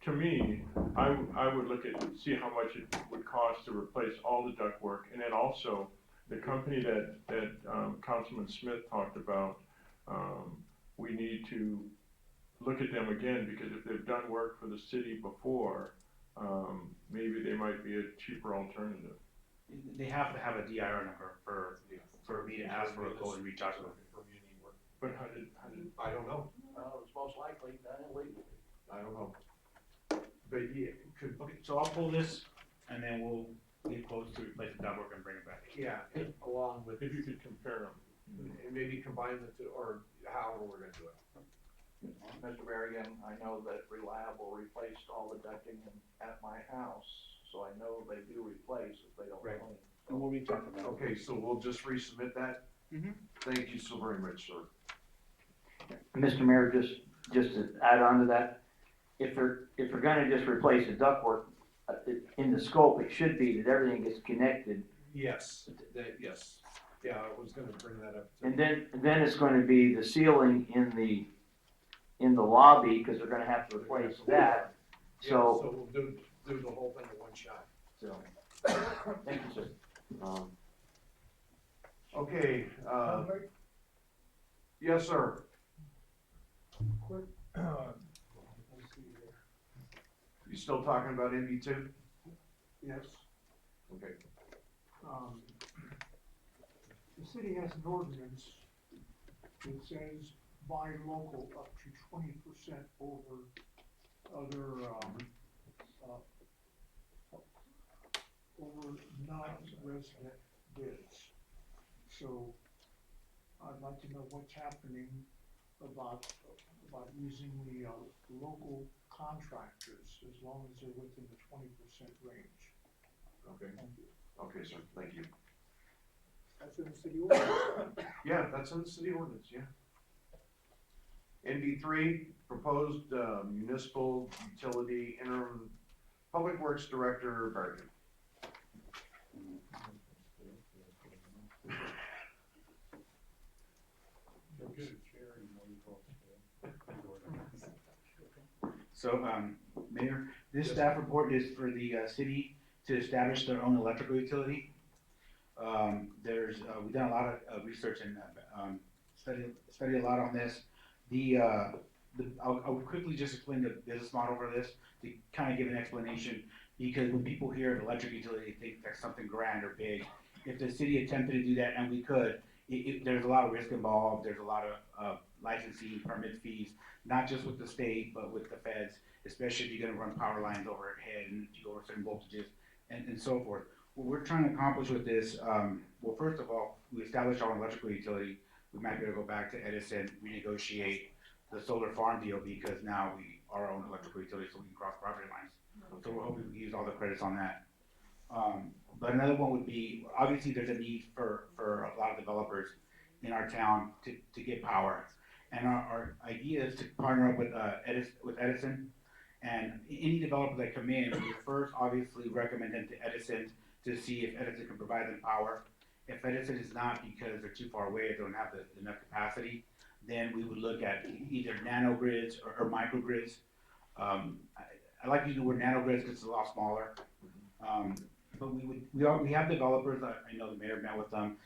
to me, I would look at, see how much it would cost to replace all the ductwork, and then also the company that Councilman Smith talked about, we need to look at them again, because if they've done work for the city before, maybe they might be a cheaper alternative. They have to have a DIR number for me to ask for a quote and reach out to them. But how did, I don't know, It's most likely done illegally. I don't know. But yeah, could, Okay, so I'll pull this, and then we'll get quotes to replace the ductwork and bring it back. yeah, and along with, if you could compare them. and maybe combine the two, or however we're gonna do it. Mr. Berrigan, I know that Reliable replaced all the ducting at my house, so I know they do replace if they don't Right. clean. And we'll reach out to them. Okay, so we'll just resubmit that? Mhm. Thank you so very much, sir. Mr. Mayor, just to add on to that, if they're gonna just replace the ductwork, in the scope, it should be that everything gets connected. Yes, yes, yeah, I was gonna bring that up. too. And then it's gonna be the ceiling in the lobby, cause they're gonna have to replace that. Yeah, So, so we'll do the whole thing in one shot. so, thank you, sir. Okay, yes, sir. Quick, let's see here. You still talking about MB2? Yes, Okay. the city has an ordinance that says buy local up to 20% over other, over non-resident bids. So I'd like to know what's happening about using the, local contractors as long as they're within the 20% range. Okay, Thank you. okay, sir, thank you. That's in the city ordinance. Yeah, that's in the city ordinance, yeah. NB3, proposed municipal utility interim public works director, Bergen. So, Mayor, this staff report is for the city to establish their own electrical utility. We've done a lot of research and study a lot on this. I'll quickly just explain the business model for this to kind of give an explanation, because when people hear an electric utility, they think that's something grand or big. If the city attempted to do that, and we could, there's a lot of risk involved. There's a lot of licensing, permit fees, not just with the state, but with the feds, especially if you're gonna run power lines overhead and if you go over certain voltages and so forth. What we're trying to accomplish with this, well, first of all, we established our own electrical utility. We might be able to go back to Edison, renegotiate the solar farm deal, because now we are our own electrical utility, so we can cross property lines. So we're hoping we can use all the credits on that. But another one would be, obviously there's a need for a lot of developers in our town to get power. And our idea is to partner up with Edison, and any developer that come in, we first obviously recommend them to Edison to see if Edison can provide them power. If Edison is not, because they're too far away, they don't have enough capacity, then we would look at either nanogrids or microgrids. I like to use the word nanogrids because it's a lot smaller. But we have developers. I know the mayor met with them.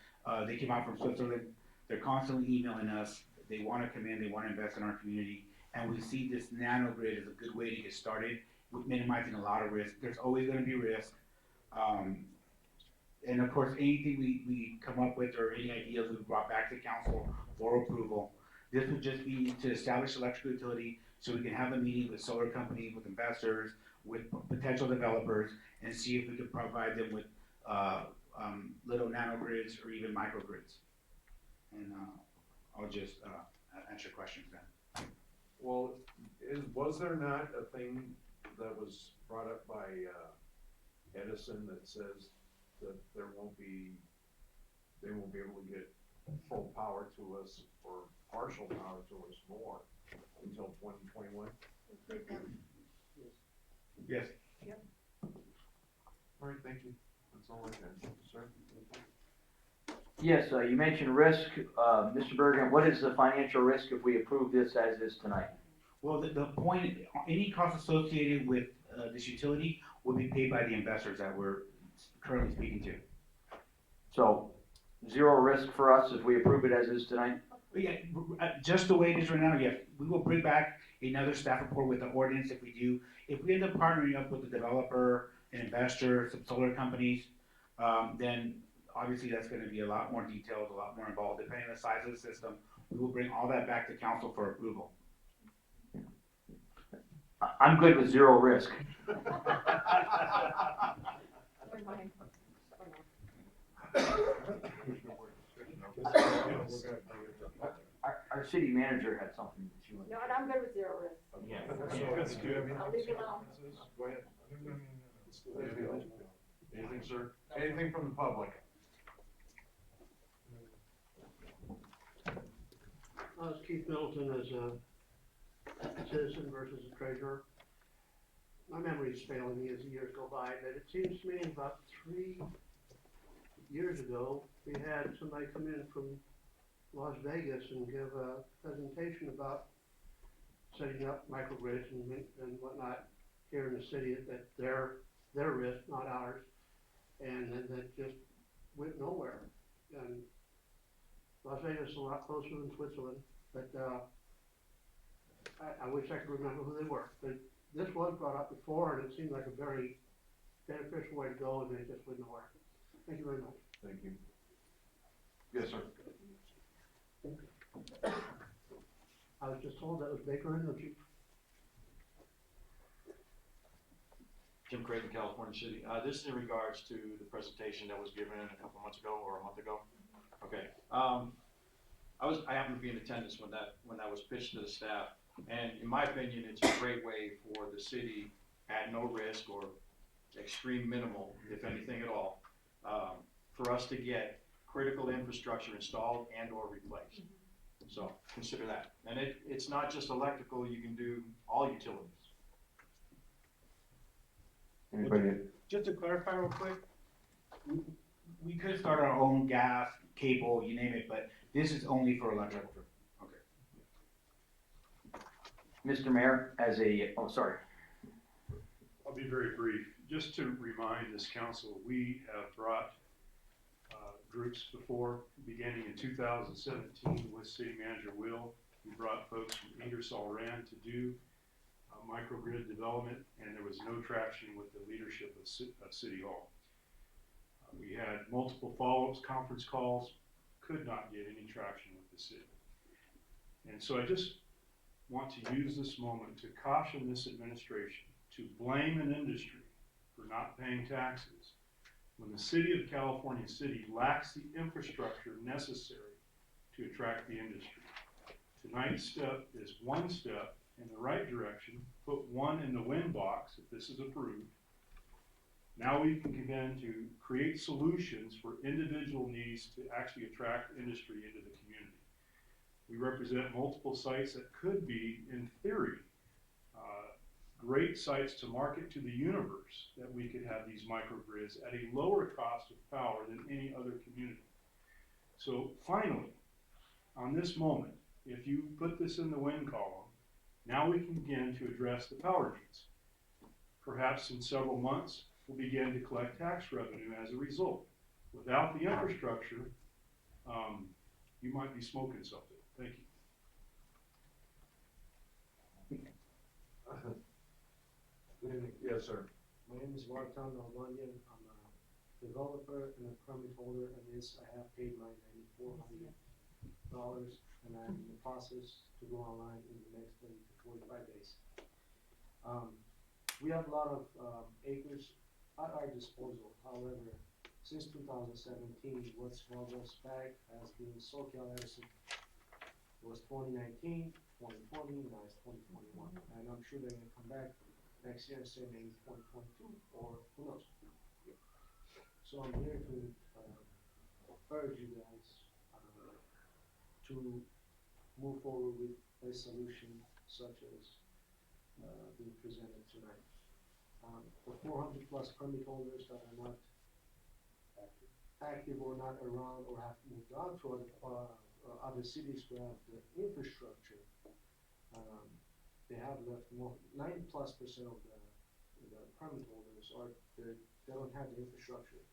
They came out from Switzerland. They're constantly emailing us. They want to come in. They want to invest in our community. And we see this nanogrid as a good way to get started with minimizing a lot of risk. There's always going to be risk. And of course, anything we come up with or any ideas we brought back to council for approval, this would just be to establish electrical utility so we can have a meeting with solar companies, with investors, with potential developers, and see if we could provide them with little nanogrids or even microgrids. And I'll just answer questions then. Well, was there not a thing that was brought up by Edison that says that they won't be able to get full power to us or partial power to us more until 2021? Yes. Yep. All right, thank you. That's all I have, sir. Yes, you mentioned risk, Mr. Bergen, what is the financial risk if we approve this as is tonight? Well, the point, any costs associated with this utility will be paid by the investors that we're currently speaking to. So, zero risk for us if we approve it as is tonight? But yeah, just the way it is right now, yes. We will bring back another staff report with the ordinance if we do. If we end up partnering up with a developer, an investor, some solar companies, then obviously that's going to be a lot more detailed, a lot more involved, depending on the size of the system, we will bring all that back to council for approval. I'm good with zero risk. Our city manager had something that she wanted. No, and I'm good with zero risk. Yeah. I'll leave you alone. Go ahead. Anything, sir? Anything from the public? It's Keith Middleton as a citizen versus a treasurer. My memory is failing me as the years go by, but it seems to me about 3 years ago, we had somebody come in from Las Vegas and give a presentation about setting up microgrids and whatnot here in the city at their risk, not ours. And then that just went nowhere. And Las Vegas is a lot closer than Switzerland, but I wish I could remember who they were. But this was brought up before, and it seemed like a very beneficial way to go, and it just went nowhere. Thank you very much. Thank you. Yes, sir. I was just told that was Baker Energy. Jim Creighton, California City. This is in regards to the presentation that was given a couple months ago or a month ago. Okay. I happened to be in attendance when that was pitched to the staff, and in my opinion, it's a great way for the city at no risk or extreme minimal, if anything at all, for us to get critical infrastructure installed and or replaced. So consider that. And it's not just electrical, you can do all utilities. Anybody? Just to clarify real quick, we could start our own gas, cable, you name it, but this is only for electrical. Okay. Mr. Mayor, sorry. I'll be very brief. Just to remind this council, we have brought groups before, beginning in 2017 with City Manager Will. We brought folks from Ingersoll Rand to do microgrid development, and there was no traction with the leadership of City Hall. We had multiple follow-ups, conference calls, could not get any traction with the city. And so I just want to use this moment to caution this administration to blame an industry for not paying taxes when the city of California City lacks the infrastructure necessary to attract the industry. Tonight's step is one step in the right direction, put one in the win box if this is approved. Now we can begin to create solutions for individual needs to actually attract industry into the community. We represent multiple sites that could be, in theory, great sites to market to the universe that we could have these microgrids at a lower cost of power than any other community. So finally, on this moment, if you put this in the win column, now we can begin to address the power needs. Perhaps in several months, we'll begin to collect tax revenue as a result. Without the infrastructure, you might be smoking something. Thank you. Good evening. Yes, sir. My name is Martin Albanian. I'm a developer and a permit holder, and yes, I have paid my $9,400, and I'm in the process to go online in the next 30 to 45 days. We have a lot of acres at our disposal. However, since 2017, what's held us back has been SoCal Edison. It was 2019, 2020, now it's 2021, and I'm sure they're gonna come back next year and say maybe 2022, or who knows. So I'm here to urge you guys to move forward with a solution such as being presented tonight. The 400 plus permit holders that are not active or not around or have moved on to other cities who have the infrastructure, they have left 90+% of the permit holders they don't have the infrastructure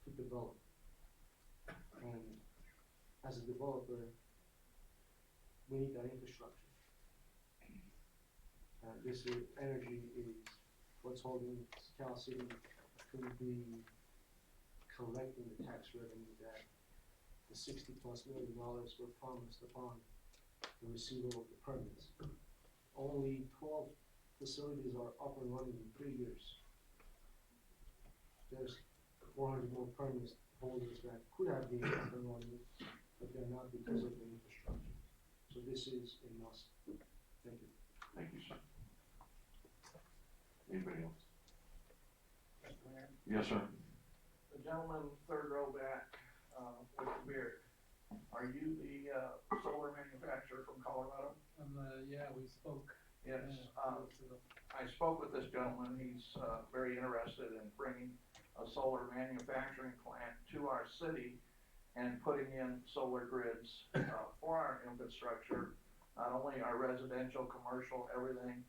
to develop. And as a developer, we need that infrastructure. This energy is what's holding Cal City to be collecting the tax revenue that the $60+ million were promised upon the receipt of the permits. Only 12 facilities are up and running in 3 years. There's 400 more permits holders that could have been up and running, but they're not because of the infrastructure. So this is a must. Thank you. Thank you, sir. Anybody else? Yes, sir. The gentleman, third row back, with the beard, are you the, solar manufacturer from Colorado? Yeah, we spoke. Yes, I spoke with this gentleman, he's, very interested in bringing a solar manufacturing plant to our city and putting in solar grids, for our infrastructure, not only our residential, commercial, everything.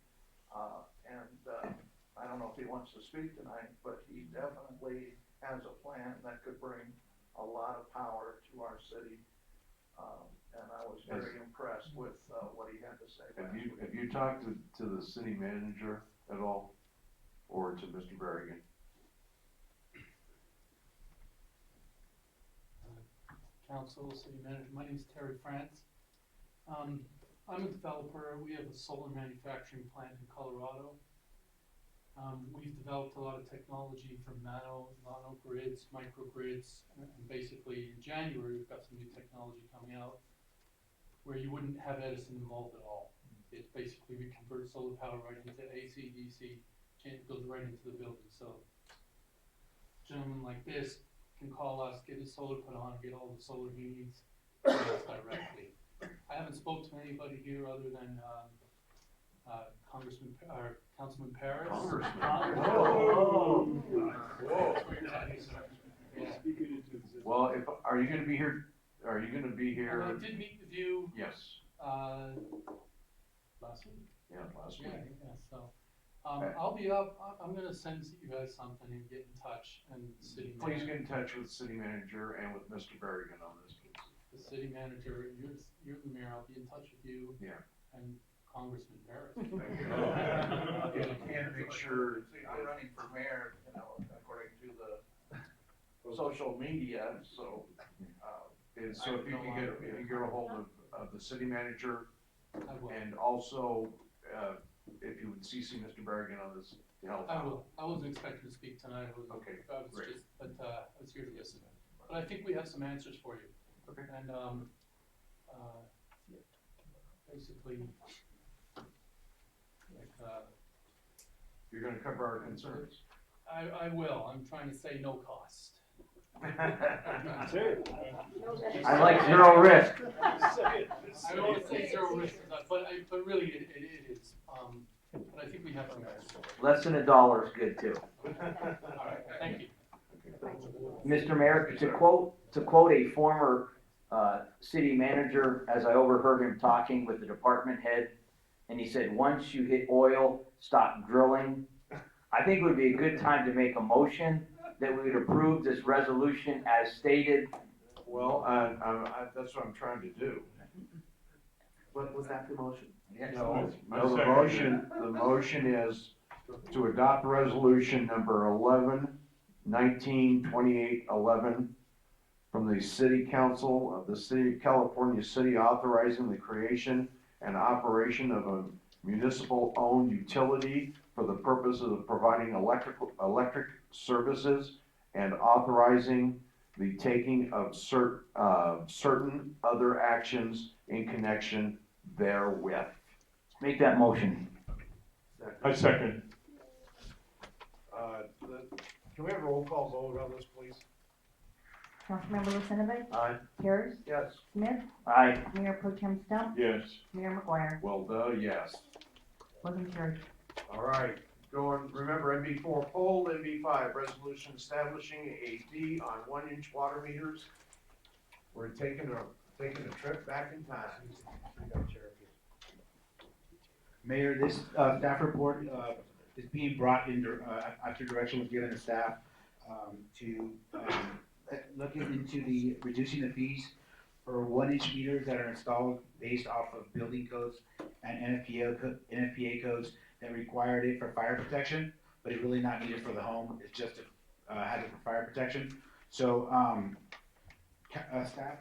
I don't know if he wants to speak tonight, but he definitely has a plan that could bring a lot of power to our city. And I was very impressed with, what he had to say. Have you talked to the city manager at all, or to Mr. Berrigan? Council, city manager, my name is Terry France. I'm a developer, we have a solar manufacturing plant in Colorado. We've developed a lot of technology from nano grids, microgrids, and basically in January, we've got some new technology coming out where you wouldn't have Edison involved at all. It's basically, we convert solar power right into AC, DC, and it goes right into the building. So gentlemen like this can call us, get his solar put on, get all the solar he needs from us directly. I haven't spoke to anybody here other than Congressman, or Councilman Paris. Congressman. Whoa. Well, are you gonna be here, are you gonna be here? I did meet with you, Yes, last week. yeah, last week. Yeah, so, I'll be up, I'm gonna send you guys something and get in touch and city Please manager. get in touch with the city manager and with Mr. Berrigan on this, please. The city manager, you're the mayor, I'll be in touch with you. Yeah. And Congressman Paris. And make sure. See, I'm running for mayor, you know, according to the social media, so, And so if you can get a hold of the city manager, I will. and also, if you would CC Mr. Berrigan on this, to help I out. will. I wasn't expecting to speak tonight. I was great. just, but, I was here to listen. But I think we have some answers for you. Okay. And, basically, like, You're gonna cover our concerns. I will. I'm trying to say no cost. I like zero risk. I don't want to say zero risk, but really it is. But I think we have some answers. Less than $1 is good too. All right, thank you. Mr. Mayor, to quote a former city manager, as I overheard him talking with the department head, and he said, once you hit oil, stop drilling. I think it would be a good time to make a motion that we would approve this resolution as stated. Well, that's what I'm trying to do. What was that the motion? No, the motion is to adopt resolution number 11/19/28/11 from the City Council of the City of California City authorizing the creation and operation of a municipal-owned utility for the purpose of providing electric services and authorizing the taking of certain other actions in connection therewith. Make that motion. I second. Can we have a roll call vote on this, please? Councilmember Lucinowicz? Aye. Harris? Yes. Smith? Aye. Mayor Pro Tem Stump? Yes. Mayor McGuire? Well, yes. Motion carried. All right, remember MB4 poll, MB5 resolution establishing a fee on 1-inch water meters. We're taking a trip back in time. Mayor, this staff report is being brought in after direction was given to staff to look into the reducing the fees for 1-inch meters that are installed based off of building codes and NFPA codes that required it for fire protection, but it's really not needed for the home. It's just had it for fire protection. So staff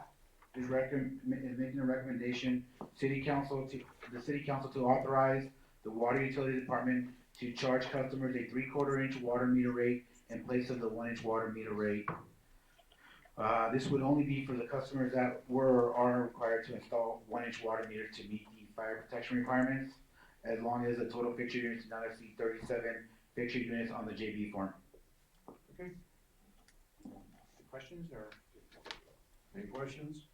is making a recommendation, the city council to authorize the water utility department to charge customers a 3/4 inch water meter rate in place of the 1 inch water meter rate. This would only be for the customers that were or are required to install 1 inch water meter to meet the fire protection requirements, as long as the total fixture units do not exceed 37 fixture units on the JB form. Okay. Questions or? Any questions?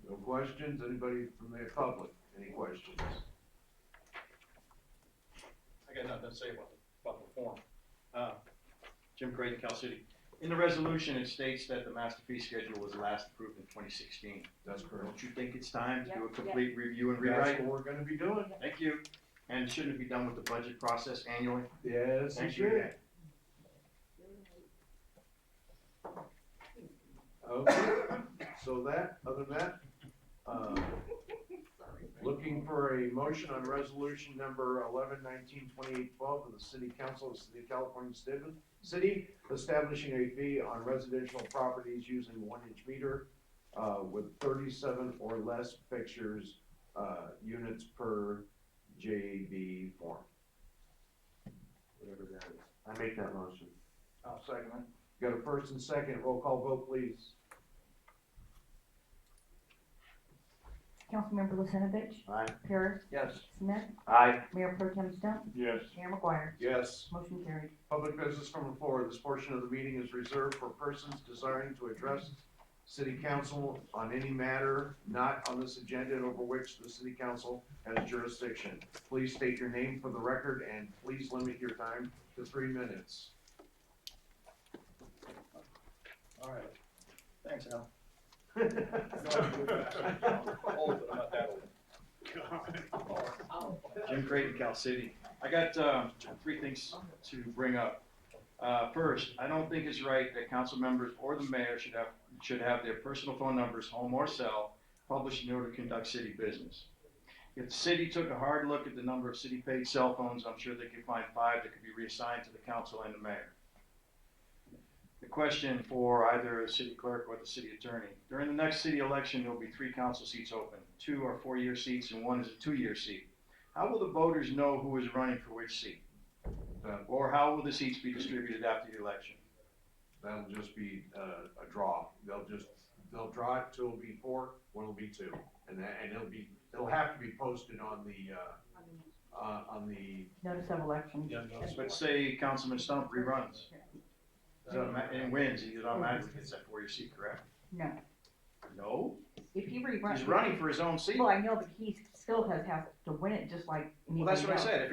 No questions? Anybody from the public? Any questions? I got nothing to say about the form. Jim Creighton, Cal City. In the resolution, it states that the master fee schedule was last approved in 2016. That's correct. Don't you think it's time to do a Yep. complete review and That's rewrite? what we're gonna be doing. Thank you. And shouldn't it be done with the budget process annually? Yes, Thank it you. should. Okay, so that, other than that, looking for a motion on resolution number 11/19/2812 of the City Council of the City of California City, establishing a fee on residential properties using 1 inch meter, with 37 or less fixtures, units per JB form. Whatever that is. I make that motion. I'll second it. Got a first and second, roll call vote, please. Councilmember Lucinovich. Aye. Pierce. Yes. Smith. Aye. Mayor Pro Tem Stump. Yes. Mayor McGuire. Yes. Motion carried. Public business from the floor. This portion of the meeting is reserved for persons desiring to address city council on any matter not on this agenda and over which the city council has jurisdiction. Please state your name for the record and please limit your time to 3 minutes. All right. Thanks, Al. Jim Creighton, Cal City. I got 3 things to bring up. First, I don't think it's right that council members or the mayor should have their personal phone numbers, home or cell, published in order to conduct city business. If the city took a hard look at the number of city-paid cell phones, I'm sure they could find 5 that could be reassigned to the council and the mayor. The question for either the city clerk or the city attorney. During the next city election, there will be 3 council seats open. 2 are 4-year seats and 1 is a 2-year seat. How will the voters know who is running for which seat? Or how will the seats be distributed after the election? That'll just be a draw. They'll draw it till it'll be 4, one will be 2. And it'll have to be posted on the Notice of election. But say Councilman Stump reruns and wins, he automatically gets that 4-year seat, correct? No. No? If he reruns. He's running for his own seat. Well, I know, but he still has to win it just like anybody Well, that's what I else. said, if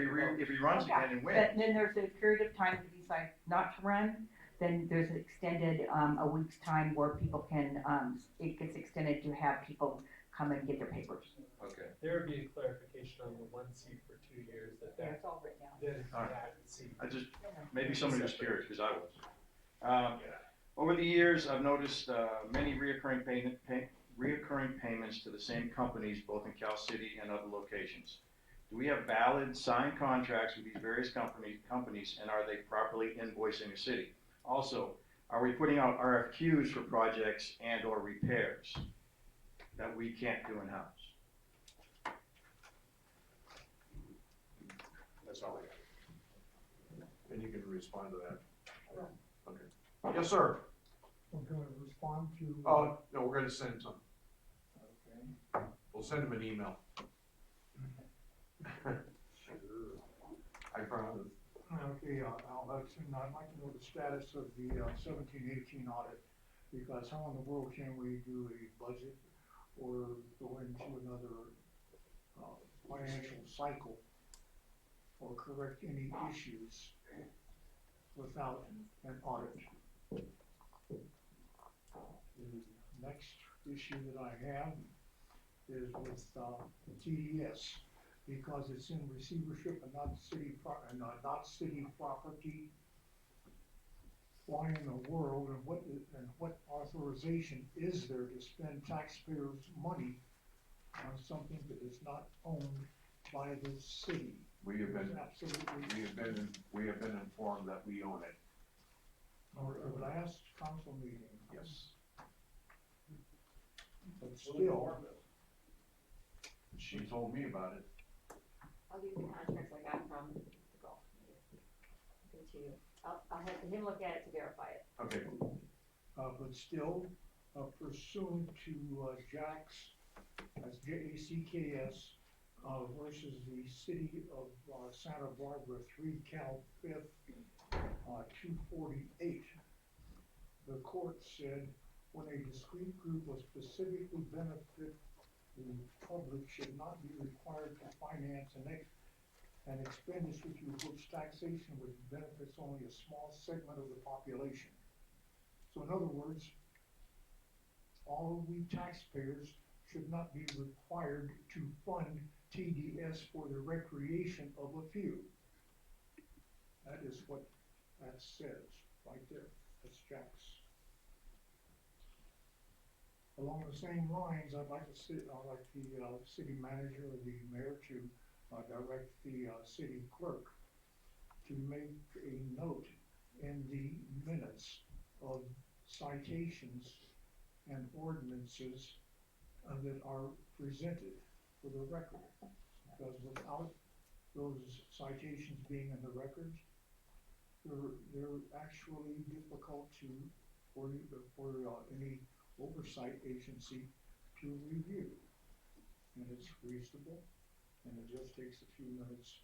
he runs again and wins. But then there's a period of time if he decides not to run, then there's an extended, a week's time where people can, it gets extended to have people come and get their papers. Okay. There would be a clarification on the 1 seat for 2 years, Yeah, it's all written down. that is All right. that seat. I just, maybe somebody was curious, because I was. Over the years, I've noticed many reoccurring payments to the same companies, both in Cal City and other locations. Do we have valid signed contracts with these various companies, and are they properly invoicing the city? Also, are we putting out RFQs for projects and or repairs that we can't do in-house? That's all I got. And you can respond to that. Okay. Yes, sir. I'm gonna respond to. Oh, no, we're gonna send some. Okay. We'll send them an email. I promise. Okay, Alex, and I'd like to know the status of the 17-18 audit, because how in the world can we do a budget or go into another financial cycle or correct any issues without an audit? The next issue that I have is with TDS, because it's in receivership and not city property. Why in the world and what authorization is there to spend taxpayers' money on something that is not owned by the city? We have been, Absolutely. we have been informed that we own it. Or the last council meeting. Yes. but still, She told me about it. I'll give you the contracts I got from the golf committee. Give it to you. I'll have him look at it to verify it. Okay. but still pursuant to Jack's, that's JACKS, versus the city of Santa Barbara, 3 Cal 5th, 248. The court said when a discrete group will specifically benefit the public should not be required to finance an expenditure through which taxation which benefits only a small segment of the population. So in other words, all we taxpayers should not be required to fund TDS for the recreation of a few. That is what that says right there. That's Jack's. Along the same lines, I'd like the city manager or the mayor to direct the city clerk to make a note in the minutes of citations and ordinances that are presented for the record. Because without those citations being in the records, they're actually difficult for any oversight agency to review. And it's reasonable, and it just takes a few minutes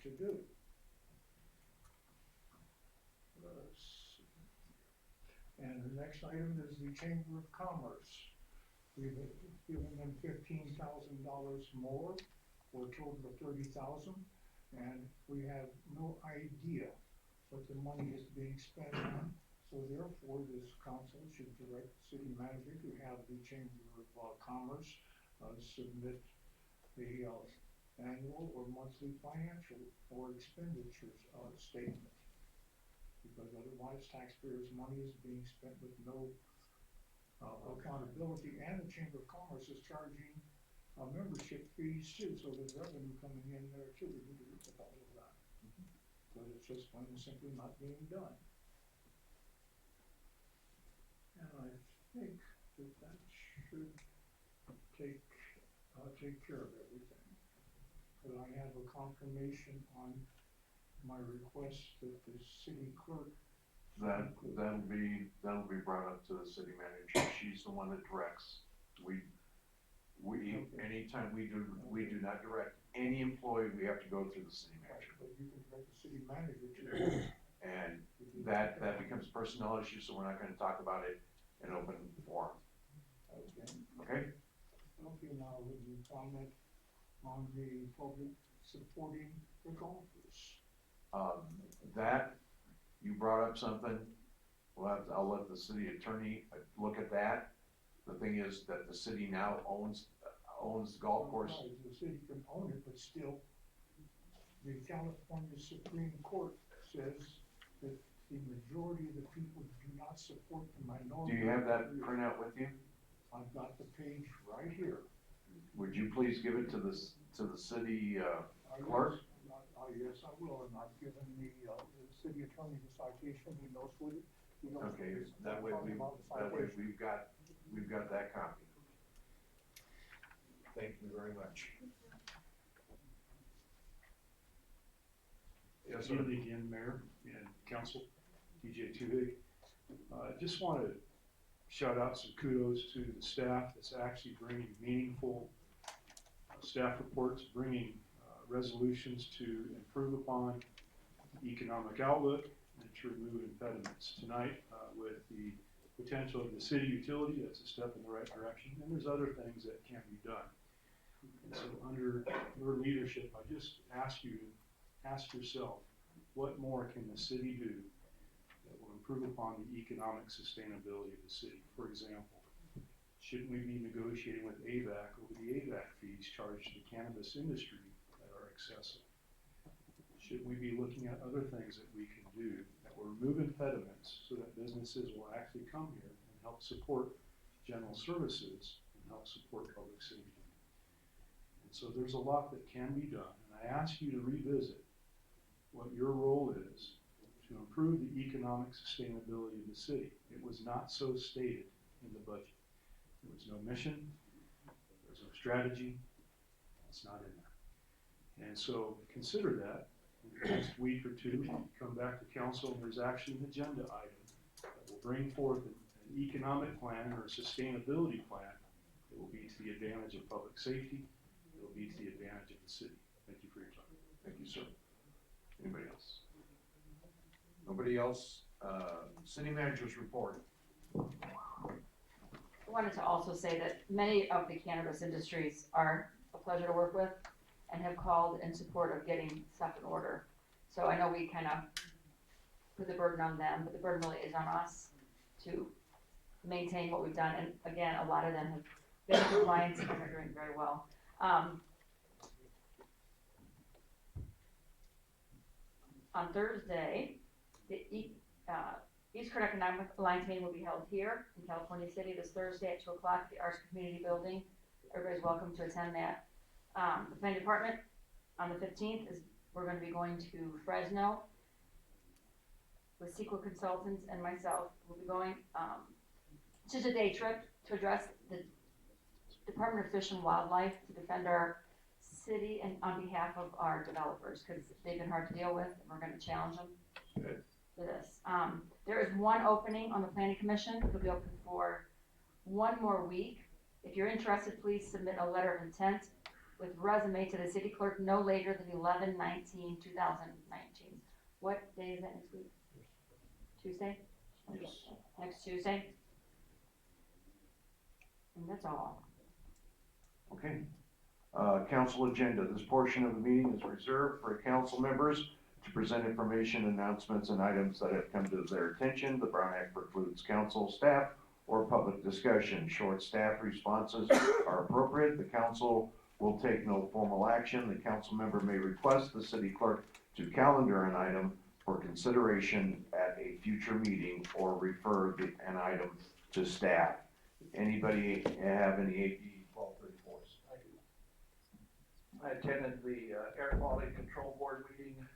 to do. And the next item is the Chamber of Commerce. We've given them $15,000 more for a total of $30,000, and we have no idea what the money is being spent on. So therefore, this council should direct the city manager to have the Chamber of Commerce submit the annual or monthly financial or expenditures statement. Because otherwise taxpayers' money is being spent with no accountability, and the Chamber of Commerce is charging membership fees too, so there's revenue coming in there too. We need to look at all of that. But it's just plain and simply not being done. And I think that should take care of everything. But I have a confirmation on my request that the city clerk. That'll be brought up to the city manager. She's the one that directs. Anytime we do not direct any employee, we have to go through the city manager. But you can direct the city manager to. And that becomes a personnel issue, so we're not gonna talk about it in open forum. Okay. Okay? Okay, now would you comment on the public supporting the golfers? That, you brought up something, I'll let the city attorney look at that. The thing is that the city now owns the golf course. Right, the city can own it, but still, the California Supreme Court says that the majority of the people do not support the minority. Do you have that printout with you? I've got the page right here. Would you please give it to the city clerk? Yes, I will, and I've given the city attorney the citation, he knows what it. Okay, that way we've got that copy. Thank you very much. Yes, sir. Good evening again, Mayor and Council, DJ Tuvig. Just want to shout out some kudos to the staff that's actually bringing meaningful staff reports, bringing resolutions to improve upon economic outlook and to remove impediments. Tonight, with the potential of the city utility, that's a step in the right direction, and there's other things that can be done. And so under your leadership, I just ask you to ask yourself, what more can the city do that will improve upon the economic sustainability of the city? For example, shouldn't we be negotiating with AVAC over the AVAC fees charged to the cannabis industry that are excessive? Shouldn't we be looking at other things that we can do that will remove impediments so that businesses will actually come here and help support general services and help support public safety? And so there's a lot that can be done, and I ask you to revisit what your role is to improve the economic sustainability of the city. It was not so stated in the budget. There was no mission, there was no strategy, it's not in there. And so consider that, in the next week or two, come back to council, and there's actually an agenda item that will bring forth an economic plan or a sustainability plan that will be to the advantage of public safety, it will be to the advantage of the city. Thank you for your time. Thank you, sir. Anybody else? Nobody else? City manager's report. I wanted to also say that many of the cannabis industries are a pleasure to work with and have called in support of getting stuff in order. So I know we kind of put the burden on them, but the burden really is on us to maintain what we've done. And again, a lot of them have been in compliance and are doing very well. On Thursday, the East Court Economic Alliance meeting will be held here in California City this Thursday at 2 o'clock at the Arts Community Building. Everybody's welcome to attend that. The planning department on the 15th is, we're going to be going to Fresno with Sequel Consultants and myself. We'll be going, it's just a day trip to address the Department of Fish and Wildlife to defend our city and on behalf of our developers, because they've been hard to deal with, and we're going to challenge them for this. There is one opening on the planning commission. It'll be open for one more week. If you're interested, please submit a letter of intent with resume to the city clerk no later than 11/19/2019. What day is that next week? Tuesday? Okay. Next Tuesday. And that's all. Okay. Council agenda. This portion of the meeting is reserved for council members to present information, announcements, and items that have come to their attention. The Brown Act precludes council, staff, or public discussion. Short staff responses are appropriate. The council will take no formal action. The council member may request the city clerk to calendar an item for consideration at a future meeting or refer an item to staff. Anybody have any AB 1234s? I attended the Air Quality Control Board meeting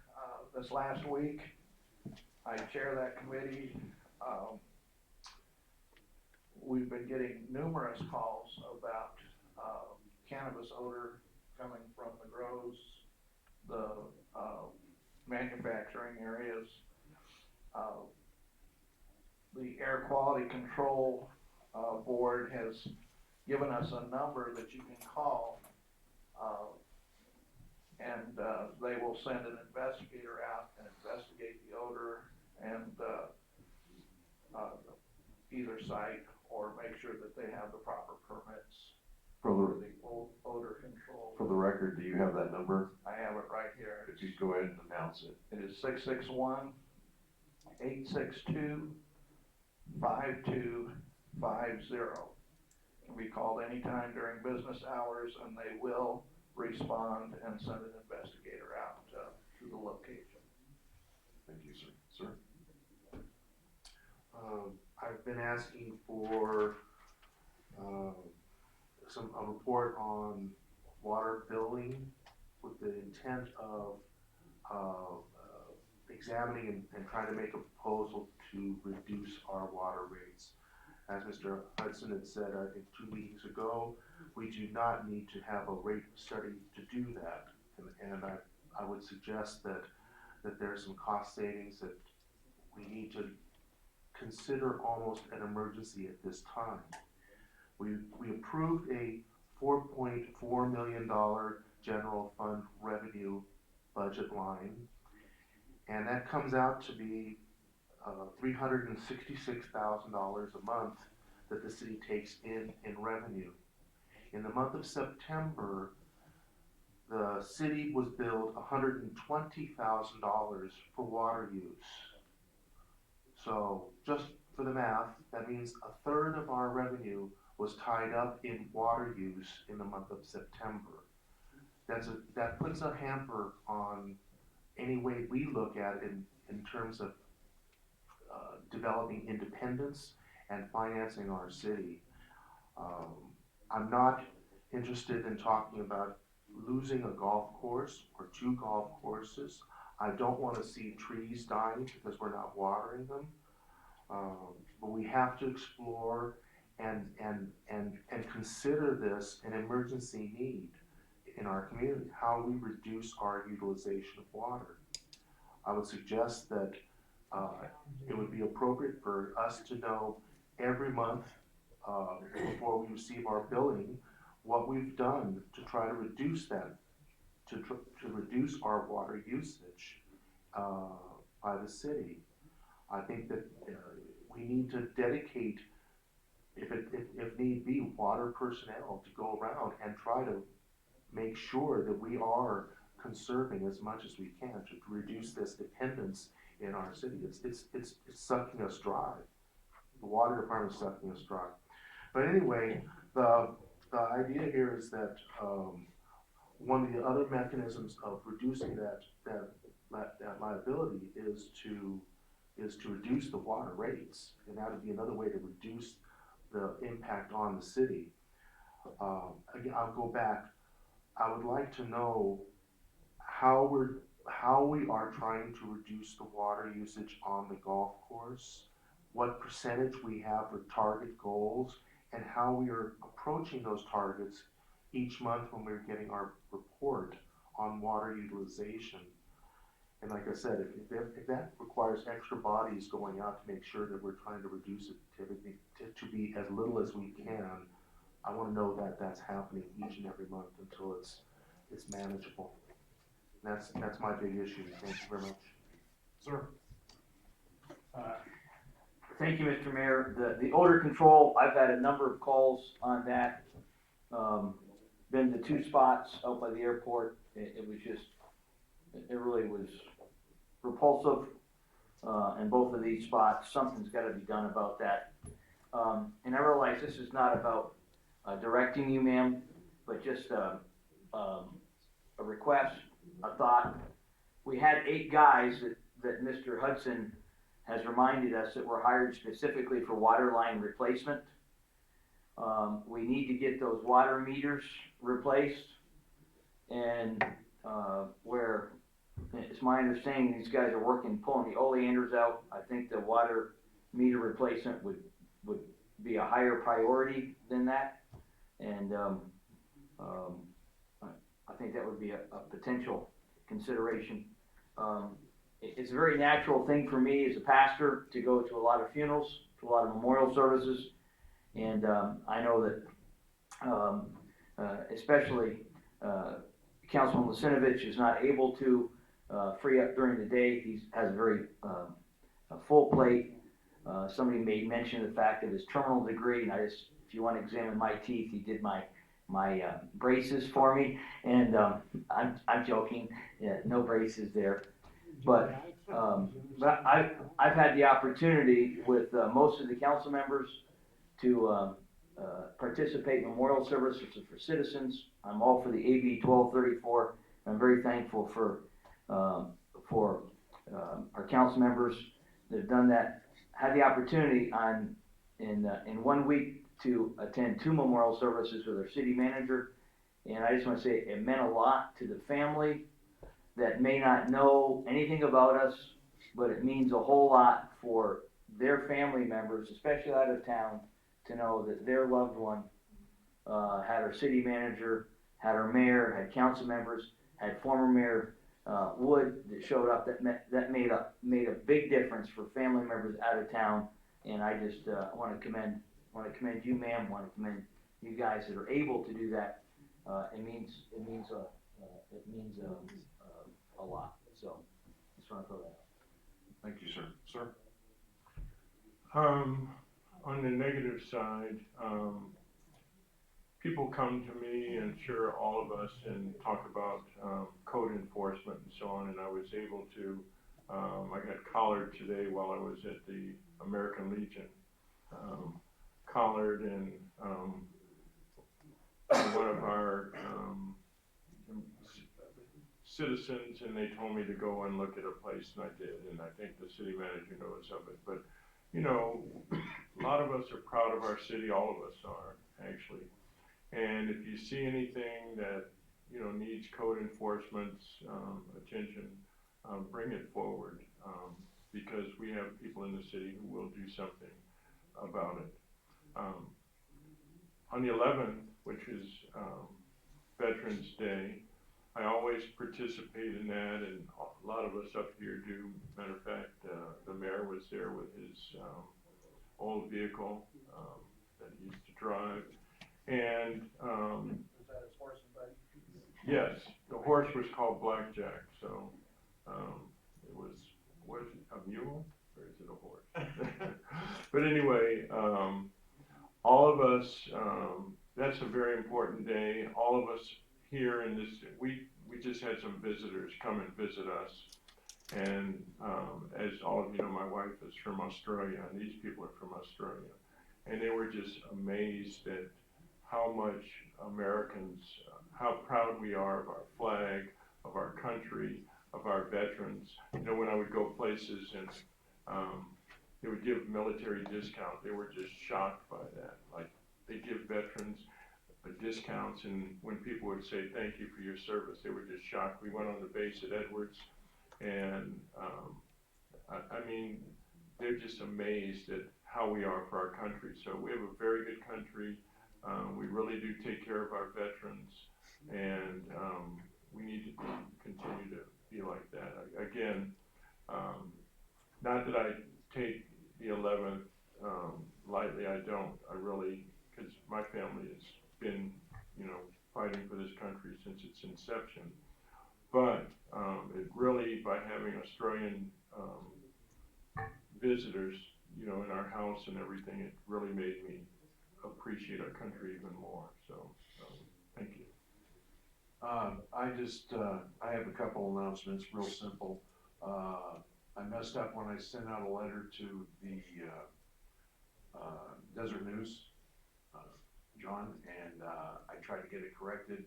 this last week. I chair that committee. We've been getting numerous calls about cannabis odor coming from the grows, the manufacturing areas. The Air Quality Control Board has given us a number that you can call, and they will send an investigator out and investigate the odor and either site or make sure that they have the proper permits For for the odor control. the record, do you have that number? I have it right here. If you go ahead and announce it. It is 661-862-5250. Can be called anytime during business hours, and they will respond and send an investigator out to the location. Thank you, sir. Sir? I've been asking for a report on water billing with the intent of examining and trying to make a proposal to reduce our water rates. As Mr. Hudson had said, I think 2 meetings ago, we do not need to have a rate study to do that. And I would suggest that there's some cost savings that we need to consider almost an emergency at this time. We approved a $4.4 million general fund revenue budget line, and that comes out to be $366,000 a month that the city takes in revenue. In the month of September, the city was billed $120,000 for water use. So just for the math, that means a third of our revenue was tied up in water use in the month of September. That puts a hamper on any way we look at it in terms of developing independence and financing our city. I'm not interested in talking about losing a golf course or 2 golf courses. I don't want to see trees dying because we're not watering them. But we have to explore and consider this an emergency need in our community, how we reduce our utilization of water. I would suggest that it would be appropriate for us to know every month before we receive our billing what we've done to try to reduce that, to reduce our water usage by the city. I think that we need to dedicate, if need be, water personnel to go around and try to make sure that we are conserving as much as we can to reduce this dependence in our city. It's sucking us dry. The water department is sucking us dry. But anyway, the idea here is that one of the other mechanisms of reducing that liability is to reduce the water rates, and that would be another way to reduce the impact on the city. Again, I'll go back. I would like to know how we are trying to reduce the water usage on the golf course, what percentage we have for target goals, and how we are approaching those targets each month when we're getting our report on water utilization. And like I said, if that requires extra bodies going out to make sure that we're trying to reduce it to be as little as we can, I want to know that that's happening each and every month until it's manageable. That's my big issue. Thank you very much. Sir? Thank you, Mr. Mayor. The odor control, I've had a number of calls on that. Been to 2 spots out by the airport. It was just, it really was repulsive. In both of these spots, something's got to be done about that. And I realize this is not about directing you, ma'am, but just a request, a thought. We had 8 guys that Mr. Hudson has reminded us that were hired specifically for water line replacement. We need to get those water meters replaced, and where it's my understanding these guys are working, pulling the oleanders out. I think the water meter replacement would be a higher priority than that, and I think that would be a potential consideration. It's a very natural thing for me as a pastor to go to a lot of funerals, to a lot of memorial services, and I know that especially Councilman Lucinovich is not able to free up during the day. He has a very full plate. Somebody made mention of the fact of his terminal degree, and if you want to examine my teeth, he did my braces for me, and I'm joking, yeah, no braces there, but I've had the opportunity with most of the council members to participate in memorial services for citizens. I'm all for the AB 1234. I'm very thankful for our council members that have done that. Had the opportunity in 1 week to attend 2 memorial services with our city manager, and I just want to say it meant a lot to the family that may not know anything about us, but it means a whole lot for their family members, especially out of town, to know that their loved one had our city manager, had our mayor, had council members, had former Mayor Wood that showed up. That made a big difference for family members out of town, and I just want to commend you, ma'am. Want to commend you guys that are able to do that. It means a lot. So just want to throw that out. Thank you, sir. Sir? On the negative side, people come to me, and sure, all of us, and talk about code enforcement and so on, and I was able to, I got collared today while I was at the American Legion. Collared, and one of our citizens, and they told me to go and look at a place, and I did, and I think the city manager knows of it. But you know, a lot of us are proud of our city. All of us are, actually. And if you see anything that needs code enforcement's attention, bring it forward, because we have people in the city who will do something about it. on the 11th, which is Veterans Day, I always participate in that, and a lot of us up here do. Matter of fact, the mayor was there with his old vehicle that he used to drive. And Was that his horse and buggy? yes, the horse was called Blackjack, so it was it a mule or is it a horse? But anyway, all of us, that's a very important day. All of us here in this, we just had some visitors come and visit us. And as all of you know, my wife is from Australia, and these people are from Australia. And they were just amazed at how much Americans, how proud we are of our flag, of our country, of our veterans. You know, when I would go places and they would give military discount, they were just shocked by that. Like, they give veterans discounts, and when people would say thank you for your service, they were just shocked. We went on the base at Edwards, and I mean, they're just amazed at how we are for our country. So we have a very good country. We really do take care of our veterans, and we need to continue to be like that. Again, not that I take the 11th lightly, I don't. I really, because my family has been, you know, fighting for this country since its inception. But it really, by having Australian visitors, you know, in our house and everything, it really made me appreciate our country even more. So, thank you. I have a couple announcements, real simple. I messed up when I sent out a letter to the Desert News, John, and I tried to get it corrected,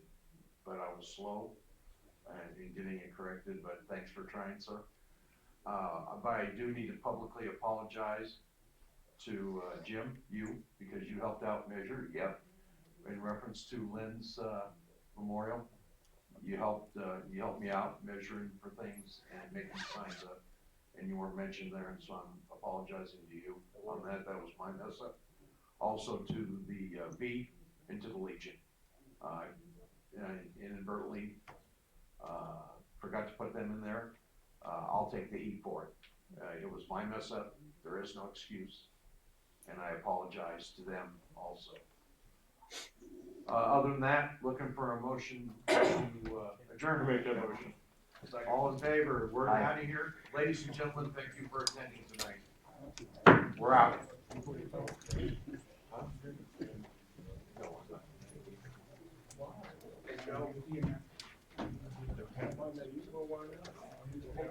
but I was slow in getting it corrected, but thanks for trying, sir. But I do need to publicly apologize to Jim, you, because you helped out measure, yep, in reference to Lynn's memorial. You helped me out measuring for things and making signs up, and you weren't mentioned there, and so I'm apologizing to you on that. That was my mess up. Also to the B and to the Legion. I inadvertently forgot to put them in there. I'll take the heat for it. It was my mess up. There is no excuse, and I apologize to them also. Other than that, looking for a motion to adjourn. Make that motion. All in favor? We're Aye. out of here. Ladies and gentlemen, thank you for attending tonight. We're out.